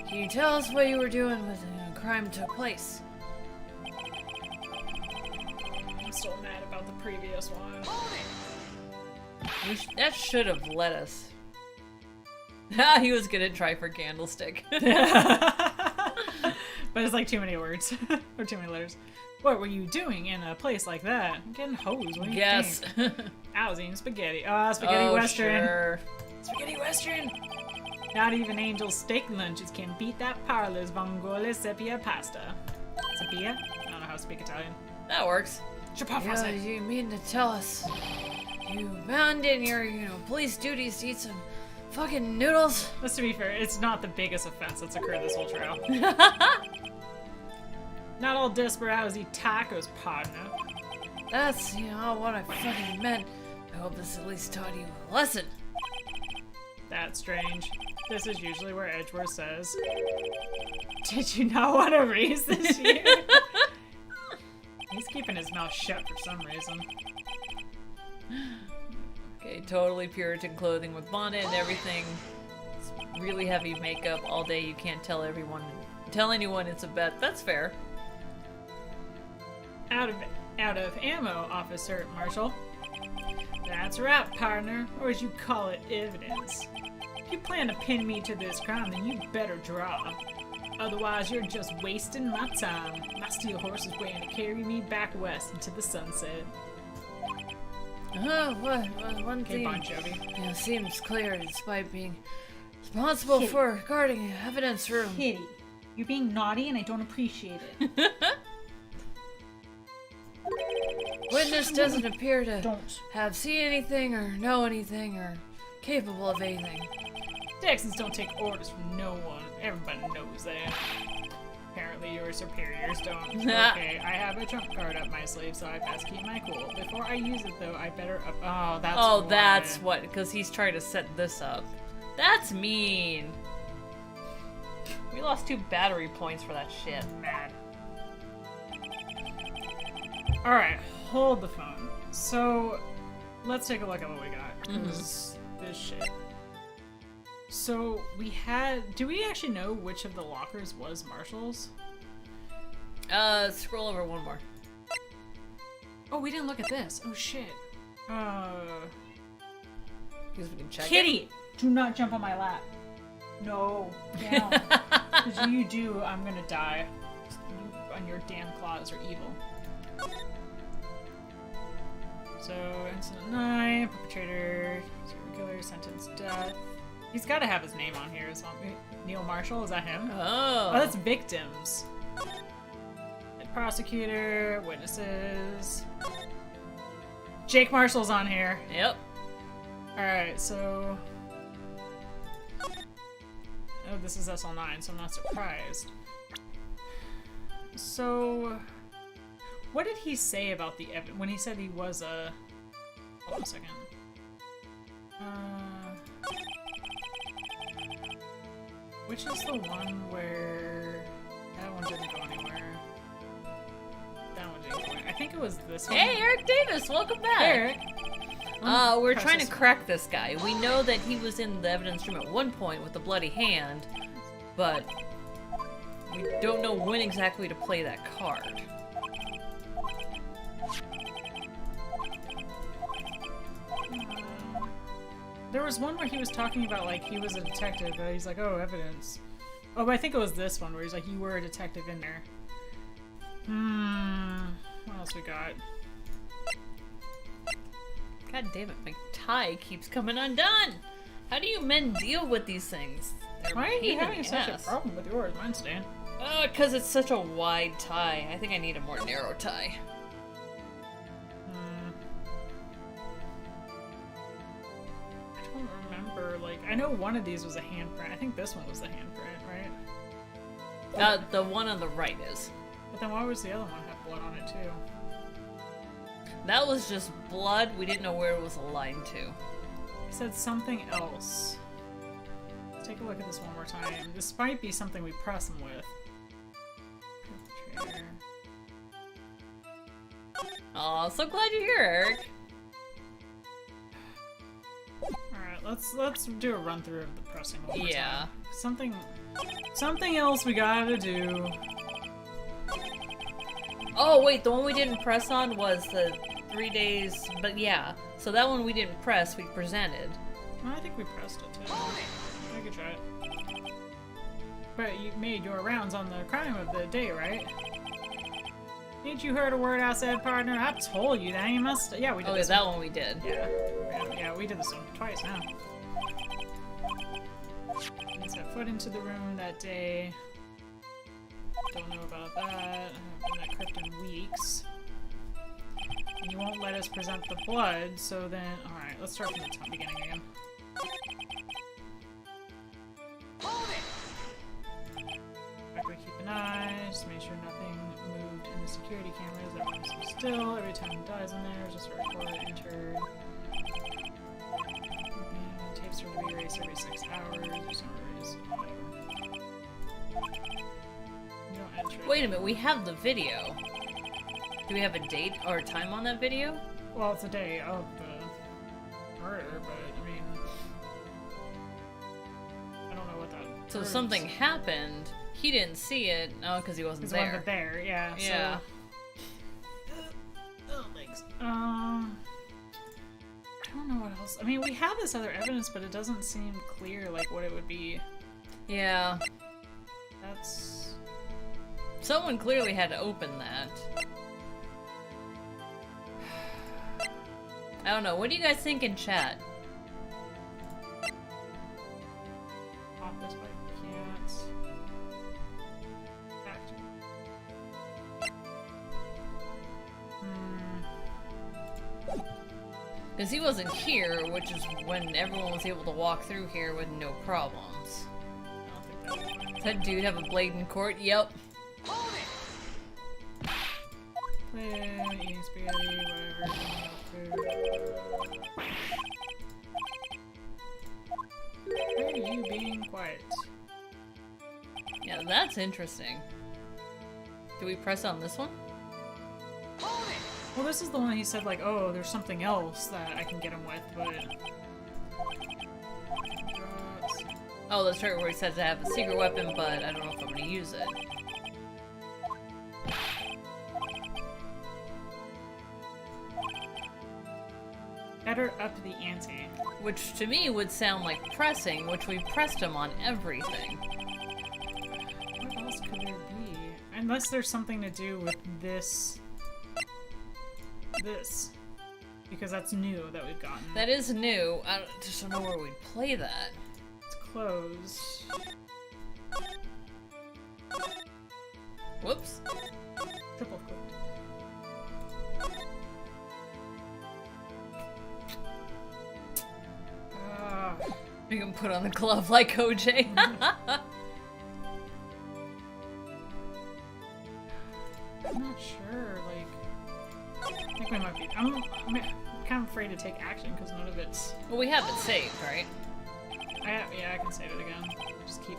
Speaker 3: Can you tell us what you were doing when the crime took place?
Speaker 8: I'm still mad about the previous one.
Speaker 3: That should have let us. He was gonna try for candlestick.
Speaker 8: But it's like too many words. Or too many letters. What were you doing in a place like that? I'm getting hosed. What do you
Speaker 3: Yes.
Speaker 8: think? I was eating spaghetti. Spaghetti
Speaker 3: Oh,
Speaker 8: western.
Speaker 3: sure.
Speaker 8: Spaghetti western. Not even Angel's steak lunches can beat that parlor's vongole sepia pasta. Sepia? I don't know how to speak Italian.
Speaker 3: That works.
Speaker 8: Yeah,
Speaker 3: You mean to tell us you abandoned your, police duties to eat some fucking noodles?
Speaker 8: Let's to be fair, it's not the biggest offense that's occurred this whole trail. Not all desperados eat tacos, partner.
Speaker 3: That's, what I fucking meant. I hope this at least taught you a lesson.
Speaker 8: That's strange. This is usually where Edgeworth says, "Did you not want to raise this year?" He's keeping his mouth shut for some reason.
Speaker 3: Okay, totally Puritan clothing with bonnet and everything. It's really heavy makeup all day. You can't tell anyone it's a bet. That's fair.
Speaker 8: Out of ammo, Officer Marshall. That's right, partner, or as you call it, evidence. If you plan to pin me to this crime, then you better draw. Otherwise, you're just wasting my time. My steel horse is waiting to carry me back west into the sunset.
Speaker 3: One
Speaker 8: Okay,
Speaker 3: thing
Speaker 8: Bon Jovi.
Speaker 3: seems clear despite being responsible for guarding evidence room.
Speaker 8: Kitty, you're being naughty and I don't appreciate it.
Speaker 3: Witness doesn't appear to
Speaker 8: Don't.
Speaker 3: have seen anything or know anything or capable of anything.
Speaker 8: Texans don't take orders from no one. Everybody knows that. Apparently your superiors don't. Okay, I have a trump card up my sleeve, so I best keep my cool. Before I use it, though, I better up. Oh, that's
Speaker 3: Oh,
Speaker 8: why.
Speaker 3: that's what, because he's trying to set this up. That's mean. We lost 2 battery points for that shit.
Speaker 8: Mad. Alright, hold the phone. So, let's take a look at what we got. 'Cause this shit. So, we had... Do we actually know which of the lockers was Marshall's?
Speaker 3: Scroll over one more.
Speaker 8: Oh, we didn't look at this. Oh, shit.
Speaker 3: Because we can check
Speaker 8: Kitty! Do not jump on my lap. No. Down. Because you do, I'm gonna die. And your damn claws are evil. So, incident 9, perpetrator, serial killer, sentence, death. He's gotta have his name on here. Neil Marshall, is that him?
Speaker 3: Oh.
Speaker 8: Oh, that's victims. Prosecutor, witnesses. Jake Marshall's on here.
Speaker 3: Yep.
Speaker 8: Alright, so... Oh, this is SL9, so I'm not surprised. So... What did he say about the evidence when he said he was a... Hold on a second. Which is the one where... That one didn't go anywhere. That one didn't go anywhere. I think it was this one.
Speaker 3: Hey, Eric Davis, welcome back.
Speaker 8: Eric!
Speaker 3: We're
Speaker 8: Press
Speaker 3: trying to
Speaker 8: this one.
Speaker 3: crack this guy. We know that he was in the evidence room at one point with the bloody hand, but we don't know when exactly to play that card.
Speaker 8: There was one where he was talking about, like, he was a detective, but he's like, oh, evidence. Oh, but I think it was this one where he's like, you were a detective in there. What else we got?
Speaker 3: God damn it, my tie keeps coming undone. How do you men deal with these things? They're
Speaker 8: Why are
Speaker 3: pain
Speaker 8: you
Speaker 3: in
Speaker 8: having
Speaker 3: the
Speaker 8: such
Speaker 3: ass.
Speaker 8: a problem with yours? Mine's staying.
Speaker 3: Because it's such a wide tie. I think I need a more narrow tie.
Speaker 8: I don't remember. Like, I know one of these was a handprint. I think this one was the handprint, right?
Speaker 3: The one on the right is.
Speaker 8: But then why was the other one have blood on it too?
Speaker 3: That was just blood. We didn't know where it was aligned to.
Speaker 8: It said something else. Let's take a look at this one more time. This might be something we press them with. Perpetrator.
Speaker 3: Oh, so glad you're here, Eric.
Speaker 8: Alright, let's do a run through of the pressing one more
Speaker 3: Yeah.
Speaker 8: time. Something else we gotta do.
Speaker 3: Oh, wait, the one we didn't press on was the 3 days, but yeah. So that one we didn't press, we presented.
Speaker 8: Well, I think we pressed it too. I could try it. But you made your rounds on the crime of the day, right? Ain't you heard a word I said, partner? I told you that. You must. Yeah, we did
Speaker 3: Oh, yeah,
Speaker 8: this
Speaker 3: that
Speaker 8: one.
Speaker 3: one we did.
Speaker 8: Yeah, we did this one twice now. He set foot into the room that day. Don't know about that. I haven't been that crypt in weeks. And you won't let us present the blood, so then... Alright, let's start from the top beginning again. Quickly keep an eye, just make sure nothing moved in the security cameras. Everyone's so still. Every time he dies in there, just a report entered. Tapes are to be erased every 6 hours. There's no reason. Whatever. You don't enter it.
Speaker 3: Wait a minute, we have the video. Do we have a date or a time on that video?
Speaker 8: Well, it's a day of the murder, but I mean, I don't know what that.
Speaker 3: So
Speaker 8: proves.
Speaker 3: something happened. He didn't see it. No, because he wasn't
Speaker 8: Because
Speaker 3: there.
Speaker 8: wasn't there, yeah.
Speaker 3: Yeah.
Speaker 8: So, thanks. I don't know what else. I mean, we have this other evidence, but it doesn't seem clear, like what it would be.
Speaker 3: Yeah.
Speaker 8: That's.
Speaker 3: Someone clearly had to open that. I don't know. What do you guys think in chat?
Speaker 8: Office by cats. Fact.
Speaker 3: Because he wasn't here, which is when everyone was able to walk through here with no problems.
Speaker 8: I don't think
Speaker 3: Does that dude have a blade in court? Yep.
Speaker 8: eating spaghetti, whatever. Food. Why are you being quiet?
Speaker 3: Yeah, that's interesting. Do we press on this one?
Speaker 8: Well, this is the one he said, like, oh, there's something else that I can get him with, but...
Speaker 3: Oh, that's right, where he says I have a secret weapon, but I don't know if I'm gonna use it.
Speaker 8: Better up the ante.
Speaker 3: Which to me would sound like pressing, which we pressed him on everything.
Speaker 8: What else could there be? Unless there's something to do with this. This. Because that's new that we've gotten.
Speaker 3: That is new. I just don't know where we'd play that.
Speaker 8: It's closed.
Speaker 3: Whoops.
Speaker 8: Triple clicked.
Speaker 3: We can put on the glove like OJ.
Speaker 8: I'm not sure, like... I think we might be... I'm kind of afraid to take action because none of it's...
Speaker 3: Well, we have it saved, right?
Speaker 8: Yeah, I can save it again. Just keep...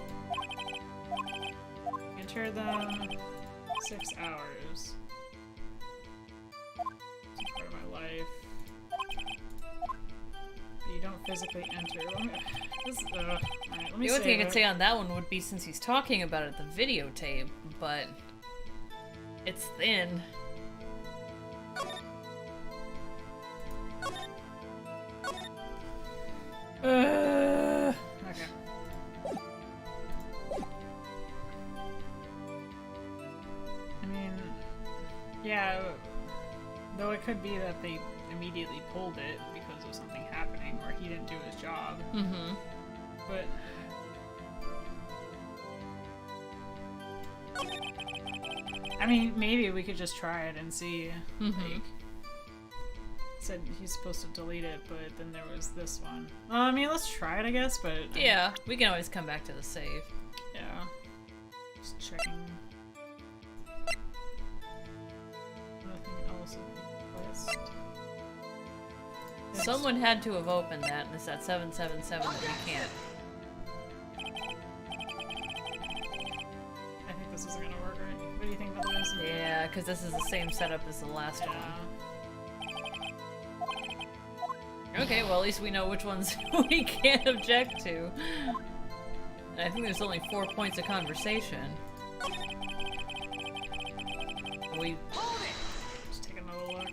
Speaker 8: Enter them... 6 hours. It's part of my life. But you don't physically enter. Alright, let me
Speaker 3: The only thing I
Speaker 8: save
Speaker 3: could
Speaker 8: it.
Speaker 3: say on that one would be since he's talking about it at the videotape, but it's thin.
Speaker 8: Okay. I mean, yeah, could be that they immediately pulled it because of something happening, or he didn't do his job.
Speaker 3: Mm-hmm.
Speaker 8: But I mean, maybe we could just try it and see. Like, said he's supposed to delete it, but then there was this one. I mean, let's try it, I guess. But
Speaker 3: Yeah, we can always come back to the save.
Speaker 8: yeah, just checking. Nothing else in the quest.
Speaker 3: Someone had to have opened that, and it's at 777 that we can't.
Speaker 8: I think this isn't gonna work, right? What do you think about this?
Speaker 3: Yeah, because this is the same setup as the last
Speaker 8: Yeah.
Speaker 3: one. Okay, well at least we know which ones we can't object to. And I think there's only 4 points of conversation. We
Speaker 8: Just take another look.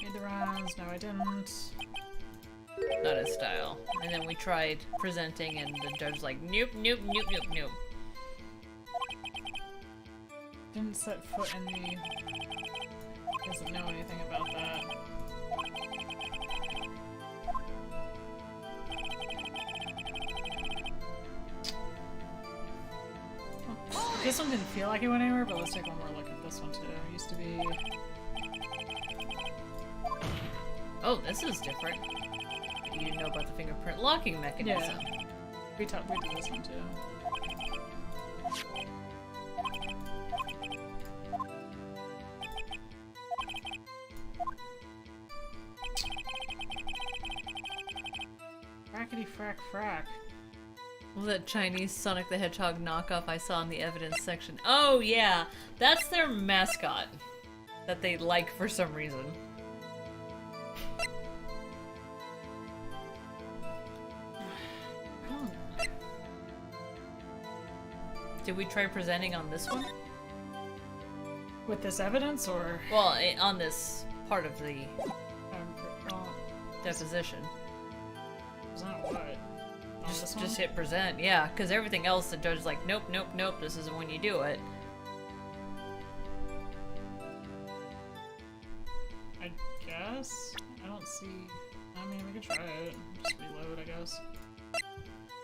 Speaker 8: Made the rounds. No, I didn't.
Speaker 3: not his style. And then we tried presenting and the judge was like, nope, nope, nope, nope, nope.
Speaker 8: Didn't set foot in the. Doesn't know anything about that. This one didn't feel like it went anywhere, but let's take one more look at this one too. It used to be.
Speaker 3: Oh, this is different. You didn't know about the fingerprint locking mechanism.
Speaker 8: Yeah. We did this one too. Frackety frack frack.
Speaker 3: Well, that Chinese Sonic the Hedgehog knockoff I saw in the evidence section. Oh yeah, that's their mascot that they like for some reason.
Speaker 8: Oh.
Speaker 3: Did we try presenting on this one?
Speaker 8: With this evidence, or
Speaker 3: Well, on this part of the
Speaker 8: oh,
Speaker 3: deposition.
Speaker 8: is that what? On this one?
Speaker 3: Just hit present, yeah, because everything else the judge is like, nope, nope, nope, this isn't when you do it.
Speaker 8: I guess? I don't see. I mean, we could try it. Just reload, I guess.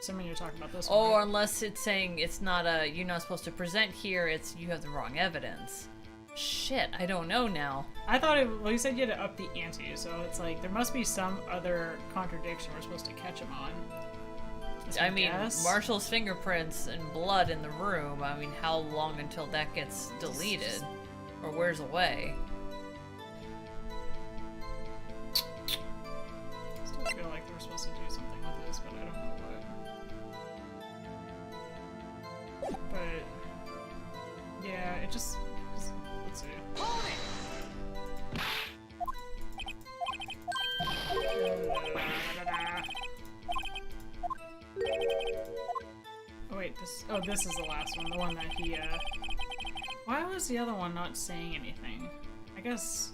Speaker 8: Assuming you're talking about this one.
Speaker 3: Or
Speaker 8: right?
Speaker 3: unless it's saying it's not you're not supposed to present here, it's you have the wrong evidence. Shit, I don't know now.
Speaker 8: I thought it. Well, you said you had to up the ante, so it's like there must be some other contradiction we're supposed to catch him on.
Speaker 3: I mean,
Speaker 8: guess.
Speaker 3: Marshall's fingerprints and blood in the room. I mean, how long until that gets deleted? Or wears away?
Speaker 8: Still feel like we're supposed to do something with this, but I don't know what. But yeah, it just let's see. Oh wait, this is the last one, the one that he why was the other one not saying anything? I guess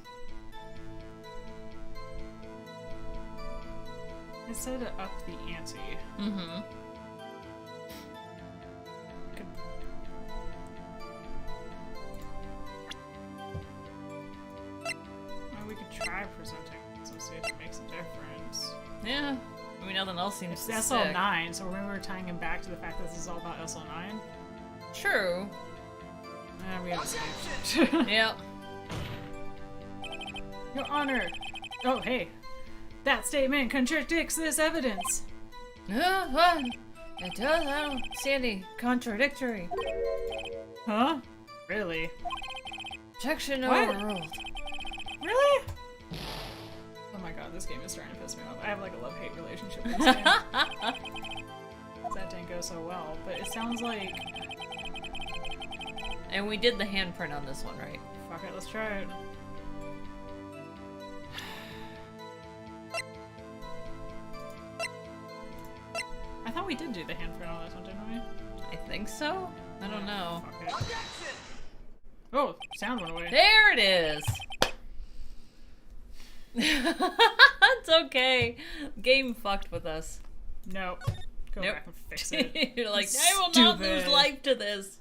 Speaker 8: it said to up the ante.
Speaker 3: Mm-hmm.
Speaker 8: Could... Well, we could try presenting this and see if it makes a difference.
Speaker 3: Yeah. I mean, nothing else seems
Speaker 8: It's
Speaker 3: to
Speaker 8: SL9,
Speaker 3: stick.
Speaker 8: so remember trying him back to the fact that this is all about SL9?
Speaker 3: True.
Speaker 8: We have to
Speaker 3: Yep.
Speaker 8: Your Honor! Oh, hey. That statement contradicts this evidence!
Speaker 3: It does. I don't see any contradictory.
Speaker 8: Huh? Really?
Speaker 3: Objection
Speaker 8: What?
Speaker 3: overruled.
Speaker 8: Really? Oh my god, this game is starting to piss me off. I have like a love-hate relationship with this game. That didn't go so well, but it sounds like...
Speaker 3: And we did the handprint on this one, right?
Speaker 8: Fuck it, let's try it. I thought we did do the handprint on this one, didn't we?
Speaker 3: I think so? I don't know.
Speaker 8: Fuck it. Oh, sound went away.
Speaker 3: There it is! It's okay. Game fucked with us.
Speaker 8: Nope. Go
Speaker 3: Nope.
Speaker 8: back and fix it.
Speaker 3: You're like, I will not lose
Speaker 8: Stupid.
Speaker 3: life to this.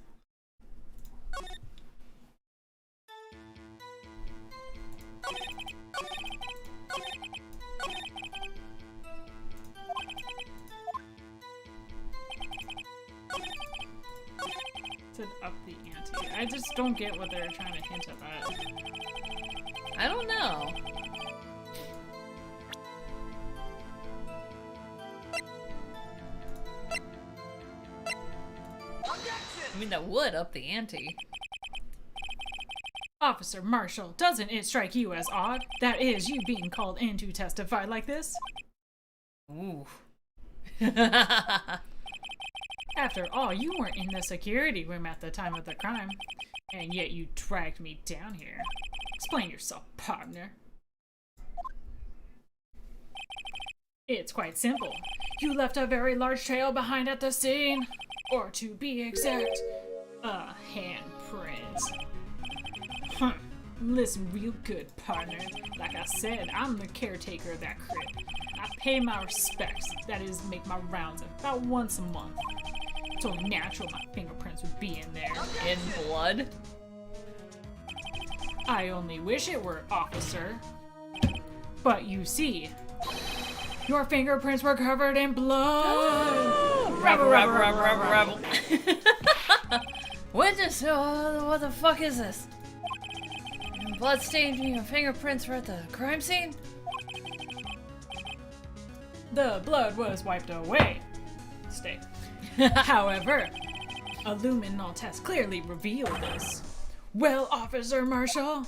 Speaker 8: up the ante? I just don't get what they're trying to hint at that.
Speaker 3: I don't know. I mean, that would up the ante.
Speaker 8: Officer Marshall, doesn't it strike you as odd? That is, you being called in to testify like this?
Speaker 3: Ooh.
Speaker 8: After all, you weren't in the security room at the time of the crime. And yet you dragged me down here. Explain yourself, partner. It's quite simple. You left a very large trail behind at the scene. Or to be exact, a handprint. Huh. Listen real good, partner. Like I said, I'm the caretaker of that crib. I pay my respects, that is, make my rounds about once a month. It's only natural my fingerprints would be in there.
Speaker 3: In blood?
Speaker 8: I only wish it were, officer. But you see, your fingerprints were covered in blood.
Speaker 3: Rebel. Witness, what the fuck is this? Bloodstained fingerprints were at the crime scene?
Speaker 8: The blood was wiped away. Stay. However, a luminol test clearly revealed this. Well, Officer Marshall.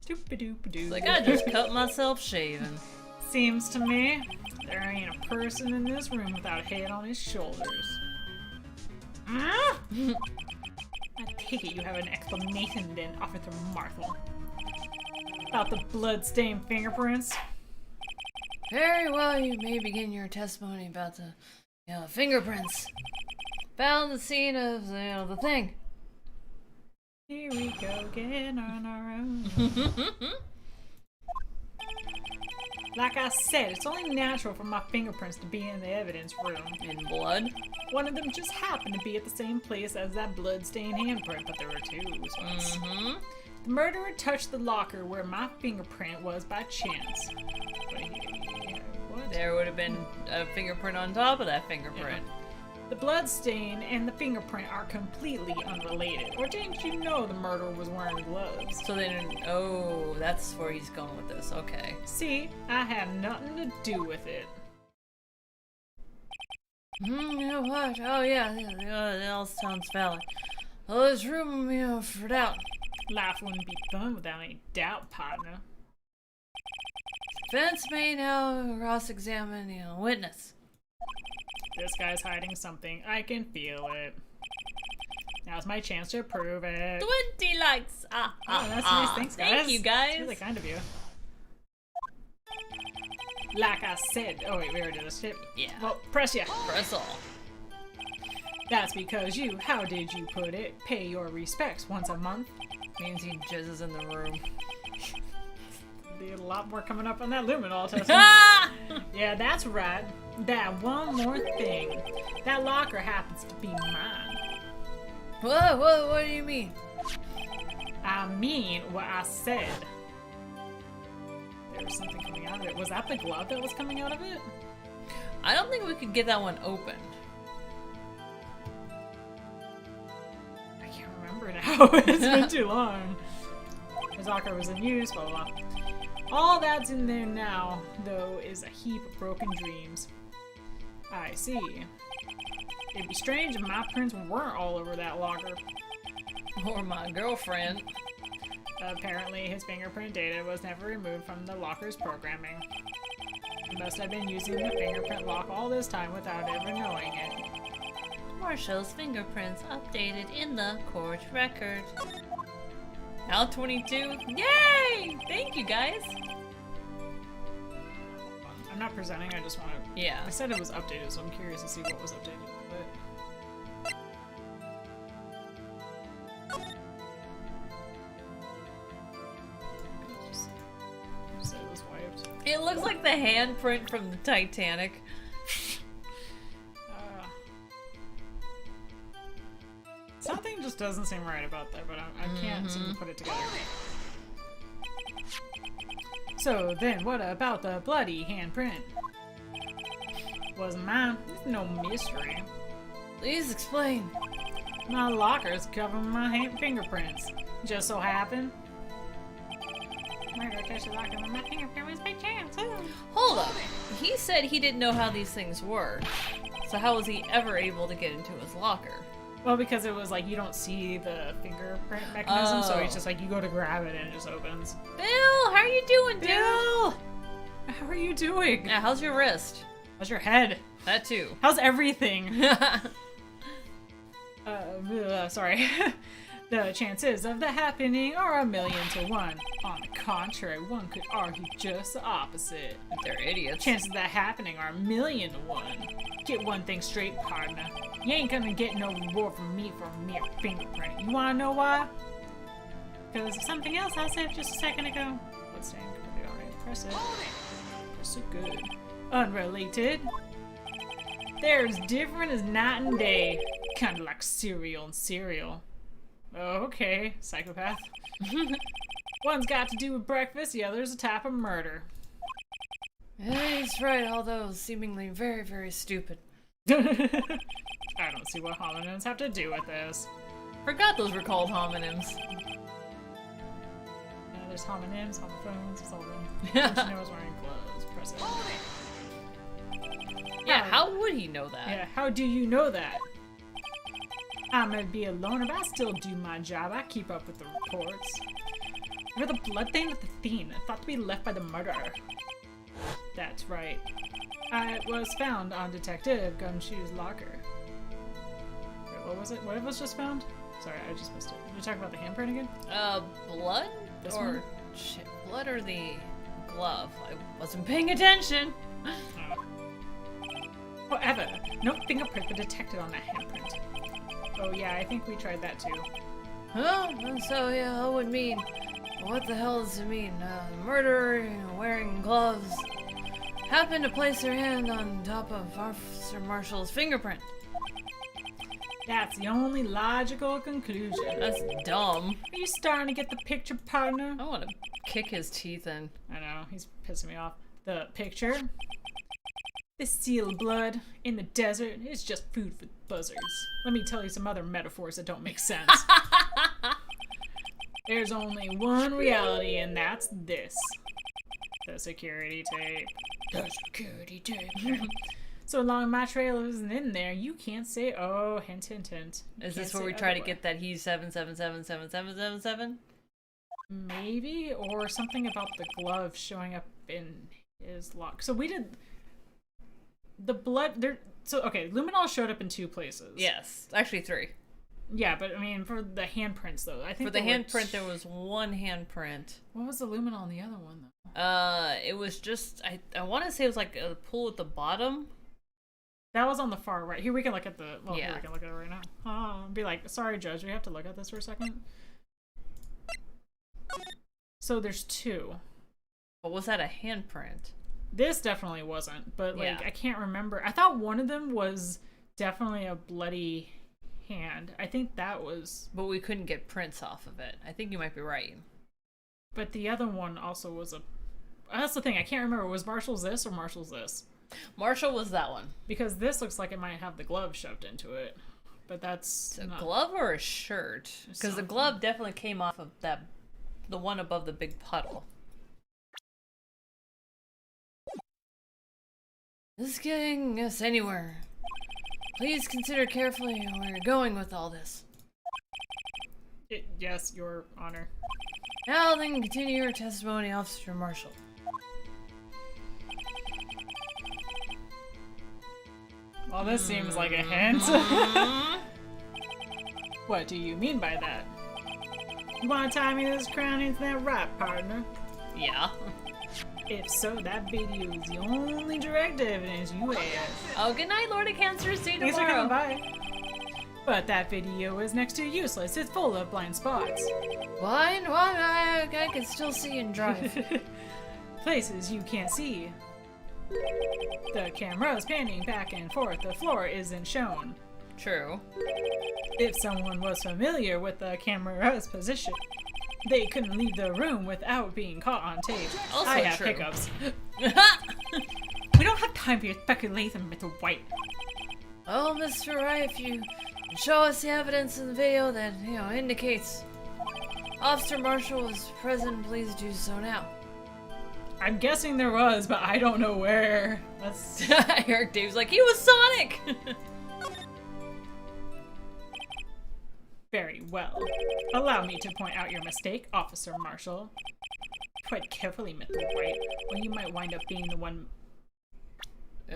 Speaker 8: Doop-a-doop-a-doo.
Speaker 3: Like, I just cut myself shaving.
Speaker 8: Seems to me there ain't a person in this room without a head on his shoulders. I take it you have an explanation then, Officer Marshall. About the blood-stained fingerprints?
Speaker 3: Very well, you may begin your testimony about the fingerprints. Found the scene of the thing.
Speaker 8: Here we go again on our own. Like I said, it's only natural for my fingerprints to be in the evidence room.
Speaker 3: In blood?
Speaker 8: One of them just happened to be at the same place as that blood-stained handprint, but there were two. So the murderer touched the locker where my fingerprint was by chance. What?
Speaker 3: There would have been a fingerprint on top of that fingerprint.
Speaker 8: Yeah. The blood stain and the fingerprint are completely unrelated. Or didn't you know the murderer was wearing gloves?
Speaker 3: So they didn't. Oh, that's where he's going with this. Okay.
Speaker 8: See, I had nothing to do with it.
Speaker 3: You know what? Oh, yeah, that all sounds valid. Well, there's room, for doubt.
Speaker 8: Life wouldn't be fun without any doubt, partner.
Speaker 3: Defense may now cross-examine, witness.
Speaker 8: This guy's hiding something. I can feel it. Now's my chance to prove it.
Speaker 3: 20 likes!
Speaker 8: Oh, that's nice. Thanks, guys.
Speaker 3: Thank you, guys.
Speaker 8: It's really kind of you. Like I said. Oh, wait, we already did this shit.
Speaker 3: Yeah.
Speaker 8: Well, press ya.
Speaker 3: Press all.
Speaker 8: That's because you, how did you put it, pay your respects once a month.
Speaker 3: Means he jizzes in the room.
Speaker 8: Be a lot more coming up on that luminol test. Yeah, that's right. That one more thing. That locker happens to be mine.
Speaker 3: Whoa, what do you mean?
Speaker 8: I mean what I said. There was something coming out of it. Was that the glove that was coming out of it?
Speaker 3: I don't think we could get that one opened.
Speaker 8: I can't remember now. It's been too long. His locker was in use, blah, blah, blah. All that's in there now, though, is a heap of broken dreams. I see. It'd be strange if my prints weren't all over that locker.
Speaker 3: Or my girlfriend.
Speaker 8: Apparently, his fingerprint data was never removed from the locker's programming. He must have been using the fingerprint lock all this time without ever knowing it.
Speaker 3: Marshall's fingerprints updated in the court record. Now 22. Yay! Thank you, guys.
Speaker 8: I'm not presenting, I just want to...
Speaker 3: Yeah.
Speaker 8: I said it was updated, so I'm curious to see what was updated. But... So it was wiped.
Speaker 3: It looks like the handprint from the Titanic.
Speaker 8: Something just doesn't seem right about that, but I can't seem to put it together. So then, what about the bloody handprint? Wasn't mine. There's no mystery.
Speaker 3: Please explain.
Speaker 8: My locker's covering my fingerprints. Just so happen. Murder touched the locker with my fingerprints by chance. Ooh.
Speaker 3: Hold up. He said he didn't know how these things work. So how was he ever able to get into his locker?
Speaker 8: Well, because it was like you don't see the fingerprint mechanism, so it's
Speaker 3: Oh.
Speaker 8: just like you go to grab it and it just opens.
Speaker 3: Bill, how are you doing, dude?
Speaker 8: Bill! How are you doing?
Speaker 3: Yeah, how's your wrist?
Speaker 8: How's your head?
Speaker 3: That too.
Speaker 8: How's everything? Sorry. The chances of that happening are 1,000,000 to 1. On the contrary, one could argue just the opposite.
Speaker 3: They're idiots.
Speaker 8: Chances of that happening are 1,000,000 to 1. Get one thing straight, partner. You ain't gonna get no reward from me for a mere fingerprint. You wanna know why? Because of something else I said just a second ago. Let's say completely already. Press it. Press it good. Unrelated. They're as different as night and day. Kinda like cereal and cereal. Okay, psychopath. One's got to do with breakfast, the other's a type of murder.
Speaker 3: Yeah, he's right, although seemingly very, very stupid.
Speaker 8: I don't see what homonyms have to do with this.
Speaker 3: Forgot those were called homonyms.
Speaker 8: There's homonyms, homophones, it's all them. Don't you know I was wearing clothes? Press it.
Speaker 3: Yeah, how would he know that?
Speaker 8: Yeah, how do you know that? I may be a loner, but I still do my job. I keep up with the reports. We're the blood stain with the fiend, thought to be left by the murderer. That's right. I was found on Detective Gumshoe's locker. Wait, what was it? What was just found? Sorry, I just missed it. Did we talk about the handprint again?
Speaker 3: Blood?
Speaker 8: This
Speaker 3: or
Speaker 8: one?
Speaker 3: shit, blood or the glove? I wasn't paying attention.
Speaker 8: Oh. However, no fingerprint was detected on that handprint. Oh yeah, I think we tried that too.
Speaker 3: Oh, so yeah, that would mean. What the hell does it mean? Murderer wearing gloves happened to place their hand on top of Officer Marshall's fingerprint.
Speaker 8: That's the only logical conclusion.
Speaker 3: That's dumb.
Speaker 8: Are you starting to get the picture, partner?
Speaker 3: I want to kick his teeth in.
Speaker 8: I know, he's pissing me off. The picture? This seal of blood in the desert is just food for buzzards. Let me tell you some other metaphors that don't make sense. There's only one reality, and that's this. The security tape. The security tape. So long my trail isn't in there, you can't say, oh, hint, hint, hint. You
Speaker 3: Is
Speaker 8: can't
Speaker 3: this where
Speaker 8: say
Speaker 3: we try to
Speaker 8: otherwise.
Speaker 3: get that he's 7777777?
Speaker 8: Maybe, or something about the glove showing up in his lock. So we did the blood there. So okay, luminol showed up in 2 places.
Speaker 3: Yes, actually 3.
Speaker 8: Yeah, but I mean for the handprints though, I think
Speaker 3: For the
Speaker 8: there were
Speaker 3: handprint, there was 1 handprint.
Speaker 8: What was the luminol in the other one though?
Speaker 3: It was just I want to say it was like a pool at the bottom.
Speaker 8: That was on the far right. Here we can look at the. Well,
Speaker 3: Yeah.
Speaker 8: here we can look at it right now. Oh, be like, sorry, Judge, we have to look at this for a second. So there's 2.
Speaker 3: But was that a handprint?
Speaker 8: This definitely wasn't, but like
Speaker 3: Yeah.
Speaker 8: I can't remember. I thought one of them was definitely a bloody hand. I think that was,
Speaker 3: But we couldn't get prints off of it. I think you might be right.
Speaker 8: but the other one also was a. That's the thing. I can't remember. Was Marshall's this or Marshall's this?
Speaker 3: Marshall was that one.
Speaker 8: Because this looks like it might have the glove shoved into it, but that's
Speaker 3: A
Speaker 8: not.
Speaker 3: glove or a shirt? Because the
Speaker 8: Something.
Speaker 3: glove definitely came off of the one above the big puddle. This is getting us anywhere. Please consider carefully where you're going with all this.
Speaker 8: Yes, Your Honor.
Speaker 3: Now then, continue your testimony, Officer Marshall.
Speaker 8: Well, this seems like a hint. What do you mean by that? You want to tie me to this crown, isn't that right, partner?
Speaker 3: Yeah.
Speaker 8: If so, that video is the only direct evidence you have.
Speaker 3: Oh, good night, Lord of Cancer. See you
Speaker 8: Thanks for coming
Speaker 3: tomorrow.
Speaker 8: by. But that video is next to useless. It's full of blind spots.
Speaker 3: Blind? What? I can still see and drive.
Speaker 8: Places you can't see. The camera is panning back and forth. The floor isn't shown.
Speaker 3: True.
Speaker 8: If someone was familiar with the camera's position, they couldn't leave the room without being caught on tape.
Speaker 3: Also
Speaker 8: I have
Speaker 3: true.
Speaker 8: hiccups. We don't have time for your speculation, Mr. White.
Speaker 3: Oh, Mr. Wright, if you Show us the evidence in the video that, indicates Officer Marshall was present. Please do so now.
Speaker 8: I'm guessing there was, but I don't know where. That's
Speaker 3: Eric Dave's like, he was Sonic!
Speaker 8: very well. Allow me to point out your mistake, Officer Marshall. Tread carefully, Mr. Wright, or you might wind up being the one.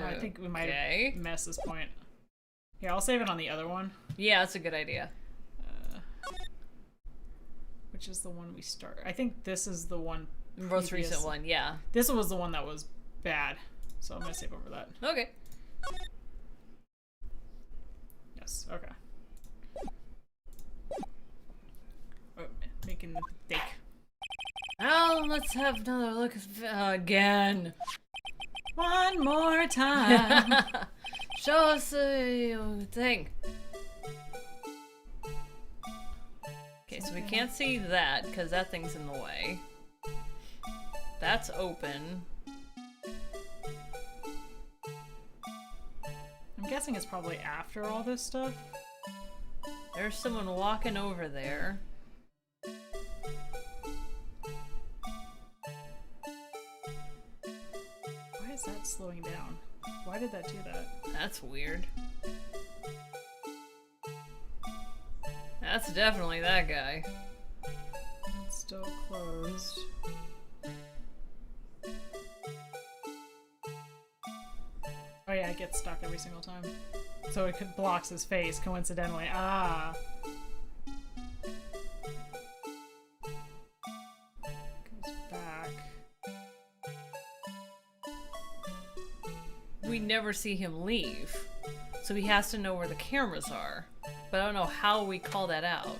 Speaker 8: I think we might have messed this point. Yeah, I'll save it on the other one.
Speaker 3: Yeah, that's a good idea.
Speaker 8: Which is the one we start? I think this is the one.
Speaker 3: Most recent one, yeah.
Speaker 8: This was the one that was bad, so I'm gonna save over that.
Speaker 3: Okay.
Speaker 8: Yes. Okay. Oh, making the mistake.
Speaker 3: Now let's have another look again.
Speaker 8: One more time.
Speaker 3: Show us the thing. Okay, so we can't see that because that thing's in the way. That's open.
Speaker 8: I'm guessing it's probably after all this stuff.
Speaker 3: There's someone walking over there.
Speaker 8: Why is that slowing down? Why did that do that?
Speaker 3: That's weird. That's definitely that guy.
Speaker 8: It's still closed. Oh yeah, it gets stuck every single time. So it blocks his face, coincidentally. Ah! Goes back.
Speaker 3: We never see him leave. So he has to know where the cameras are. But I don't know how we call that out.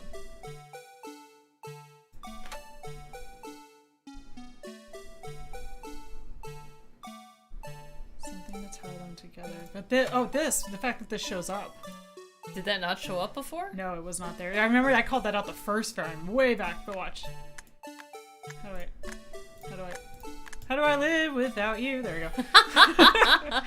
Speaker 8: Something to tie them together. But the fact that this shows up.
Speaker 3: Did that not show up before?
Speaker 8: No, it was not there. I remember I called that out the first time, way back, but watch. How do I live without you? There we go.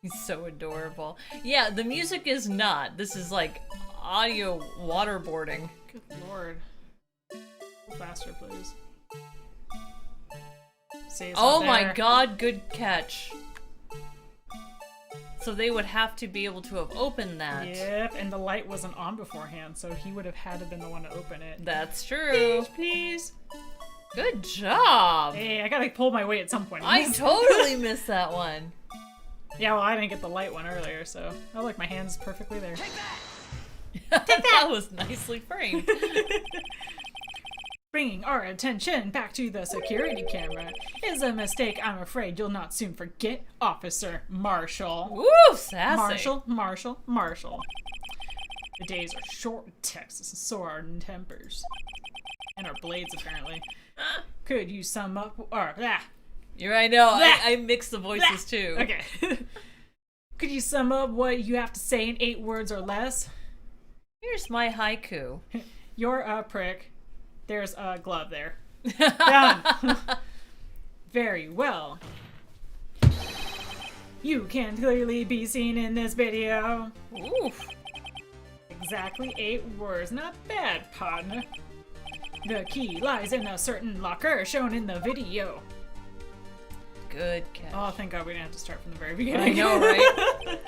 Speaker 3: He's so adorable. Yeah, the music is not. This is like audio waterboarding.
Speaker 8: Good lord. Faster, please. See, it's
Speaker 3: Oh
Speaker 8: not
Speaker 3: my
Speaker 8: there.
Speaker 3: god, good catch. So they would have to be able to have opened that.
Speaker 8: Yep, and the light wasn't on beforehand, so he would have had to have been the one to open it.
Speaker 3: That's true.
Speaker 8: Please.
Speaker 3: Good job.
Speaker 8: Hey, I gotta pull my weight at some point.
Speaker 3: I totally missed that one.
Speaker 8: Yeah, well, I didn't get the light one earlier, so... Oh, look, my hand's perfectly there.
Speaker 3: That was nicely framed.
Speaker 8: Bringing our attention back to the security camera is a mistake I'm afraid you'll not soon forget, Officer Marshall.
Speaker 3: Woo, sassy.
Speaker 8: Marshall. The days are short in Texas, and so are our tempers. And our blades, apparently. Could you sum up...
Speaker 3: You're right, no, I mix the voices too.
Speaker 8: Okay. Could you sum up what you have to say in 8 words or less?
Speaker 3: Here's my haiku.
Speaker 8: You're a prick. There's a glove there. Done. Very well. You can clearly be seen in this video.
Speaker 3: Oof.
Speaker 8: Exactly 8 words. Not bad, partner. The key lies in a certain locker shown in the video.
Speaker 3: Good catch.
Speaker 8: Oh, thank God we didn't have to start from the very
Speaker 3: I
Speaker 8: beginning.
Speaker 3: know, right?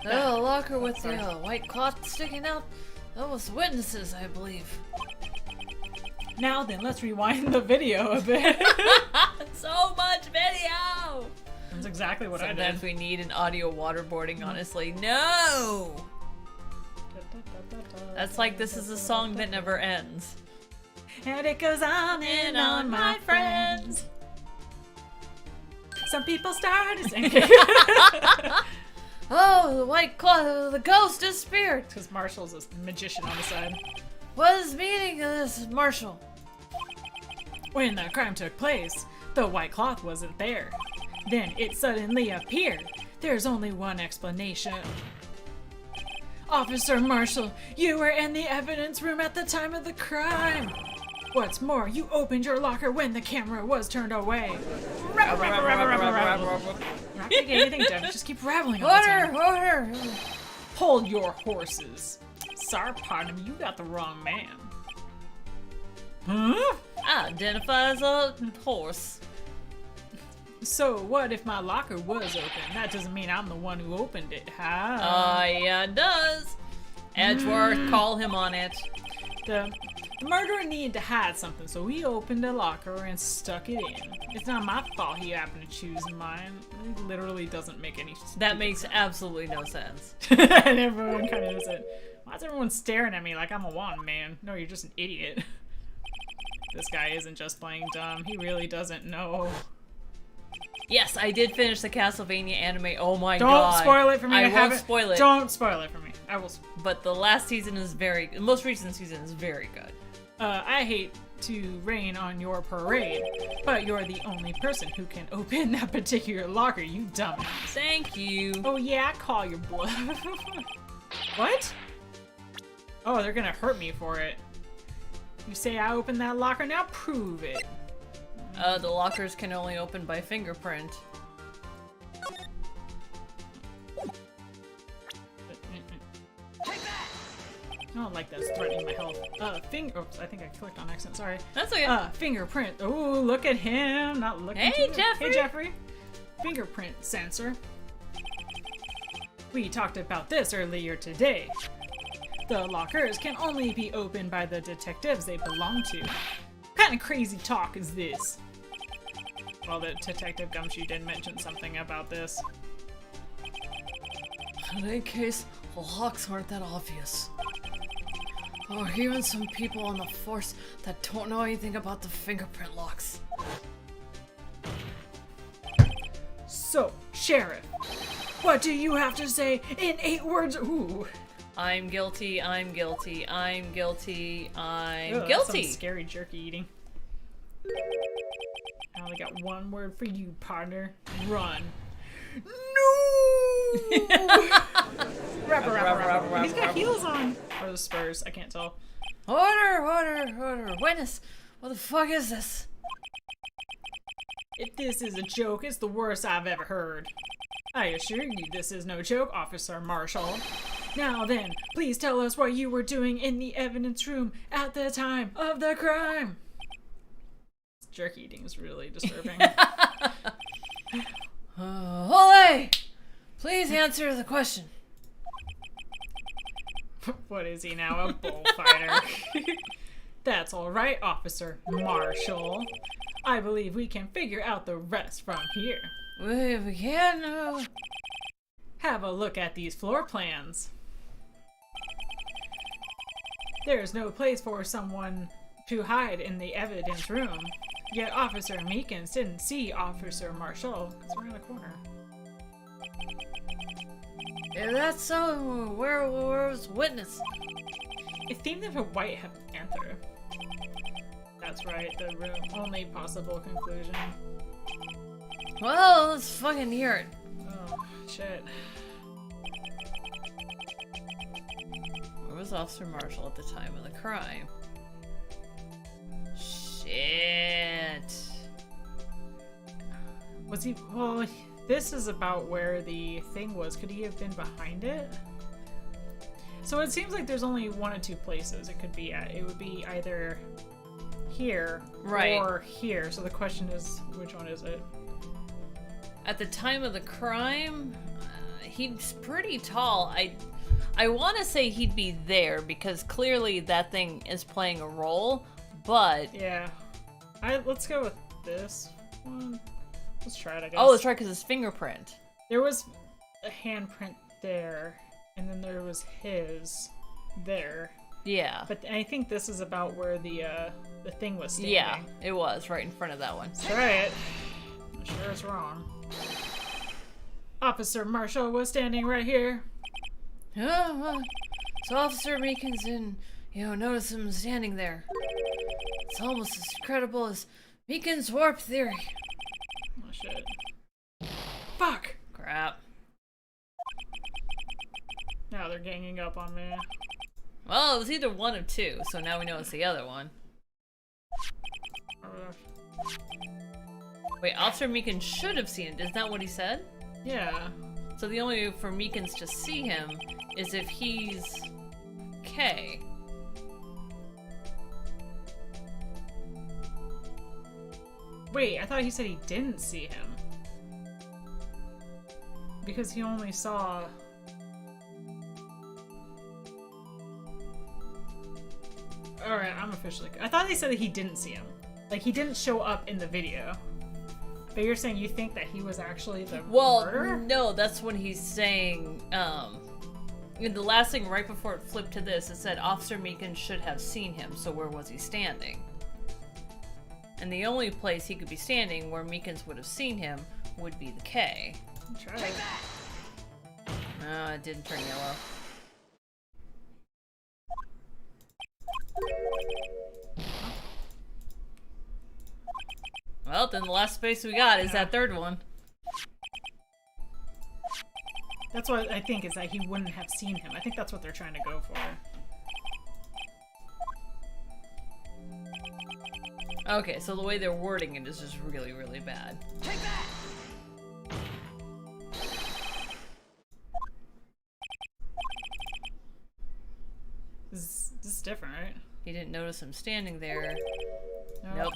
Speaker 3: The locker with the white cloth sticking out. That was witnesses, I believe.
Speaker 8: Now then, let's rewind the video a bit.
Speaker 3: So much video!
Speaker 8: That's exactly what I did.
Speaker 3: Sometimes we need an audio waterboarding, honestly. No! That's like this is a song that never ends.
Speaker 8: And it goes on and on, my friends. Some people started singing.
Speaker 3: Oh, the white cloth, the ghost disappeared.
Speaker 8: Because Marshall's a magician on the side.
Speaker 3: What is the meaning of this, Marshall?
Speaker 8: When the crime took place, the white cloth wasn't there. Then it suddenly appeared. There's only one explanation. Officer Marshall, you were in the evidence room at the time of the crime. What's more, you opened your locker when the camera was turned away. You're not gonna get anything done. Just keep rattling all the time.
Speaker 3: Order!
Speaker 8: Hold your horses. Sorry, partner, you got the wrong man. Huh?
Speaker 3: Identify as a horse.
Speaker 8: So what if my locker was open? That doesn't mean I'm the one who opened it, huh?
Speaker 3: Yeah, it does. Edgeworth, call him on it.
Speaker 8: The murderer needed to hide something, so he opened a locker and stuck it in. It's not my fault he happened to choose mine. It literally doesn't make any sense.
Speaker 3: That makes absolutely no sense.
Speaker 8: And everyone kind of does it. Why is everyone staring at me like I'm a wand man? No, you're just an idiot. This guy isn't just playing dumb. He really doesn't know.
Speaker 3: Yes, I did finish the Castlevania anime. Oh my god.
Speaker 8: Don't spoil it for me.
Speaker 3: I won't spoil it.
Speaker 8: Don't spoil it for me. I will.
Speaker 3: But the last season is the most recent season is very good.
Speaker 8: I hate to rain on your parade, but you're the only person who can open that particular locker, you dumbass.
Speaker 3: Thank you.
Speaker 8: Oh yeah, I call your bluff. What? Oh, they're gonna hurt me for it. You say I opened that locker, now prove it.
Speaker 3: The lockers can only open by fingerprint.
Speaker 8: I don't like that. It's threatening my health. Oops, I think I clicked on accident. Sorry.
Speaker 3: That's okay.
Speaker 8: Fingerprint. Oh, look at him. Not looking.
Speaker 3: Hey,
Speaker 8: too
Speaker 3: Jeffrey.
Speaker 8: Hey, Jeffrey. Fingerprint sensor. We talked about this earlier today. The lockers can only be opened by the detectives they belong to. What kind of crazy talk is this? Well, the Detective Gumshoe did mention something about this.
Speaker 3: In any case, the locks aren't that obvious. Or even some people on the force that don't know anything about the fingerprint locks.
Speaker 8: So, Sheriff, what do you have to say in 8 words? Ooh.
Speaker 3: I'm guilty, I'm guilty, I'm guilty, I'm
Speaker 8: Ugh, that's
Speaker 3: guilty.
Speaker 8: some scary jerky eating. I only got one word for you, partner. Run. No! Rapper. He's got heels on. Or the spurs, I can't tell.
Speaker 3: Order! Witness! What the fuck is this?
Speaker 8: If this is a joke, it's the worst I've ever heard. I assure you this is no joke, Officer Marshall. Now then, please tell us what you were doing in the evidence room at the time of the crime. Jerky eating is really disturbing.
Speaker 3: Ole! Please answer the question.
Speaker 8: What is he now, a bullfighter? That's alright, Officer Marshall. I believe we can figure out the rest from here.
Speaker 3: We can,
Speaker 8: Have a look at these floor plans. There's no place for someone to hide in the evidence room. Yet Officer Meekins didn't see Officer Marshall because we're in the corner.
Speaker 3: If that's so, where was witness?
Speaker 8: It seemed of a white panther. That's right, the room. Only possible conclusion.
Speaker 3: Well, let's fucking hear it.
Speaker 8: Oh, shit.
Speaker 3: Where was Officer Marshall at the time of the crime? Shit.
Speaker 8: Was he? Well, this is about where the thing was. Could he have been behind it? So it seems like there's only 1 or 2 places it could be at. It would be either here or here. So the question is, which one is it?
Speaker 3: At the time of the crime, he's pretty tall. I want to say he'd be there because clearly that thing is playing a role, but...
Speaker 8: Yeah. Let's go with this one. Let's try it, I guess.
Speaker 3: Oh, that's right, because it's fingerprint.
Speaker 8: There was a handprint there, and then there was his there.
Speaker 3: Yeah.
Speaker 8: But I think this is about where the thing was standing.
Speaker 3: Yeah, it was right in front of that one.
Speaker 8: Let's try it. I'm sure it's wrong. Officer Marshall was standing right here.
Speaker 3: So Officer Meekins didn't, notice him standing there. It's almost as credible as Meekins' warp theory.
Speaker 8: Oh shit. Fuck!
Speaker 3: Crap.
Speaker 8: Now they're ganging up on me.
Speaker 3: Well, it was either one of two, so now we know it's the other one. Wait, Officer Meekins should have seen it. Isn't that what he said?
Speaker 8: Yeah.
Speaker 3: So the only way for Meekins to see him is if he's K.
Speaker 8: Wait, I thought he said he didn't see him. Because he only saw... Alright, I'm officially... I thought he said that he didn't see him. Like, he didn't show up in the video. But you're saying you think that he was actually the murderer?
Speaker 3: No, that's when he's saying, in the last thing right before it flipped to this, it said Officer Meekins should have seen him, so where was he standing? And the only place he could be standing where Meekins would have seen him would be the K.
Speaker 8: Try it.
Speaker 3: It didn't turn yellow. Well, then the last space we got is that third one.
Speaker 8: That's what I think, is that he wouldn't have seen him. I think that's what they're trying to go for.
Speaker 3: Okay, so the way they're wording it is just really, really bad.
Speaker 2: Take that!
Speaker 8: This is different, right?
Speaker 3: He didn't notice him standing there.
Speaker 8: No.
Speaker 3: Nope.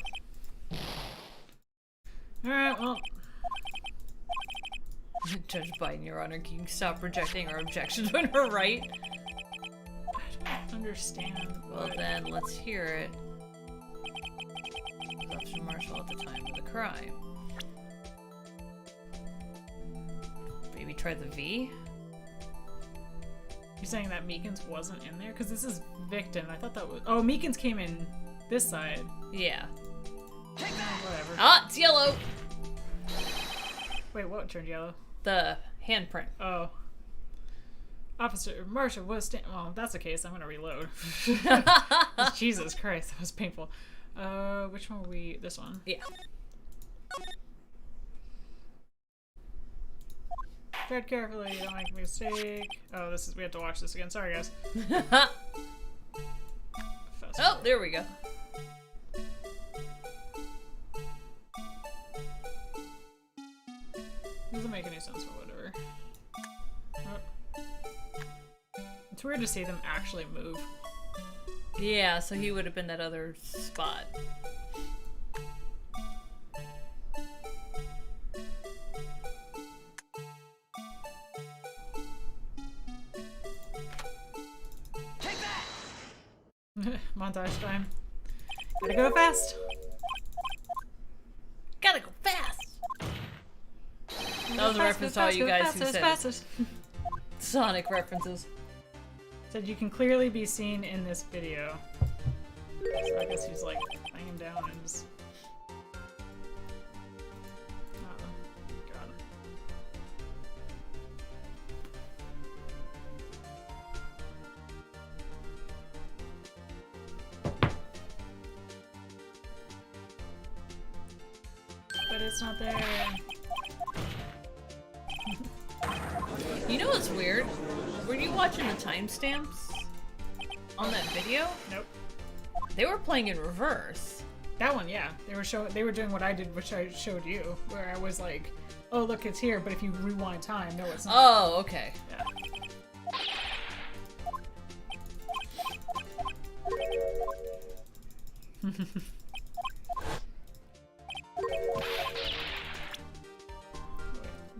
Speaker 8: Alright, well...
Speaker 3: Judge Biden, Your Honor, can you stop rejecting our objections when we're right?
Speaker 8: I don't understand.
Speaker 3: Well then, let's hear it. Officer Marshall at the time of the crime. Maybe try the V?
Speaker 8: You're saying that Meekins wasn't in there? Because this is victim. I thought that was... Oh, Meekins came in this side.
Speaker 3: Yeah.
Speaker 8: Whatever.
Speaker 3: Ah, it's yellow!
Speaker 8: Wait, what turned yellow?
Speaker 3: The handprint.
Speaker 8: Oh. Officer Marshall was well, if that's the case, I'm gonna reload. Jesus Christ, that was painful. Which one were we? This one?
Speaker 3: Yeah.
Speaker 8: Tread carefully, don't make a mistake. Oh, this is, we have to watch this again. Sorry, guys.
Speaker 3: Oh, there we go.
Speaker 8: Doesn't make any sense, but whatever. Oh. It's weird to see them actually move.
Speaker 3: Yeah, so he would have been that other spot.
Speaker 2: Take that!
Speaker 8: Montage time. Gotta go fast!
Speaker 3: Gotta go fast! That was a reference to all you guys who said Sonic references.
Speaker 8: Said you can clearly be seen in this video. So I guess he's like laying him down and just... Oh, God. But it's not there.
Speaker 3: You know what's weird? Were you watching the timestamps on that video?
Speaker 8: Nope.
Speaker 3: They were playing in reverse.
Speaker 8: That one, yeah. They were doing what I did, which I showed you, where I was like, "Oh, look, it's here," but if you rewind time, no, it's not.
Speaker 3: Oh, okay.
Speaker 8: Yeah.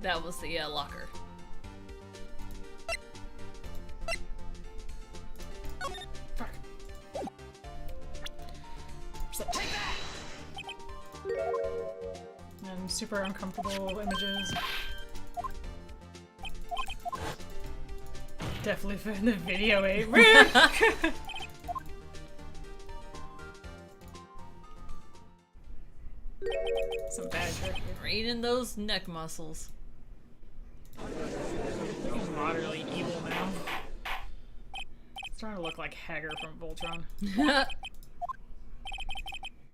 Speaker 3: That was the locker.
Speaker 8: Fuck.
Speaker 2: Take that!
Speaker 8: And super uncomfortable images. Definitely for the video, eh? Rude! Some bad shit.
Speaker 3: Raining those neck muscles.
Speaker 8: He's moderately evil now. He's trying to look like Hager from Voltron.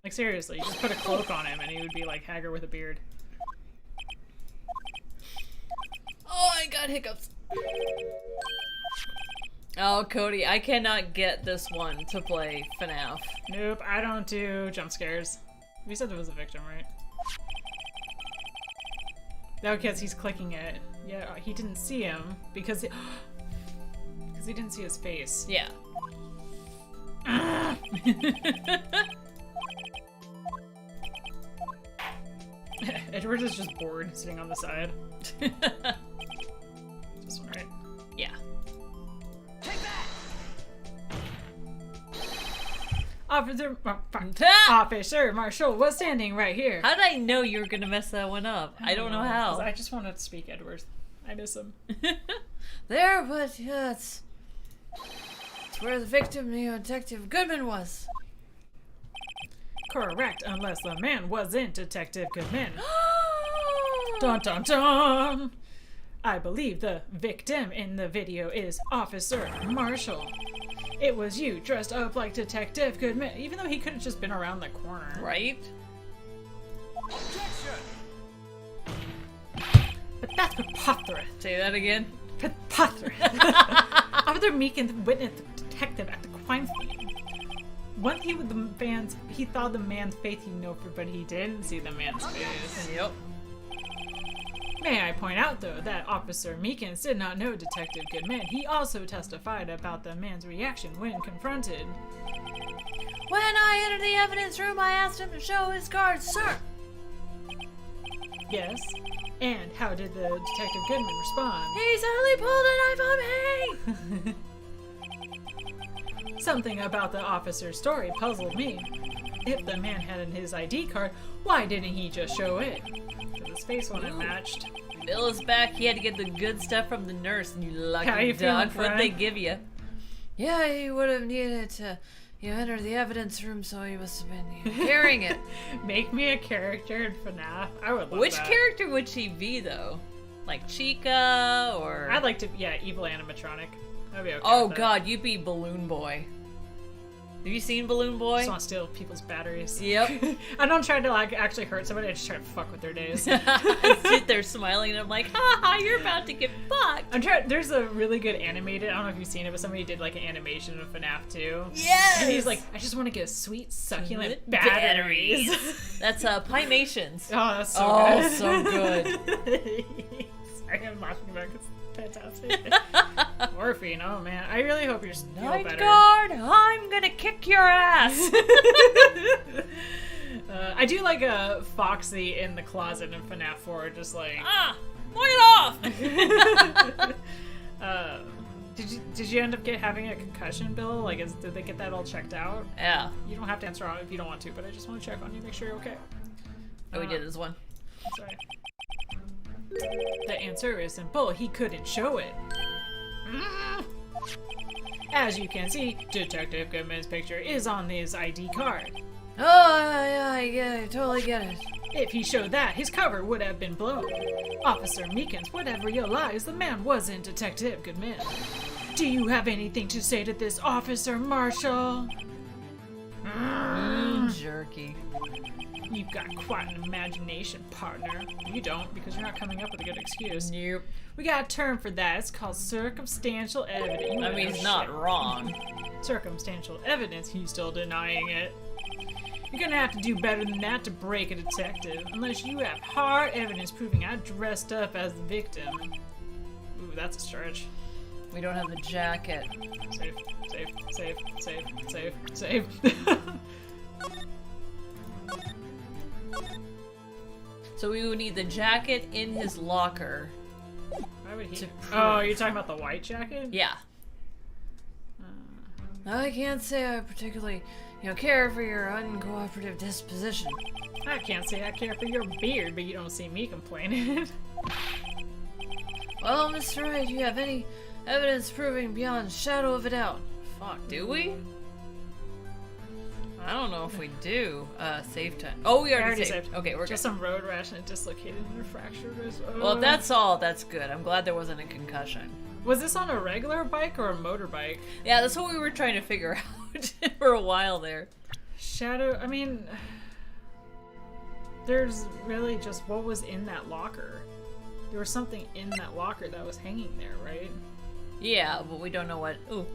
Speaker 8: Like, seriously, you just put a cloak on him and he would be like Hager with a beard.
Speaker 3: Oh, I got hiccups. Oh, Cody, I cannot get this one to play FNAF.
Speaker 8: Nope, I don't do jump scares. We said it was a victim, right? No, because he's clicking it. Yeah, he didn't see him because he didn't see his face.
Speaker 3: Yeah.
Speaker 8: Edward is just bored, sitting on the side. This one, right?
Speaker 3: Yeah.
Speaker 8: Officer Marshall was standing right here.
Speaker 3: How did I know you were gonna mess that one up? I don't know
Speaker 8: 'Cause
Speaker 3: how.
Speaker 8: I just wanted to speak Edward. I miss him.
Speaker 3: There, but yeah, it's where the victim, Detective Goodman, was.
Speaker 8: Correct, unless the man wasn't Detective Goodman. Dun dun dun! I believe the victim in the video is Officer Marshall. It was you dressed up like Detective Goodman, even though he could have just been around the corner.
Speaker 3: Right?
Speaker 8: But that's preposterous.
Speaker 3: Say that again.
Speaker 8: Preposterous. Officer Meekins witnessed the detective at the crime scene. When he with the man's, he saw the man's face, but he didn't see the man's face.
Speaker 3: Yep.
Speaker 8: May I point out, though, that Officer Meekins did not know Detective Goodman. He also testified about the man's reaction when confronted.
Speaker 3: When I entered the evidence room, I asked him to show his cards, sir.
Speaker 8: Yes. And how did the Detective Goodman respond?
Speaker 3: He suddenly pulled a knife on me.
Speaker 8: Something about the officer's story puzzled me. If the man had his ID card, why didn't he just show it? His face wasn't matched.
Speaker 3: Bill is back. He had to get the good stuff from the nurse, and you lucky
Speaker 8: How you feeling,
Speaker 3: dog. What'd
Speaker 8: friend?
Speaker 3: they give you? Yeah, he would have needed to, enter the evidence room, so he must have been carrying it.
Speaker 8: Make me a character in FNAF. I would love
Speaker 3: Which
Speaker 8: that.
Speaker 3: character would she be, though? Like Chica, or...
Speaker 8: I'd like to, yeah, evil animatronic. That'd be okay.
Speaker 3: Oh,
Speaker 8: with that.
Speaker 3: God, you'd be Balloon Boy. Have you seen Balloon Boy?
Speaker 8: Just want to steal people's batteries.
Speaker 3: Yep.
Speaker 8: I don't try to like actually hurt somebody. I just try to fuck with their days.
Speaker 3: I sit there smiling, and I'm like, ha ha, you're about to get fucked.
Speaker 8: I'm trying. There's a really good animated. I don't know if you've seen it, but somebody did like an animation of FNAF 2.
Speaker 3: Yes.
Speaker 8: And he's like, I just want to get sweet succulent
Speaker 3: With
Speaker 8: batteries.
Speaker 3: That's
Speaker 8: Oh,
Speaker 3: Pymations.
Speaker 8: that's so
Speaker 3: Oh,
Speaker 8: good.
Speaker 3: so good.
Speaker 8: Sorry, I'm laughing about it. It's fantastic. Morphine. Oh man, I really hope you're feel
Speaker 3: Night
Speaker 8: better.
Speaker 3: guard, I'm gonna kick your ass.
Speaker 8: I do like a Foxy in the closet in FNAF 4, just like.
Speaker 3: Lock it off.
Speaker 8: Did you end up having a concussion, Bill? Like, did they get that all checked out?
Speaker 3: Yeah.
Speaker 8: You don't have to answer if you don't want to, but I just want to check on you, make sure you're okay.
Speaker 3: Oh, we did this one.
Speaker 8: Sorry. The answer is simple. He couldn't show it. As you can see, Detective Goodman's picture is on his ID card.
Speaker 3: Oh, yeah, I totally get it.
Speaker 8: If he showed that, his cover would have been blown. Officer Meekins would have realized the man wasn't Detective Goodman. Do you have anything to say to this, Officer Marshall?
Speaker 3: Jerky.
Speaker 8: You've got quite an imagination, partner. You don't, because you're not coming up with a good excuse.
Speaker 3: Nope.
Speaker 8: We got a term for that. It's called circumstantial evidence.
Speaker 3: I mean, he's not wrong.
Speaker 8: Circumstantial evidence. He's still denying it. You're gonna have to do better than that to break a detective, unless you have hard evidence proving I dressed up as the victim. Ooh, that's a stretch.
Speaker 3: We don't have the jacket.
Speaker 8: Save, save, save, save, save, save.
Speaker 3: So we would need the jacket in his locker.
Speaker 8: Why would he?
Speaker 3: To
Speaker 8: Oh,
Speaker 3: prove-
Speaker 8: you're talking about the white jacket?
Speaker 3: Yeah. I can't say I particularly, care for your uncooperative disposition.
Speaker 8: I can't say I care for your beard, but you don't see me complaining.
Speaker 3: Well, Mr. Wright, do you have any evidence proving beyond shadow of a doubt? Fuck, do we? I don't know if we do. Save time. Oh, we already saved. Okay, we're
Speaker 8: just
Speaker 3: good.
Speaker 8: some road rash and it dislocated and a fractured wrist.
Speaker 3: Well, if that's all, that's good. I'm glad there wasn't a concussion.
Speaker 8: Was this on a regular bike or a motorbike?
Speaker 3: Yeah, that's what we were trying to figure out for a while there.
Speaker 8: Shadow, I mean, there's really just what was in that locker. There was something in that locker that was hanging there, right?
Speaker 3: Yeah, but we don't know what. Ooh.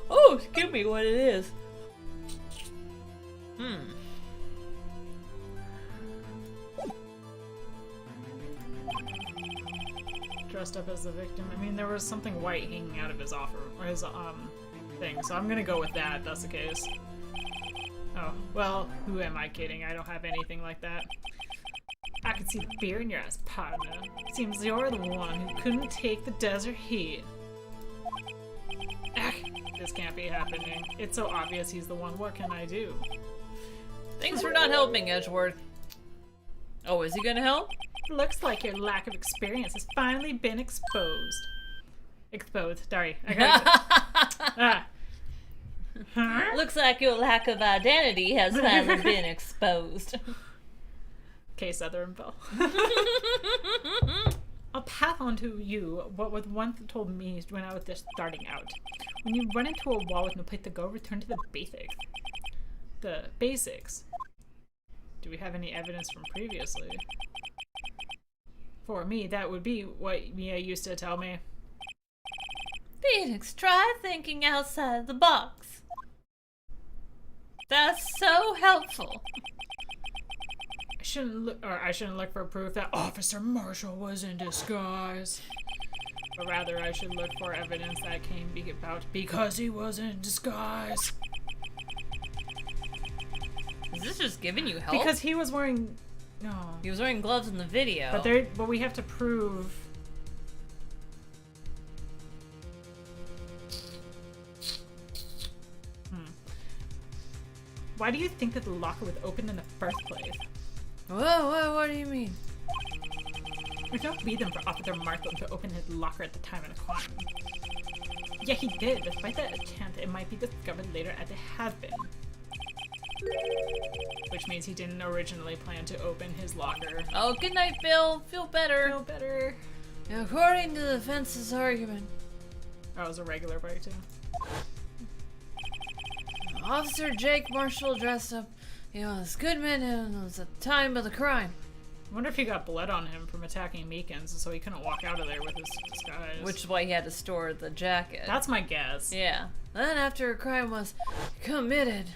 Speaker 3: Oh, give me what it is.
Speaker 8: dressed up as the victim. I mean, there was something white hanging out of his offer, or his, thing, so I'm gonna go with that, if that's the case. Oh, well, who am I kidding? I don't have anything like that. I can see the fear in your eyes, partner. Seems you're the one who couldn't take the desert heat. Ugh, this can't be happening. It's so obvious he's the one. What can I do?
Speaker 3: Thanks for not helping, Edgeworth. Oh, is he gonna help?
Speaker 8: Looks like your lack of experience has finally been exposed. Exposed. Sorry. I got it. Ah. Huh?
Speaker 3: Looks like your lack of identity has finally been exposed.
Speaker 8: Okay, Southern Belle. I'll pass on to you what was once told me when I was just starting out. When you run into a wall with no place to go, return to the basics. The basics. Do we have any evidence from previously? For me, that would be what Mia used to tell me.
Speaker 3: Phoenix, try thinking outside the box. That's so helpful.
Speaker 8: I shouldn't look for proof that Officer Marshall was in disguise. But rather, I should look for evidence that came about because he was in disguise.
Speaker 3: Is this just giving you help?
Speaker 8: Because he was wearing... No.
Speaker 3: He was wearing gloves in the video.
Speaker 8: But we have to prove... Why do you think that the locker was open in the first place?
Speaker 3: Whoa, what do you mean?
Speaker 8: There's no reason for Officer Marshall to open his locker at the time of the crime. Yeah, he did, despite the chance it might be discovered later as it has been. Which means he didn't originally plan to open his locker.
Speaker 3: Oh, good night, Bill. Feel better.
Speaker 8: Feel better.
Speaker 3: According to the defense's argument.
Speaker 8: Oh, it was a regular break too.
Speaker 3: Officer Jake Marshall dressed up, as Goodman, and it was the time of the crime.
Speaker 8: I wonder if he got blood on him from attacking Meekins, so he couldn't walk out of there with his disguise.
Speaker 3: Which is why he had to store the jacket.
Speaker 8: That's my guess.
Speaker 3: Yeah. Then after a crime was committed,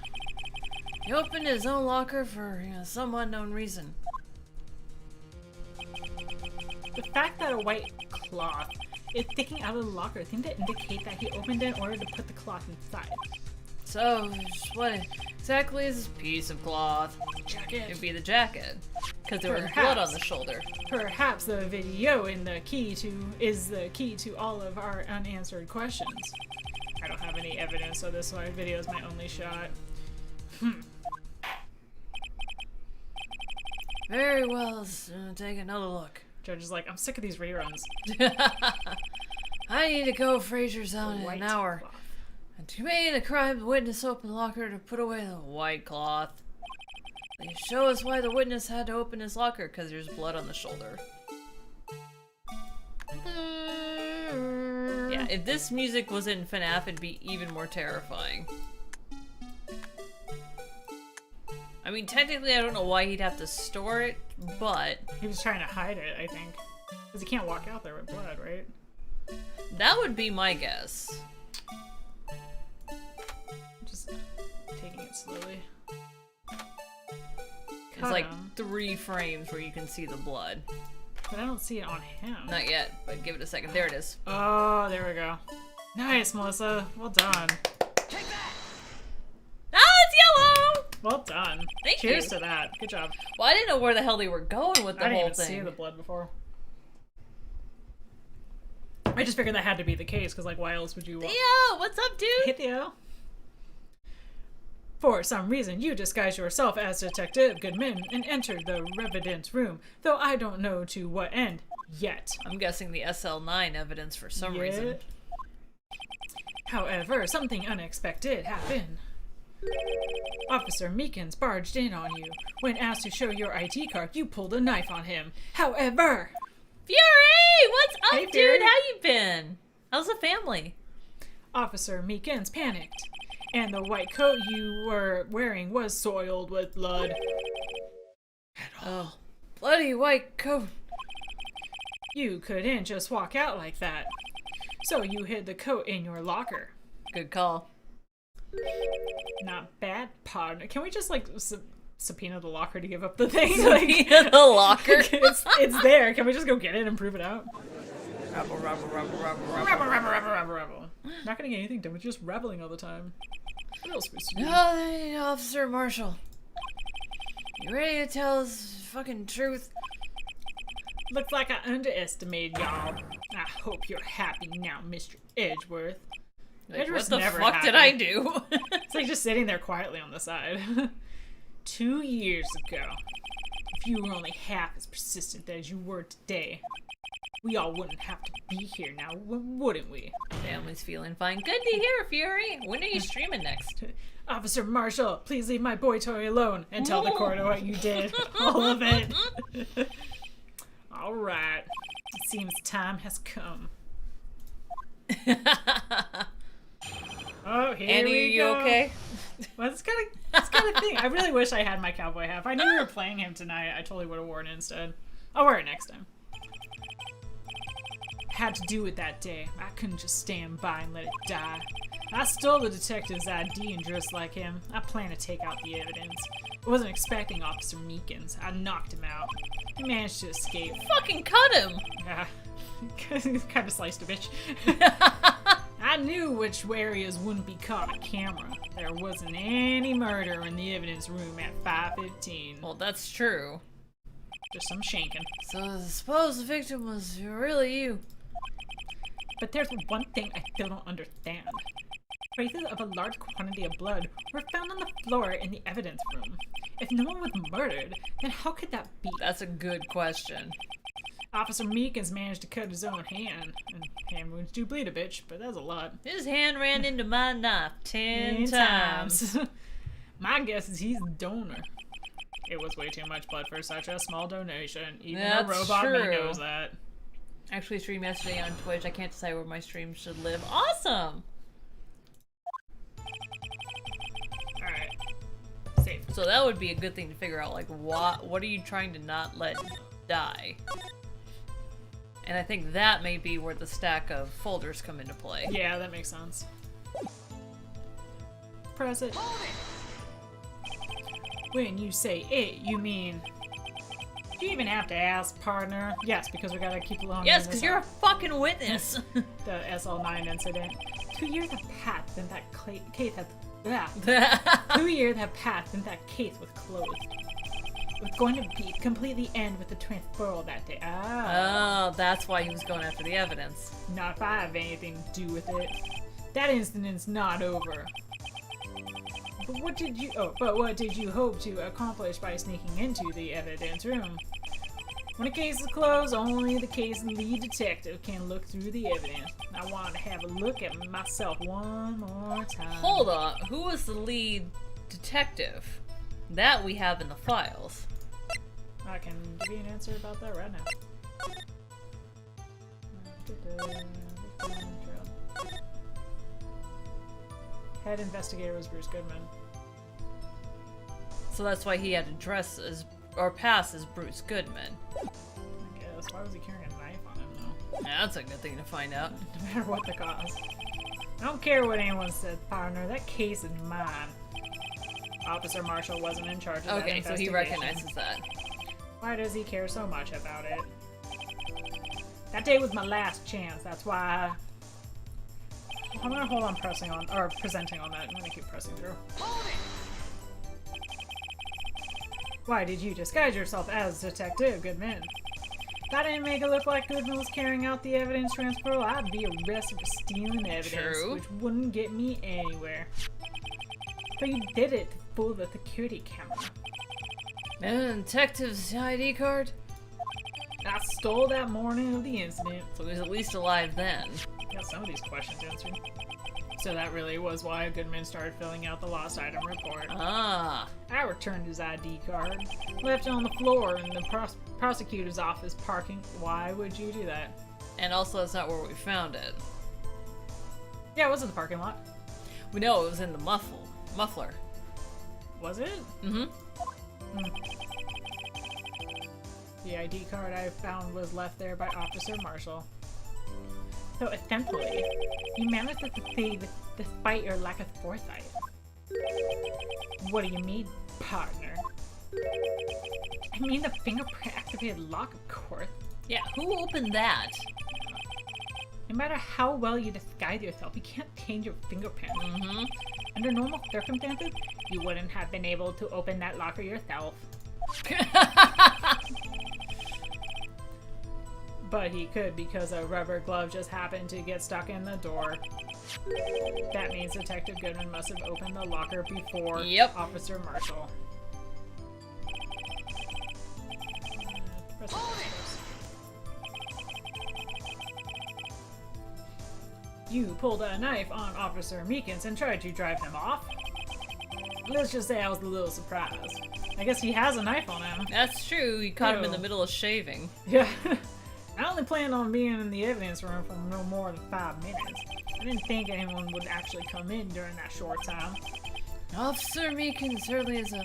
Speaker 3: he opened his own locker for some unknown reason.
Speaker 8: The fact that a white cloth is sticking out of the locker seemed to indicate that he opened it in order to put the cloth inside.
Speaker 3: So, what exactly is this piece of cloth?
Speaker 8: Jacket.
Speaker 3: It'd be the jacket. Because there was blood on the shoulder.
Speaker 8: Perhaps the video is the key to all of our unanswered questions. I don't have any evidence, so this video is my only shot.
Speaker 3: Very well, let's take another look.
Speaker 8: Judge is like, I'm sick of these reruns.
Speaker 3: I need to go. Fraser's out in an hour.
Speaker 8: Cloth.
Speaker 3: And to me, the crime witness opened the locker to put away the white cloth. They show us why the witness had to open his locker, because there's blood on the shoulder. Yeah, if this music was in FNAF, it'd be even more terrifying. I mean, technically, I don't know why he'd have to store it, but...
Speaker 8: He was trying to hide it, I think. Because he can't walk out there with blood, right?
Speaker 3: That would be my guess.
Speaker 8: Just taking it slowly.
Speaker 3: It's like 3 frames where you can see the blood.
Speaker 8: But I don't see it on him.
Speaker 3: Not yet, but give it a second. There it is.
Speaker 8: Oh, there we go. Nice, Melissa. Well done.
Speaker 3: Take that! Ah, it's yellow!
Speaker 8: Well done.
Speaker 3: Thank
Speaker 8: Cheers
Speaker 3: you.
Speaker 8: to that. Good job.
Speaker 3: Well, I didn't know where the hell they were going with the
Speaker 8: I didn't
Speaker 3: whole
Speaker 8: even
Speaker 3: thing.
Speaker 8: see the blood before. I just figured that had to be the case, because, like, why else would you...
Speaker 3: Theo, what's up, dude?
Speaker 8: Hey, Theo. For some reason, you disguised yourself as Detective Goodman and entered the Revidence room, though I don't know to what end, yet.
Speaker 3: I'm guessing the SL9 evidence for some reason.
Speaker 8: However, something unexpected happened. Officer Meekins barged in on you. When asked to show your ID card, you pulled a knife on him. However...
Speaker 3: Fury! What's up,
Speaker 8: Hey,
Speaker 3: dude?
Speaker 8: Fury.
Speaker 3: How you been? How's the family?
Speaker 8: Officer Meekins panicked, and the white coat you were wearing was soiled with blood.
Speaker 3: Oh, bloody white coat.
Speaker 8: You couldn't just walk out like that. So you hid the coat in your locker.
Speaker 3: Good call.
Speaker 8: Not bad, partner. Can we just, like, subpoena the locker to give up the thing?
Speaker 3: Subpoena the locker?
Speaker 8: it's there. Can we just go get it and prove it out?
Speaker 3: Rabble, rabble, rabble, rabble,
Speaker 8: Rebel, rebel, rebel, rebel, rebel. Not getting anything done with just reveling all the time. What else supposed to do?
Speaker 3: Oh, hey, Officer Marshall. You ready to tell us fucking truth?
Speaker 8: Looks like I underestimated y'all. I hope you're happy now, Mr. Edgeworth.
Speaker 3: Like,
Speaker 8: Edgeworth's
Speaker 3: what the
Speaker 8: never
Speaker 3: fuck
Speaker 8: happy.
Speaker 3: did I do?
Speaker 8: It's like just sitting there quietly on the side. 2 years ago, if you were only half as persistent as you were today, we all wouldn't have to be here now, wouldn't we?
Speaker 3: Family's feeling fine. Good to hear, Fury. When are you streaming next?
Speaker 8: Officer Marshall, please leave my boy toy alone and tell the court what you did. All of it. All right. It seems time has come. Oh, here
Speaker 3: Annie,
Speaker 8: we
Speaker 3: are you
Speaker 8: go.
Speaker 3: okay?
Speaker 8: Well, that's kind of thing. I really wish I had my cowboy hat. If I knew we were playing him tonight, I totally would have worn it instead. I'll wear it next time. Had to do it that day. I couldn't just stand by and let it die. I stole the detective's ID and dressed like him. I plan to take out the evidence. I wasn't expecting Officer Meekins. I knocked him out. He managed to escape.
Speaker 3: Fucking cut him!
Speaker 8: Yeah. Kind of sliced a bitch. I knew which areas wouldn't be caught on camera. There wasn't any murder in the evidence room at 5:15.
Speaker 3: Well, that's true.
Speaker 8: Just some shanking.
Speaker 3: So I suppose the victim was really you.
Speaker 8: But there's one thing I still don't understand. Traces of a large quantity of blood were found on the floor in the evidence room. If no one was murdered, then how could that be?
Speaker 3: That's a good question.
Speaker 8: Officer Meekins managed to cut his own hand. And hand wounds do bleed a bitch, but that's a lot.
Speaker 3: His hand ran into my knife 10 times.
Speaker 8: My guess is he's the donor. It was way too much blood for such a small donation. Even
Speaker 3: That's
Speaker 8: a robot me
Speaker 3: true.
Speaker 8: knows that.
Speaker 3: Actually streamed yesterday on Twitch. I can't decide where my stream should live. Awesome!
Speaker 8: Alright. Safe.
Speaker 3: So that would be a good thing to figure out, like, what are you trying to not let die? And I think that may be where the stack of folders come into play.
Speaker 8: Yeah, that makes sense. Press it. When you say it, you mean... Do you even have to ask, partner? Yes, because we gotta keep along.
Speaker 3: Yes, because you're a fucking witness!
Speaker 8: The SL9 incident. 2 years have passed since that case has... 2 years have passed since that case was closed. It was going to be completely end with the transferal that day. Ah.
Speaker 3: Oh, that's why he was going after the evidence.
Speaker 8: Not if I have anything to do with it. That incident's not over. But what did you hope to accomplish by sneaking into the evidence room? When a case is closed, only the case lead detective can look through the evidence. I want to have a look at myself one more time.
Speaker 3: Hold on, who was the lead detective? That we have in the files.
Speaker 8: I can give you an answer about that right now. Head investigator was Bruce Goodman.
Speaker 3: So that's why he had to dress as, or pass as Bruce Goodman.
Speaker 8: I guess. Why was he carrying a knife on him, though?
Speaker 3: Yeah, that's a good thing to find out.
Speaker 8: No matter what the cause. I don't care what anyone said, partner. That case is mine. Officer Marshall wasn't in charge of that
Speaker 3: Okay, so he
Speaker 8: investigation.
Speaker 3: recognizes that.
Speaker 8: Why does he care so much about it? That day was my last chance. That's why I'm gonna hold on presenting on that. I'm gonna keep pressing through. Why did you disguise yourself as Detective Goodman? If I didn't make it look like Goodman was carrying out the evidence transfer, I'd be arrested for stealing evidence,
Speaker 3: True.
Speaker 8: which wouldn't get me anywhere. But you did it to fool the security camera.
Speaker 3: And detective's ID card?
Speaker 8: I stole that morning of the incident.
Speaker 3: So he was at least alive then.
Speaker 8: Got some of these questions answered. So that really was why Goodman started filling out the lost item report.
Speaker 3: Ah.
Speaker 8: I returned his ID card, left it on the floor in the prosecutor's office parking. Why would you do that?
Speaker 3: And also that's not where we found it.
Speaker 8: Yeah, it was in the parking lot.
Speaker 3: We know it was in the muffler.
Speaker 8: Was it?
Speaker 3: Mm-hmm.
Speaker 8: The ID card I found was left there by Officer Marshall. So essentially, you managed to succeed despite your lack of foresight. What do you mean, partner? I mean the fingerprint activated lock, of course.
Speaker 3: Yeah, who opened that?
Speaker 8: No matter how well you disguise yourself, you can't change your fingerprints.
Speaker 3: Mm-hmm.
Speaker 8: Under normal circumstances, you wouldn't have been able to open that locker yourself. But he could because a rubber glove just happened to get stuck in the door. That means Detective Goodman must have opened the locker before
Speaker 3: Yep.
Speaker 8: Officer Marshall. You pulled a knife on Officer Meekins and tried to drive him off? Let's just say I was a little surprised. I guess he has a knife on him.
Speaker 3: That's true. You caught him in
Speaker 8: Ew.
Speaker 3: the middle of shaving.
Speaker 8: Yeah. I only planned on being in the evidence room for no more than 5 minutes. I didn't think anyone would actually come in during that short time.
Speaker 3: Officer Meekin certainly is a,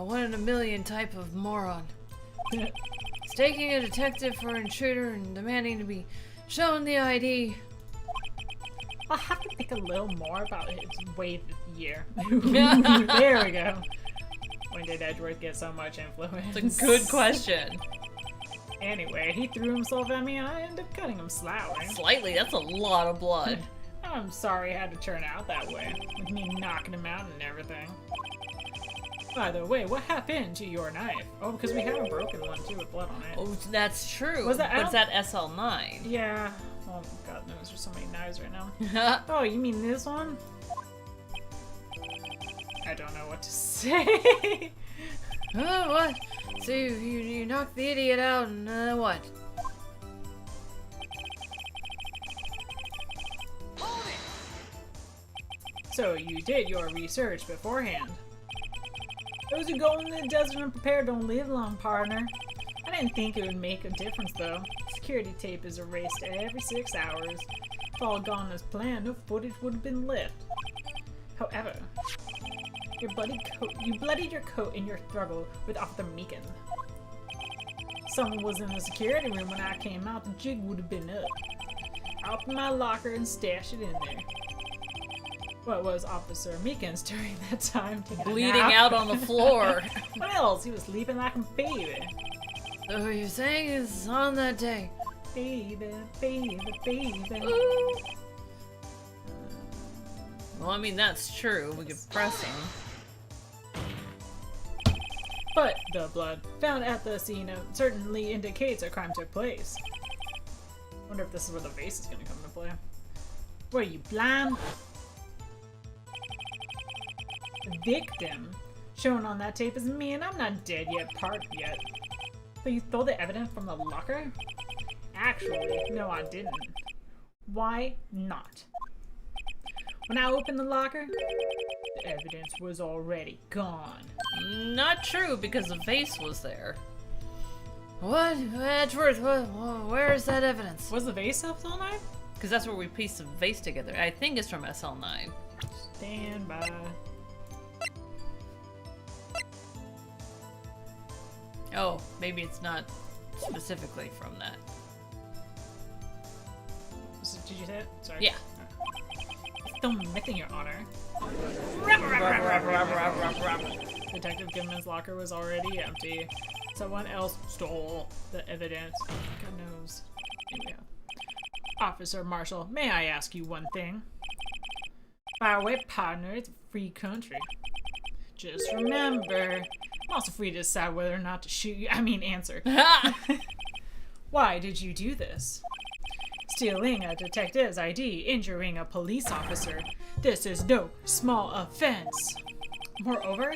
Speaker 3: one in a million type of moron. Staking a detective for an intruder and demanding to be shown the ID.
Speaker 8: I'll have to think a little more about his wave this year. There we go. When did Edgeworth get so much influence?
Speaker 3: It's a good question.
Speaker 8: Anyway, he threw himself at me and I ended up cutting him slightly.
Speaker 3: Slightly, that's a lot of blood.
Speaker 8: I'm sorry it had to turn out that way, with me knocking him out and everything. By the way, what happened to your knife? Oh, because we have a broken one too with blood on it.
Speaker 3: Oh, that's true.
Speaker 8: Was that
Speaker 3: But
Speaker 8: out?
Speaker 3: is that SL9?
Speaker 8: Yeah. Oh, God knows, there's so many knives right now. Oh, you mean this one? I don't know what to say.
Speaker 3: Oh, what? So you knocked the idiot out and what?
Speaker 8: So you did your research beforehand. Those who go in the desert unprepared don't live long, partner. I didn't think it would make a difference, though. Security tape is erased every 6 hours. If all gone as planned, no footage would have been left. However, you bloodied your coat in your struggle with Officer Meekin. Someone was in the security room when I came out. The jig would have been up. I opened my locker and stashed it in there. What was Officer Meekins during that time? Taking a
Speaker 3: Bleeding
Speaker 8: nap?
Speaker 3: out on the floor.
Speaker 8: What else? He was sleeping like a baby.
Speaker 3: So what you're saying is on that day.
Speaker 8: Baby, baby, baby.
Speaker 3: Ooh. Well, I mean, that's true. We could press him.
Speaker 8: But the blood found at the scene certainly indicates a crime took place. Wonder if this is where the vase is gonna come into play. What are you, blind? The victim shown on that tape is me, and I'm not dead yet, yet. But you stole the evidence from the locker? Actually, no, I didn't. Why not? When I opened the locker, the evidence was already gone.
Speaker 3: Not true, because the vase was there. What? Edgeworth, where is that evidence?
Speaker 8: Was the vase SL9?
Speaker 3: Because that's where we pieced the vase together. I think it's from SL9.
Speaker 8: Stand by.
Speaker 3: Oh, maybe it's not specifically from that.
Speaker 8: Did you say it? Sorry.
Speaker 3: Yeah.
Speaker 8: Still missing, Your Honor. Detective Goodman's locker was already empty. Someone else stole the evidence. God knows. Yeah. Officer Marshall, may I ask you one thing? Fire away, partner. It's a free country. Just remember, I'm also free to decide whether or not to shoot you. I mean, answer. Why did you do this? Stealing a detective's ID, injuring a police officer. This is no small offense. Moreover,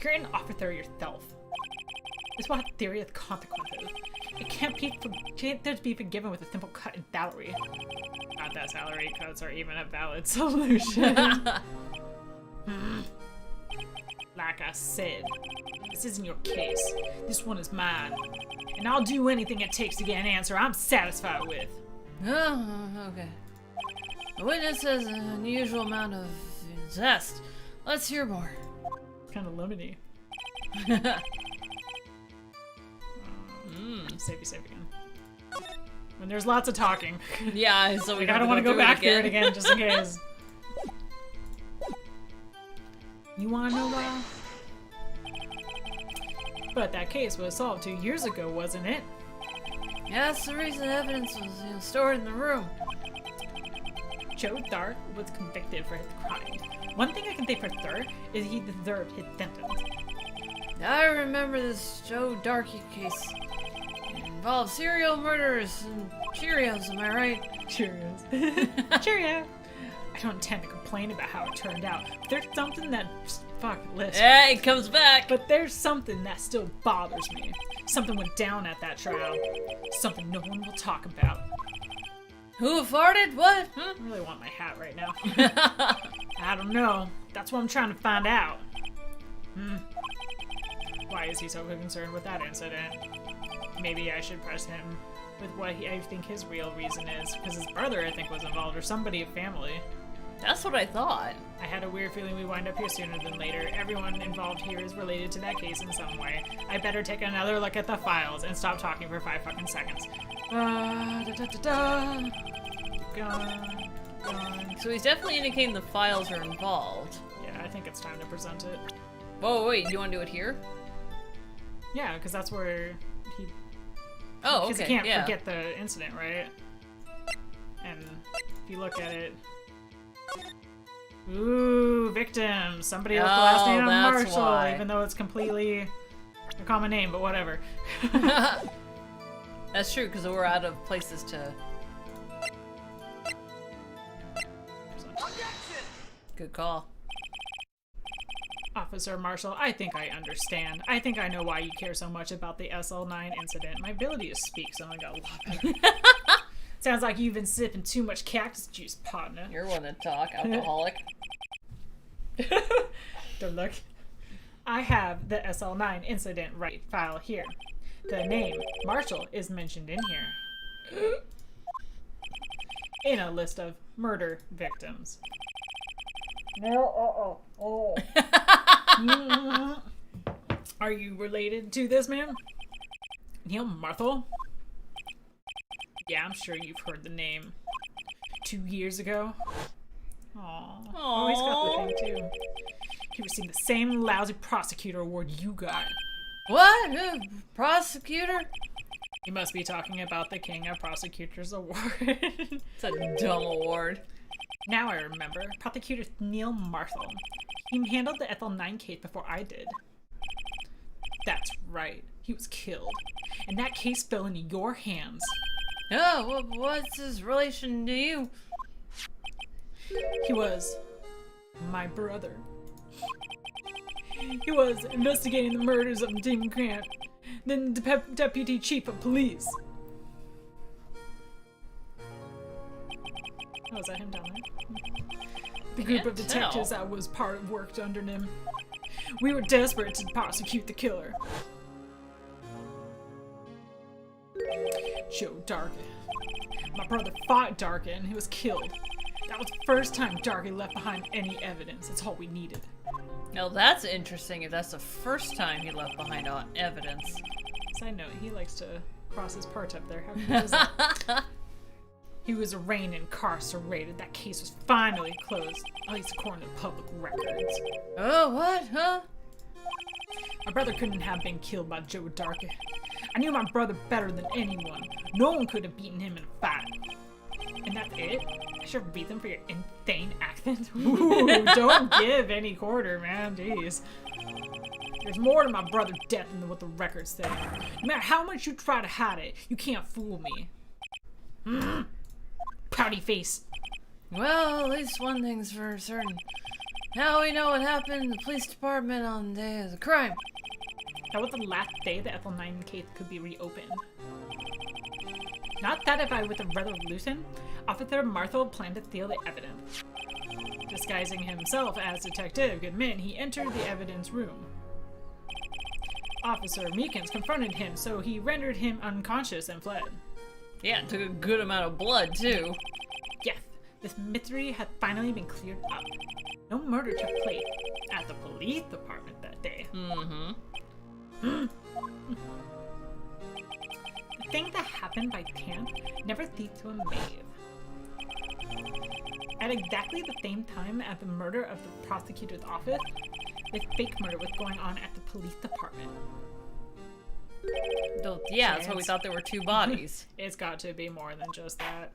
Speaker 8: you're an officer yourself. It's what theory of consequences. It can't be forgiven with a simple cut in salary. Not that salary cuts are even a valid solution. Like I said, this isn't your case. This one is mine. And I'll do anything it takes to get an answer I'm satisfied with.
Speaker 3: Oh, okay. The witness has an unusual amount of zest. Let's hear more.
Speaker 8: Kind of lemony. Save again. When there's lots of talking.
Speaker 3: Yeah, so we
Speaker 8: I don't want to go back through it again just in case. You want to know why? But that case was solved 2 years ago, wasn't it?
Speaker 3: Yeah, that's the reason the evidence was stored in the room.
Speaker 8: Joe Dark was convicted for his crime. One thing I can say for sure is he deserved his sentence.
Speaker 3: I remember this Joe Darky case. It involved serial murders and Cheerios, am I right?
Speaker 8: Cheerios. Cheerio. I don't intend to complain about how it turned out, but there's something that... Fuck, listen.
Speaker 3: Yeah, it comes back.
Speaker 8: But there's something that still bothers me. Something went down at that trial. Something no one will talk about.
Speaker 3: Who farted? What?
Speaker 8: I really want my hat right now. I don't know. That's what I'm trying to find out. Why is he so concerned with that incident? Maybe I should press him with what I think his real reason is. Because his brother, I think, was involved, or somebody of family.
Speaker 3: That's what I thought.
Speaker 8: I had a weird feeling we wind up here sooner than later. Everyone involved here is related to that case in some way. I better take another look at the files and stop talking for 5 fucking seconds. Gone.
Speaker 3: So he's definitely indicating the files are involved.
Speaker 8: Yeah, I think it's time to present it.
Speaker 3: Whoa, wait, you want to do it here?
Speaker 8: Yeah, because that's where he...
Speaker 3: Oh, okay,
Speaker 8: Because he can't
Speaker 3: yeah.
Speaker 8: forget the incident, right? And if you look at it... Ooh, victim! Somebody with the last name of
Speaker 3: that's
Speaker 8: Marshall,
Speaker 3: why.
Speaker 8: even though it's completely a common name, but whatever.
Speaker 3: That's true, because we're out of places to... Good call.
Speaker 8: Officer Marshall, I think I understand. I think I know why you care so much about the SL9 incident. My ability to speak suddenly got a lot better. Sounds like you've been sipping too much cactus juice, partner.
Speaker 3: You're one to talk, alcoholic.
Speaker 8: Don't look. I have the SL9 incident right file here. The name, Marshall, is mentioned in here. In a list of murder victims. Are you related to this man? Neil Marthel? Yeah, I'm sure you've heard the name. 2 years ago? Aww. Oh, he's got the thing too. He received the same lousy prosecutor award you got.
Speaker 3: What? Prosecutor?
Speaker 8: You must be talking about the King of Prosecutors Award.
Speaker 3: It's a dumb award.
Speaker 8: Now I remember. Prosecutor Neil Marthel. He handled the SL9 case before I did. That's right. He was killed. And that case fell into your hands.
Speaker 3: Oh, well, what's his relation to you?
Speaker 8: He was my brother. He was investigating the murders of Tim Grant, then the deputy chief of police. Oh, is that him down there? The group of
Speaker 3: Can't
Speaker 8: detectives
Speaker 3: tell.
Speaker 8: that was part of worked under him. We were desperate to prosecute the killer. Joe Darkin. My brother fought Darkin and he was killed. That was the first time Darkin left behind any evidence. That's all we needed.
Speaker 3: Now that's interesting if that's the first time he left behind evidence.
Speaker 8: Side note, he likes to cross his part up there. How can he do that? He was arraigned and incarcerated. That case was finally closed, at least according to public records.
Speaker 3: Oh, what? Huh?
Speaker 8: My brother couldn't have been killed by Joe Darkin. I knew my brother better than anyone. No one could have beaten him in a fight. And that's it? I should read them for your insane accent? Ooh, don't give any quarter, man. Jeez. There's more to my brother's death than what the records say. No matter how much you try to hide it, you can't fool me. Pouty face.
Speaker 3: Well, at least one thing's for certain. Now we know what happened in the police department on the day of the crime.
Speaker 8: That was the last day the SL9 case could be reopened. Not satisfied with the resolution, Officer Marthel planned to steal the evidence. Disguising himself as Detective Goodman, he entered the evidence room. Officer Meekins confronted him, so he rendered him unconscious and fled.
Speaker 3: Yeah, it took a good amount of blood, too.
Speaker 8: Yes, this mystery had finally been cleared up. No murder took place at the police department that day.
Speaker 3: Mm-hmm.
Speaker 8: The thing that happened by chance never ceased to amaze. At exactly the same time as the murder of the prosecutor's office, this fake murder was going on at the police department.
Speaker 3: Yeah, that's why we thought there were two bodies.
Speaker 8: It's got to be more than just that.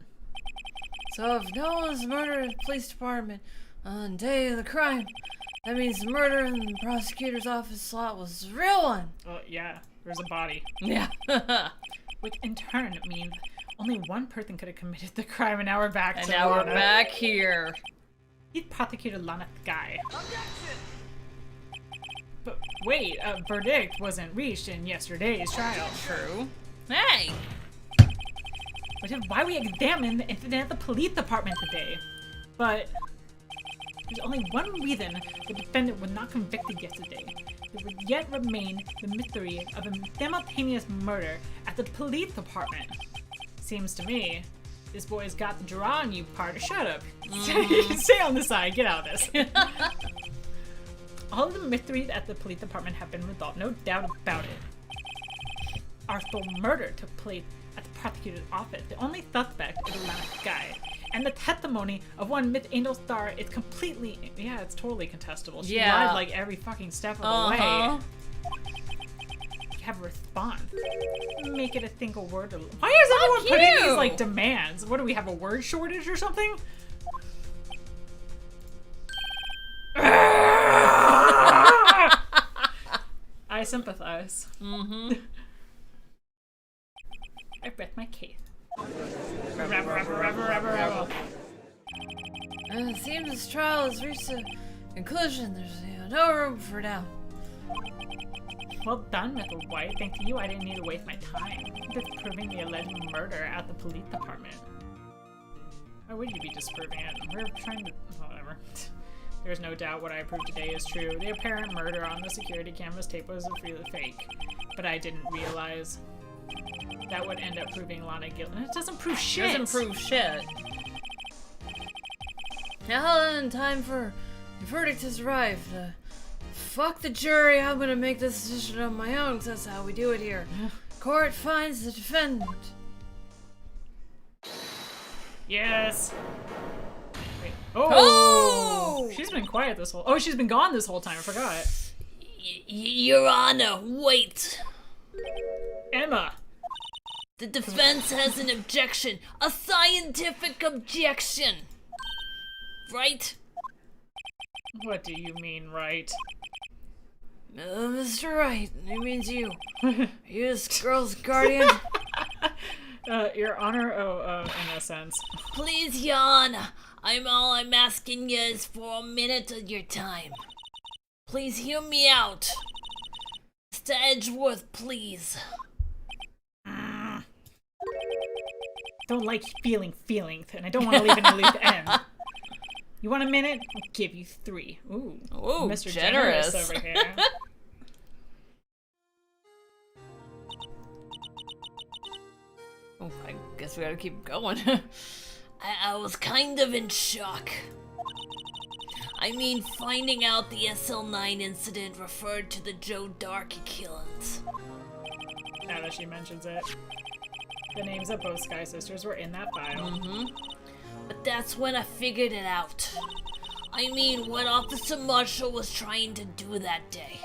Speaker 3: So if no one's murdered at the police department on the day of the crime, that means the murder in the prosecutor's office slot was the real one.
Speaker 8: Yeah, there's a body.
Speaker 3: Yeah.
Speaker 8: Which in turn means only one person could have committed the crime, and now we're back
Speaker 3: And
Speaker 8: to
Speaker 3: now we're
Speaker 8: Lana.
Speaker 3: back here.
Speaker 8: He prosecuted Lana Guy. But wait, a verdict wasn't reached in yesterday's trial.
Speaker 3: True. Hey!
Speaker 8: Which is why we examined the incident at the police department today. But there's only one reason the defendant was not convicted yesterday. There would yet remain the mystery of a simultaneous murder at the police department. Seems to me, this boy's got the draw on you, partner. Shut up. Stay on the side. Get out of this. All of the mysteries at the police department have been resolved, no doubt about it. Our sole murder took place at the prosecutor's office. The only suspect is a last guy. And the testimony of one Miss Angel Star is completely, it's totally contestable. She lied like every fucking step of the way. You have a response. Make it a single word. Why is everyone putting these like demands? What do we have, a word shortage or something? I sympathize. I bet my case.
Speaker 3: It seems this trial has reached a conclusion. There's no room for doubt.
Speaker 8: Well done, Mr. White. Thanks to you, I didn't need to waste my time disproving the alleged murder at the police department. Why would you be disproving it? We're trying to... whatever. There's no doubt what I proved today is true. The apparent murder on the security camera's tape was really fake. But I didn't realize that would end up proving Lana guilty. It doesn't prove shit!
Speaker 3: Doesn't prove shit. Now then, time for the verdict has arrived. Fuck the jury, I'm gonna make this decision on my own, 'cause that's how we do it here. Court finds the defendant.
Speaker 8: Yes! Wait. Oh! She's been quiet this whole... Oh, she's been gone this whole time, I forgot.
Speaker 3: Your Honor, wait.
Speaker 8: Emma!
Speaker 3: The defense has an objection. A scientific objection. Right?
Speaker 8: What do you mean, right?
Speaker 3: Mr. Wright, it means you. Are you this girl's guardian?
Speaker 8: Your Honor? In a sense.
Speaker 3: Please, Your Honor. All I'm asking you is for a minute of your time. Please hear me out. Mr. Edgeworth, please.
Speaker 8: Don't like feeling feelings, and I don't want to leave it at the end. You want a minute? I'll give you 3. Ooh, Mr. Generous over here.
Speaker 3: Oh, I guess we gotta keep going. I was kind of in shock. I mean, finding out the SL9 incident referred to the Joe Darky killings.
Speaker 8: Now that she mentions it. The names of both Sky Sisters were in that file.
Speaker 3: But that's when I figured it out. I mean, what Officer Marshall was trying to do that day.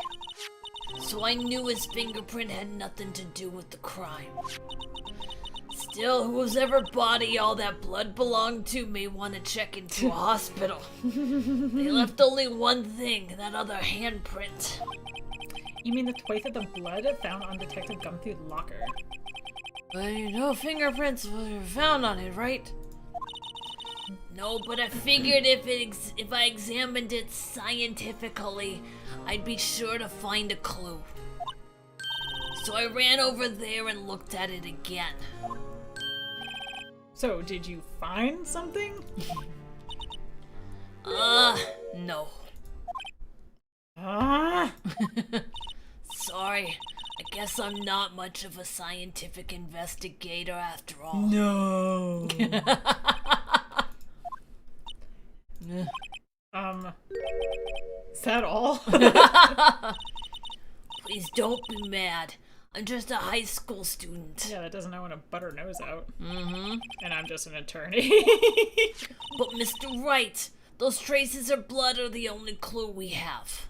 Speaker 3: So I knew his fingerprint had nothing to do with the crime. Still, whoever body all that blood belonged to may want to check into a hospital. They left only one thing, that other handprint.
Speaker 8: You mean the twice of the blood found on Detective Gumtooth's locker?
Speaker 3: But no fingerprints were found on it, right? No, but I figured if I examined it scientifically, I'd be sure to find a clue. So I ran over there and looked at it again.
Speaker 8: So, did you find something?
Speaker 3: No.
Speaker 8: Ah!
Speaker 3: Sorry, I guess I'm not much of a scientific investigator after all.
Speaker 8: No. Is that all?
Speaker 3: Please don't be mad. I'm just a high school student.
Speaker 8: Yeah, that doesn't know when to butt her nose out. And I'm just an attorney.
Speaker 3: But Mr. Wright, those traces of blood are the only clue we have.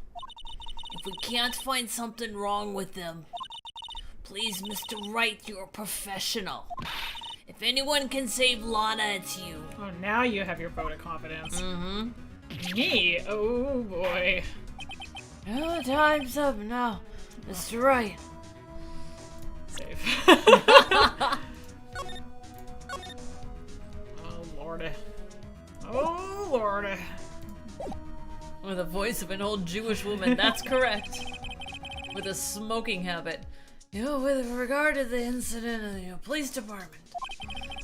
Speaker 3: If we can't find something wrong with them, please, Mr. Wright, you're a professional. If anyone can save Lana, it's you.
Speaker 8: Oh, now you have your vote of confidence.
Speaker 3: Mm-hmm.
Speaker 8: Me? Oh boy.
Speaker 3: Oh, time's up now. Mr. Wright.
Speaker 8: Save. Oh lordy. Oh lordy.
Speaker 3: With the voice of an old Jewish woman, that's correct. With a smoking habit. With regard to the incident in the police department,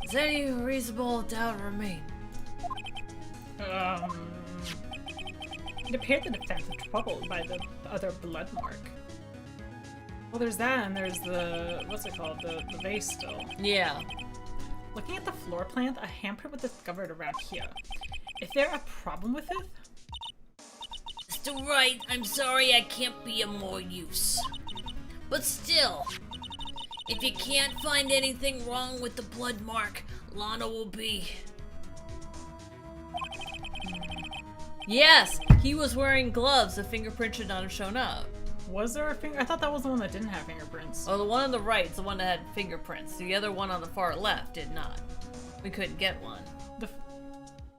Speaker 3: does any reasonable doubt remain?
Speaker 8: It appeared the defense was troubled by the other blood mark. Well, there's that, and there's the, what's it called, the vase still.
Speaker 3: Yeah.
Speaker 8: Looking at the floor plan, a handprint was discovered around here. Is there a problem with it?
Speaker 3: Mr. Wright, I'm sorry I can't be of more use. But still, if you can't find anything wrong with the blood mark, Lana will be... Yes, he was wearing gloves. The fingerprint should not have shown up.
Speaker 8: Was there a finger? I thought that was the one that didn't have fingerprints.
Speaker 3: Oh, the one on the right is the one that had fingerprints. The other one on the far left did not. We couldn't get one.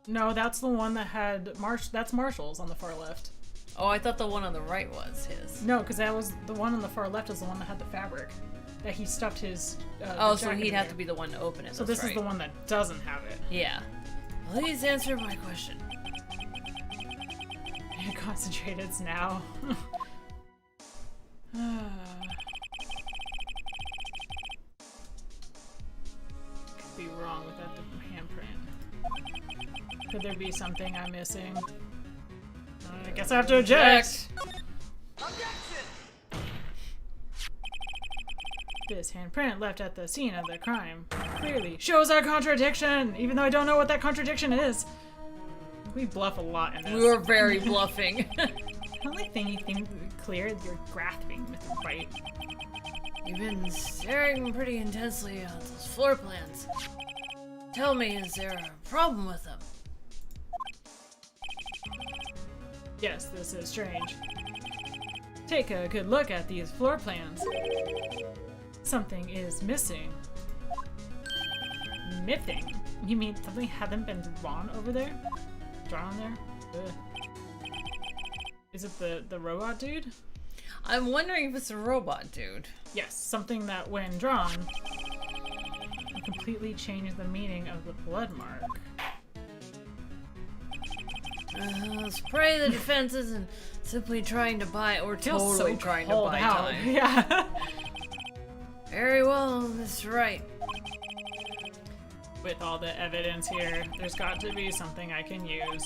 Speaker 8: No, that's the one that had that's Marshall's on the far left.
Speaker 3: Oh, I thought the one on the right was his.
Speaker 8: No, because that was the one on the far left is the one that had the fabric that he stuffed his.
Speaker 3: Oh, so he'd have to be the one to open it.
Speaker 8: So this is the one that doesn't have it.
Speaker 3: Yeah. Please answer my question.
Speaker 8: Concentrated now. Could be wrong with that handprint. Could there be something I'm missing? I guess I have to object. This handprint left at the scene of the crime clearly shows a contradiction, even though I don't know what that contradiction is. We bluff a lot in this.
Speaker 3: We were very bluffing.
Speaker 8: The only thing you think clear is you're grasping with the right.
Speaker 3: You've been staring pretty intensely at those floor plans. Tell me, is there a problem with them?
Speaker 8: Yes, this is strange. Take a good look at these floor plans. Something is missing. Missing? You mean something hadn't been drawn over there? Drawn on there? Ugh. Is it the robot dude?
Speaker 3: I'm wondering if it's a robot dude.
Speaker 8: Yes, something that when drawn completely changed the meaning of the blood mark.
Speaker 3: Let's pray the defense isn't simply trying to buy or
Speaker 8: Feels
Speaker 3: totally
Speaker 8: so
Speaker 3: trying to
Speaker 8: cold
Speaker 3: buy
Speaker 8: out.
Speaker 3: time.
Speaker 8: Yeah.
Speaker 3: Very well, Mr. Wright.
Speaker 8: With all the evidence here, there's got to be something I can use.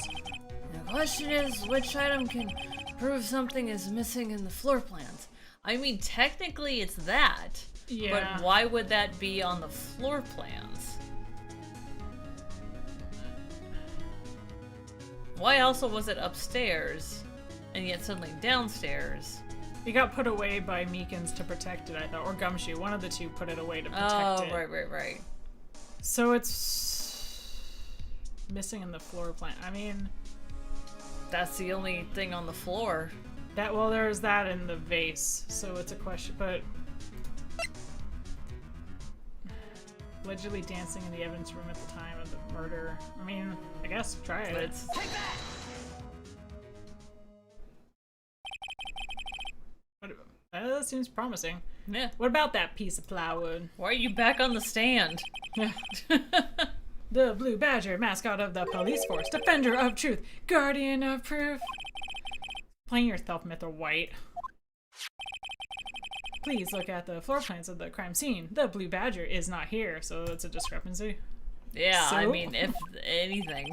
Speaker 3: The question is, which item can prove something is missing in the floor plans? I mean, technically it's that.
Speaker 8: Yeah.
Speaker 3: But why would that be on the floor plans? Why also was it upstairs and yet suddenly downstairs?
Speaker 8: It got put away by Meekins to protect it, I thought, or Gumshoe. One of the two put it away to protect it.
Speaker 3: Oh, right.
Speaker 8: So it's missing in the floor plan. I mean,
Speaker 3: That's the only thing on the floor.
Speaker 8: well, there's that in the vase, so it's a question, but allegedly dancing in the evidence room at the time of the murder. I mean, I guess try it.
Speaker 3: Let's...
Speaker 8: That seems promising.
Speaker 3: Yeah.
Speaker 8: What about that piece of plywood?
Speaker 3: Why are you back on the stand?
Speaker 8: Yeah. The Blue Badger, mascot of the police force, defender of truth, guardian of proof. Playing yourself, Mr. White. Please look at the floor plans of the crime scene. The Blue Badger is not here, so it's a discrepancy.
Speaker 3: Yeah, I
Speaker 8: So?
Speaker 3: mean, if anything.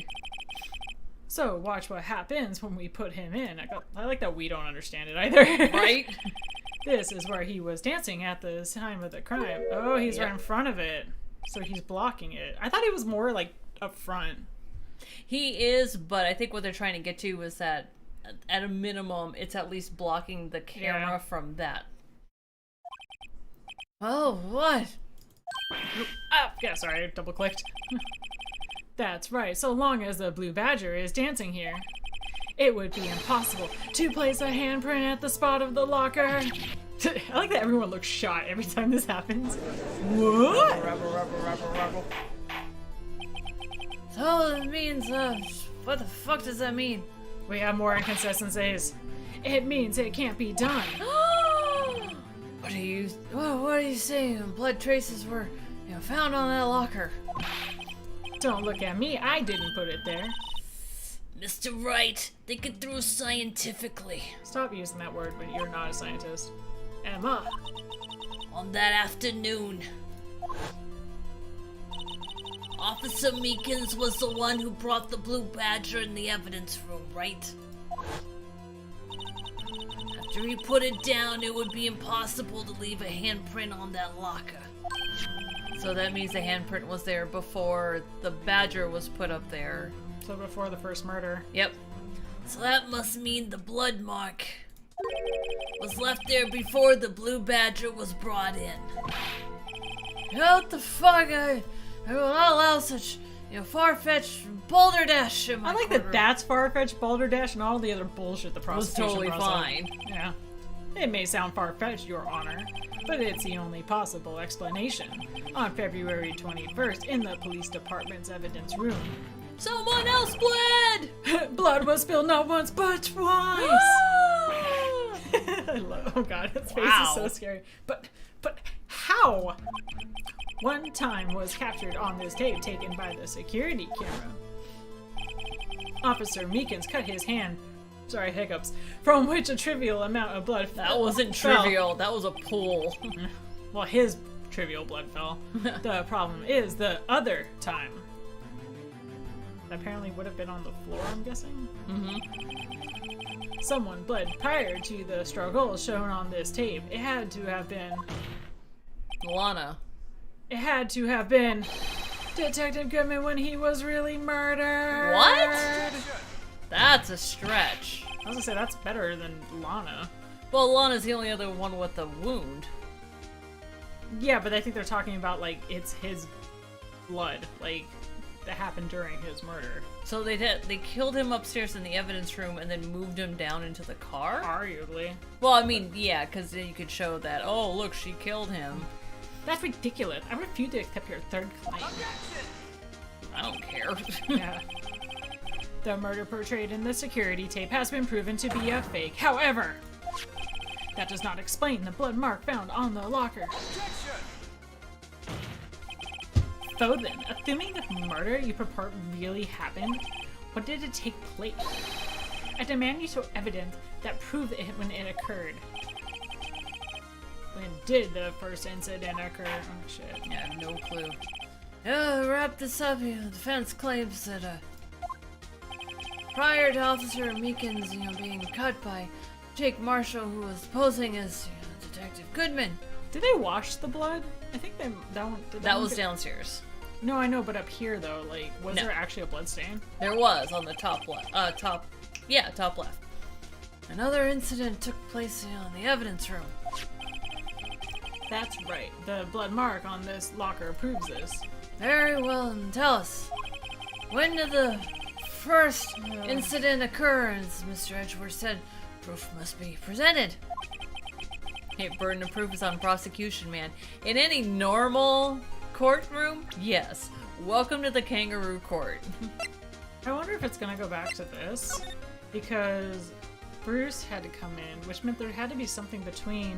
Speaker 8: So watch what happens when we put him in. I like that we don't understand it either.
Speaker 3: Right?
Speaker 8: This is where he was dancing at the time of the crime. Oh, he's right in front of it. So he's blocking it. I thought he was more like up front.
Speaker 3: He is, but I think what they're trying to get to is that at a minimum, it's at least blocking the camera from that. Oh, what?
Speaker 8: Ah, yeah, sorry, I double clicked. That's right, so long as the Blue Badger is dancing here, it would be impossible to place a handprint at the spot of the locker. I like that everyone looks shot every time this happens. What?
Speaker 3: Rebel. So it means, what the fuck does that mean?
Speaker 8: We have more inconsistencies. It means it can't be done.
Speaker 3: What are you saying? Blood traces were, found on that locker.
Speaker 8: Don't look at me. I didn't put it there.
Speaker 3: Mr. Wright, think it through scientifically.
Speaker 8: Stop using that word when you're not a scientist. Emma.
Speaker 3: On that afternoon, Officer Meekins was the one who brought the Blue Badger in the evidence room, right? After he put it down, it would be impossible to leave a handprint on that locker. So that means the handprint was there before the Badger was put up there.
Speaker 8: So before the first murder.
Speaker 3: Yep. So that must mean the blood mark was left there before the Blue Badger was brought in. What the fuck? I will not allow such, far-fetched balderdash in my
Speaker 8: I like
Speaker 3: courtroom.
Speaker 8: that that's far-fetched, balderdash, and all the other bullshit the
Speaker 3: was
Speaker 8: prosecution
Speaker 3: totally
Speaker 8: brought up.
Speaker 3: fine.
Speaker 8: Yeah. It may sound far-fetched, Your Honor, but it's the only possible explanation. On February 21st, in the police department's evidence room,
Speaker 3: Someone else bled!
Speaker 8: blood was spilled not once, but twice! I love, oh god, his face is so
Speaker 3: Wow.
Speaker 8: scary. But how? One time was captured on this tape taken by the security camera. Officer Meekins cut his hand, sorry, hiccups, from which a trivial amount of blood
Speaker 3: That wasn't
Speaker 8: fell.
Speaker 3: trivial, that was a pool.
Speaker 8: Well, his trivial blood fell. The problem is the other time. That apparently would have been on the floor, I'm guessing?
Speaker 3: Mm-hmm.
Speaker 8: Someone bled prior to the struggle shown on this tape. It had to have been...
Speaker 3: Lana.
Speaker 8: It had to have been Detective Goodman when he was really murdered.
Speaker 3: What? That's a stretch.
Speaker 8: I was gonna say, that's better than Lana.
Speaker 3: Well, Lana's the only other one with a wound.
Speaker 8: Yeah, but I think they're talking about, like, it's his blood, like, that happened during his murder.
Speaker 3: So they killed him upstairs in the evidence room and then moved him down into the car?
Speaker 8: Arguably.
Speaker 3: Well, I mean, yeah, because then you could show that, oh, look, she killed him.
Speaker 8: That's ridiculous. I refuse to accept your third claim.
Speaker 3: I don't care.
Speaker 8: Yeah. The murder portrayed in the security tape has been proven to be a fake. However, that does not explain the blood mark found on the locker. So then, assuming the murder you purport really happened, what did it take place? I demand you show evidence that proves it when it occurred. When did the first incident occur? Oh shit.
Speaker 3: I have no clue. Wrap this up. The defense claims that prior to Officer Meekins, being cut by Jake Marshall, who was posing as Detective Goodman.
Speaker 8: Did they wash the blood? I think
Speaker 3: That was downstairs.
Speaker 8: No, I know, but up here though, like, was
Speaker 3: No.
Speaker 8: there actually a blood stain?
Speaker 3: There was on the top left. Top left. Another incident took place in the evidence room.
Speaker 8: That's right. The blood mark on this locker proves this.
Speaker 3: Very well, and tell us, when did the first incident occur? As Mr. Edgeworth said, proof must be presented. Hey, burden of proof is on prosecution, man. In any normal courtroom, yes. Welcome to the kangaroo court.
Speaker 8: I wonder if it's gonna go back to this, because Bruce had to come in, which meant there had to be something between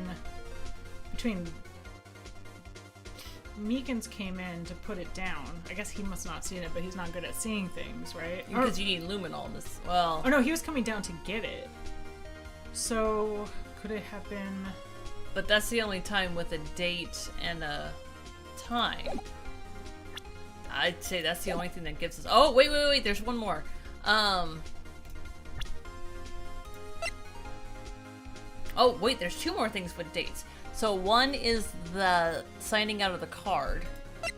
Speaker 8: Meekins came in to put it down. I guess he must not have seen it, but he's not good at seeing things, right?
Speaker 3: Because you need luminol. Well,
Speaker 8: Oh no, he was coming down to get it. So could it have been?
Speaker 3: but that's the only time with a date and a time. I'd say that's the only thing that gives us. Oh, wait. There's one more. Oh, wait. There's two more things with dates. So one is the signing out of the card.
Speaker 8: It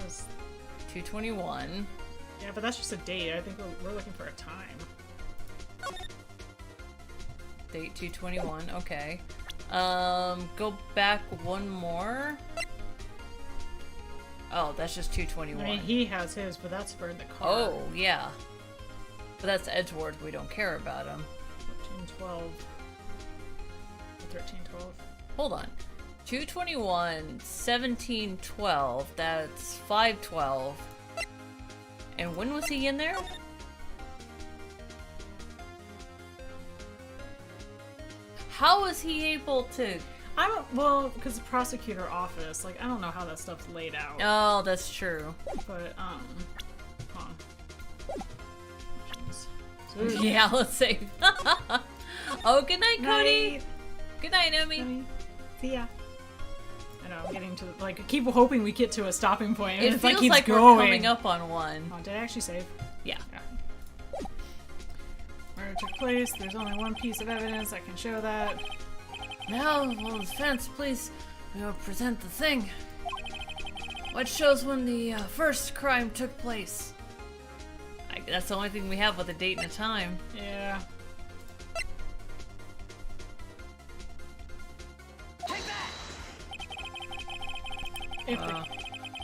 Speaker 8: was,
Speaker 3: 2/21.
Speaker 8: yeah, but that's just a date. I think we're looking for a time.
Speaker 3: Date 2/21. Okay. Go back one more. Oh, that's just 2/21.
Speaker 8: I mean, he has his, but that's for the car.
Speaker 3: Oh, yeah. But that's Edgeworth. We don't care about him.
Speaker 8: 1312. 1312.
Speaker 3: Hold on. 2/21, 17/12. That's 5/12. And when was he in there? How was he able to...
Speaker 8: I don't, well, because the prosecutor office, like, I don't know how that stuff's laid out.
Speaker 3: Oh, that's true.
Speaker 8: But, hold on.
Speaker 3: Yeah, let's save. Oh, good night, Cody.
Speaker 8: Night.
Speaker 3: Good night, Emmy.
Speaker 8: Bye. See ya. I know, I'm getting to, like, I keep hoping we get to a stopping point, and
Speaker 3: It
Speaker 8: it's
Speaker 3: feels
Speaker 8: like keeps
Speaker 3: like
Speaker 8: going.
Speaker 3: we're coming up on one.
Speaker 8: Oh, did I actually save?
Speaker 3: Yeah.
Speaker 8: Murder took place. There's only one piece of evidence that can show that.
Speaker 3: Now, will the defense please present the thing? What shows when the first crime took place? That's the only thing we have with a date and a time.
Speaker 8: Yeah. If the,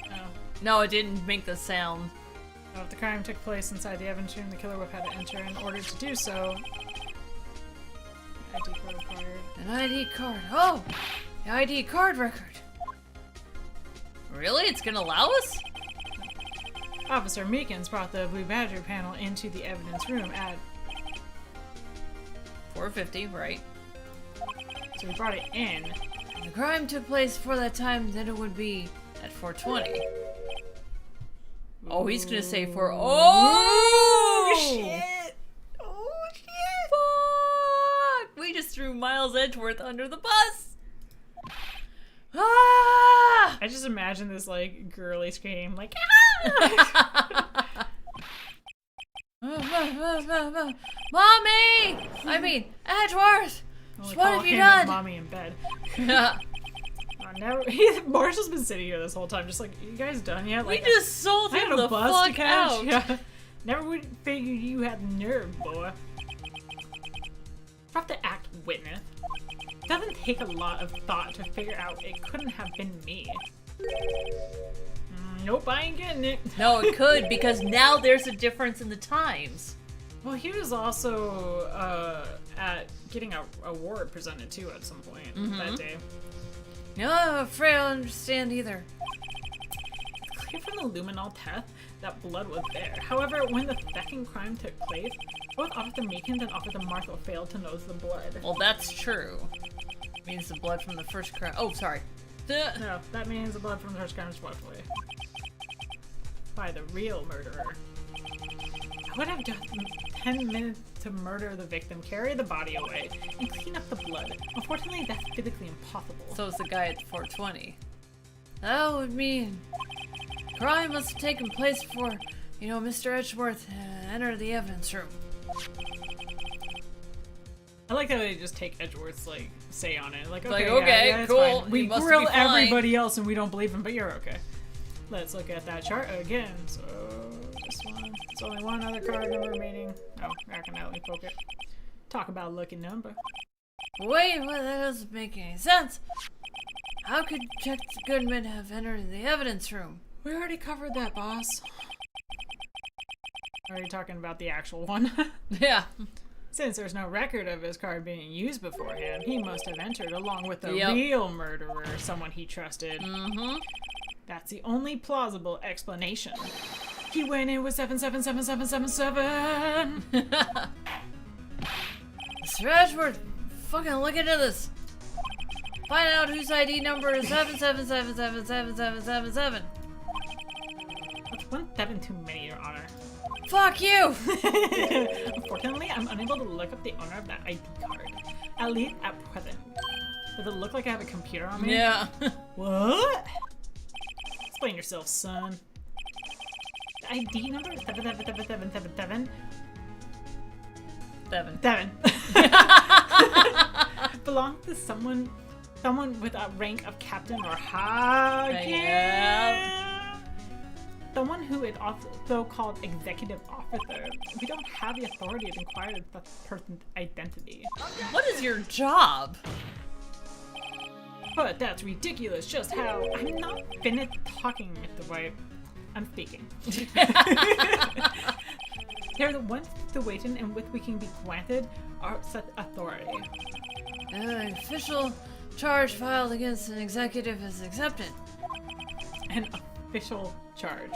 Speaker 8: no.
Speaker 3: No, it didn't make the sound.
Speaker 8: No, if the crime took place inside the evidence room, the killer would have had to enter in order to do so. ID card required.
Speaker 3: An ID card. Oh! The ID card record. Really? It's gonna allow us?
Speaker 8: Officer Meekins brought the Blue Badger panel into the evidence room at...
Speaker 3: 4:50, right?
Speaker 8: So we brought it in.
Speaker 3: If the crime took place before that time, then it would be at 4:20. Oh, he's gonna say for... Oh!
Speaker 8: Shit! Oh, shit!
Speaker 3: Fuck! We just threw Miles Edgeworth under the bus! Ah!
Speaker 8: I just imagine this, like, girly scream, like, ah!
Speaker 3: Mommy! I mean, Edgeworth!
Speaker 8: Only
Speaker 3: What
Speaker 8: call
Speaker 3: have you
Speaker 8: him
Speaker 3: done?
Speaker 8: Mommy in bed. Never. Marshall's been sitting here this whole time, just like, you guys done yet?
Speaker 3: We
Speaker 8: Like,
Speaker 3: just sold
Speaker 8: I
Speaker 3: him
Speaker 8: had
Speaker 3: the
Speaker 8: a bus to
Speaker 3: fuck
Speaker 8: catch.
Speaker 3: out.
Speaker 8: Yeah. Never would figure you had nerve, boy. Drop the act, witness. Doesn't take a lot of thought to figure out it couldn't have been me. Nope, I ain't getting it.
Speaker 3: No, it could, because now there's a difference in the times.
Speaker 8: Well, he was also at getting a award presented too at some point that day.
Speaker 3: No, I'm afraid I don't understand either.
Speaker 8: Clear from the luminol test that blood was there. However, when the second crime took place, both Officer Meekins and Officer Marshall failed to notice the blood.
Speaker 3: Well, that's true. Means the blood from the first crime. Oh, sorry. Duh.
Speaker 8: No, that means the blood from the first crime was wiped away by the real murderer. I would have just 10 minutes to murder the victim, carry the body away, and clean up the blood. Unfortunately, that's physically impossible.
Speaker 3: So it's the guy at 420. That would mean crime must have taken place before, Mr. Edgeworth entered the evidence room.
Speaker 8: I like how they just take Edgeworth's, like, say on it. Like, okay,
Speaker 3: Like,
Speaker 8: yeah,
Speaker 3: okay,
Speaker 8: yeah, it's
Speaker 3: cool.
Speaker 8: fine. We
Speaker 3: You must
Speaker 8: grill
Speaker 3: be fine.
Speaker 8: everybody else and we don't believe him, but you're okay. Let's look at that chart again. So, this one. It's only one other card number remaining. Oh, I can only poke it. Talk about a lucky number.
Speaker 3: Wait, well, that doesn't make any sense. How could Jack Goodman have entered the evidence room?
Speaker 8: We already covered that, boss. Are you talking about the actual one?
Speaker 3: Yeah.
Speaker 8: Since there's no record of his card being used beforehand, he must have entered along with the
Speaker 3: Yep.
Speaker 8: real murderer, someone he trusted.
Speaker 3: Mm-hmm.
Speaker 8: That's the only plausible explanation. He went in with 7777777.
Speaker 3: Mr. Edgeworth, fucking look into this. Find out whose ID number is 7777777.
Speaker 8: That's 1 7 too many, Your Honor.
Speaker 3: Fuck you!
Speaker 8: Unfortunately, I'm unable to look up the owner of that ID card. At least at present. Does it look like I have a computer on me?
Speaker 3: Yeah.
Speaker 8: What? Explain yourself, son. The ID number is 7777777. 7. Belongs to someone with a rank of captain or higher.
Speaker 3: Yeah.
Speaker 8: Someone who is also called executive officer. We don't have the authority to inquire into such person's identity.
Speaker 3: What is your job?
Speaker 8: But that's ridiculous. Just how I'm not finished talking, Mr. Wright. I'm speaking. They're the one situation in which we can be granted our such authority.
Speaker 3: An official charge filed against an executive is accepted.
Speaker 8: An official charge.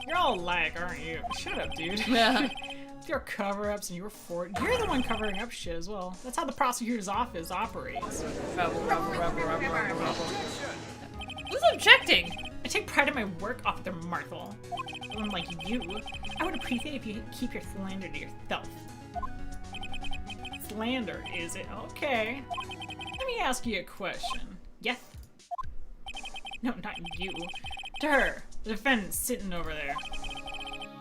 Speaker 8: You're all like, aren't you? Shut up, dude.
Speaker 3: Yeah.
Speaker 8: With your cover-ups and your you're the one covering up shit as well. That's how the prosecutor's office operates.
Speaker 3: Who's objecting?
Speaker 8: I take pride in my work, Officer Marthel. Unlike you, I would appreciate if you keep your slander to yourself. Slander, is it? Okay. Let me ask you a question. Yes? No, not you. To her, the defendant sitting over there.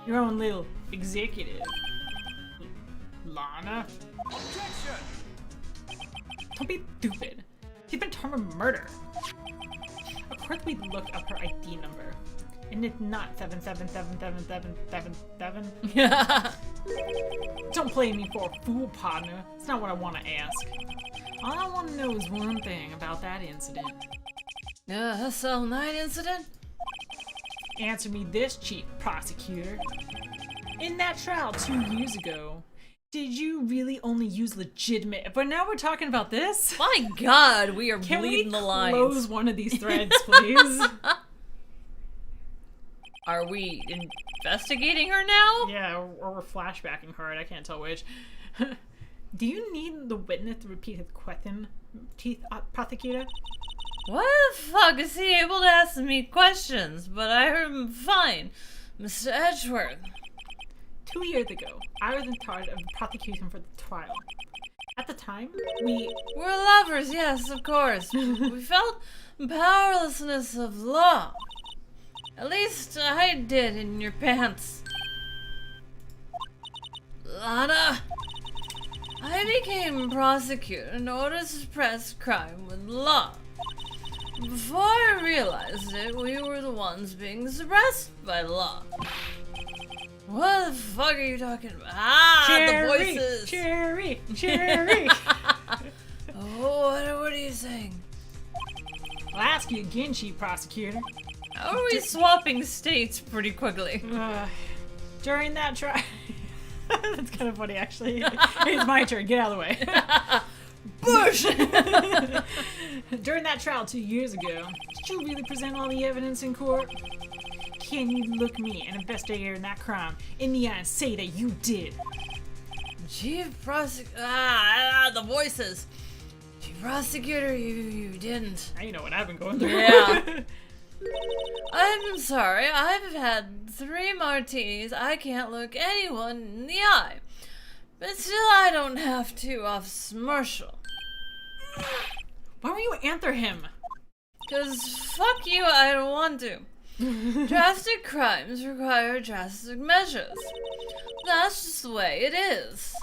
Speaker 8: Your own little executive. Lana? Don't be stupid. She's been termed for murder. Of course we looked up her ID number. And it's not 7777777.
Speaker 3: Yeah.
Speaker 8: Don't play me for a fool, partner. It's not what I want to ask. All I want to know is one thing about that incident.
Speaker 3: Hustle night incident?
Speaker 8: Answer me this, Chief Prosecutor. In that trial 2 years ago, did you really only use legitimate? But now we're talking about this?
Speaker 3: My God, we are
Speaker 8: Can
Speaker 3: bleeding
Speaker 8: we
Speaker 3: the lines.
Speaker 8: close one of these threads, please?
Speaker 3: Are we investigating her now?
Speaker 8: Yeah, or we're flashbacking hard. I can't tell which. Do you need the witness to repeat his question, Chief Prosecutor?
Speaker 3: Why the fuck is he able to ask me questions? But I heard him fine, Mr. Edgeworth.
Speaker 8: 2 years ago, I was in charge of the prosecution for the trial. At the time, we're
Speaker 3: lovers, yes, of course. We felt powerlessness of law. At least I did in your pants. Lana, I became prosecutor in order to suppress crime with law. Before I realized it, we were the ones being suppressed by law. What the fuck are you talking about? Ah,
Speaker 8: Cherry,
Speaker 3: the voices.
Speaker 8: Cherry, Cherry.
Speaker 3: Oh, what are you saying?
Speaker 8: I'll ask you again, Chief Prosecutor.
Speaker 3: How are we swapping states pretty quickly?
Speaker 8: During that trial... That's kind of funny, actually. It's my turn. Get out of the way.
Speaker 3: Bush!
Speaker 8: During that trial 2 years ago, did you really present all the evidence in court? Can you look me, an investigator in that crime, in the eye and say that you did?
Speaker 3: Chief Prosecutor... the voices. Chief Prosecutor, you didn't.
Speaker 8: Now you know what I've been going through.
Speaker 3: Yeah. I'm sorry, I've had 3 martinis. I can't look anyone in the eye. But still, I don't have to, Officer Marshall.
Speaker 8: Why won't you answer him?
Speaker 3: 'Cause fuck you, I don't want to. Drastic crimes require drastic measures. That's just the way it is.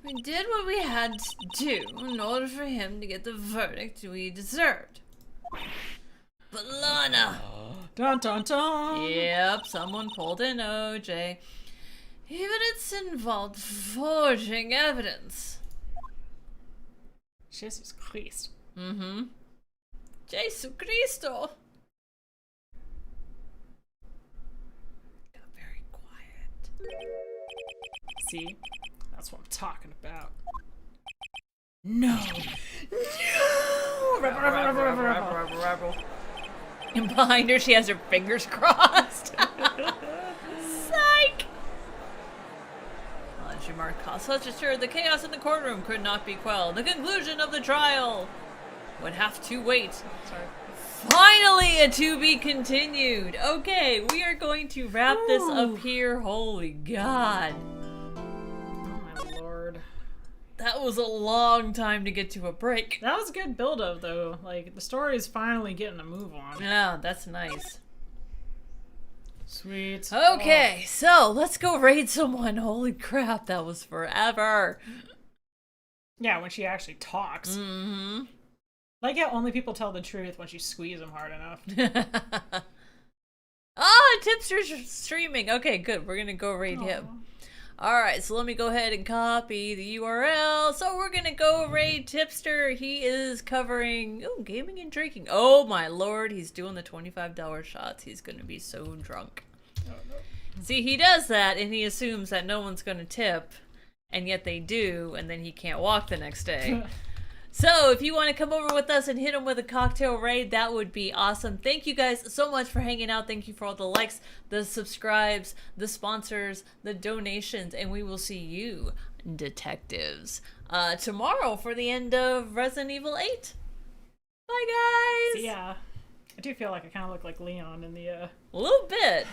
Speaker 3: We did what we had to do in order for him to get the verdict we deserved. But Lana...
Speaker 8: Dun dun dun!
Speaker 3: Yep, someone pulled an OJ. Even it's involved forging evidence.
Speaker 8: Jesus Christ.
Speaker 3: Mm-hmm. Jesus Cristo. Got very quiet.
Speaker 8: See? That's what I'm talking about. No! No!
Speaker 3: Rebel. And behind her, she has her fingers crossed. Psych! As remarked, such assured the chaos in the courtroom could not be quelled. The conclusion of the trial would have to wait.
Speaker 8: Sorry.
Speaker 3: Finally, a to be continued. Okay, we are going to wrap this up here. Holy God.
Speaker 8: Oh my lord.
Speaker 3: That was a long time to get to a break.
Speaker 8: That was a good build-up, though. Like, the story is finally getting a move on.
Speaker 3: Yeah, that's nice.
Speaker 8: Sweet.
Speaker 3: Okay, so let's go raid someone. Holy crap, that was forever.
Speaker 8: Yeah, when she actually talks.
Speaker 3: Mm-hmm.
Speaker 8: Like how only people tell the truth when you squeeze them hard enough.
Speaker 3: Tipster's streaming. Okay, good. We're gonna go raid him. Alright, so let me go ahead and copy the URL. So we're gonna go raid Tipster. He is covering gaming and drinking. Oh my lord, he's doing the $25 shots. He's gonna be so drunk.
Speaker 8: Oh, no.
Speaker 3: See, he does that and he assumes that no one's gonna tip, and yet they do, and then he can't walk the next day. So if you want to come over with us and hit them with a cocktail raid, that would be awesome. Thank you guys so much for hanging out. Thank you for all the likes, the subscribes, the sponsors, the donations, and we will see you, detectives, tomorrow for the end of Resident Evil 8. Bye, guys!
Speaker 8: Yeah. I do feel like I kind of look like Leon in the,
Speaker 3: A little bit.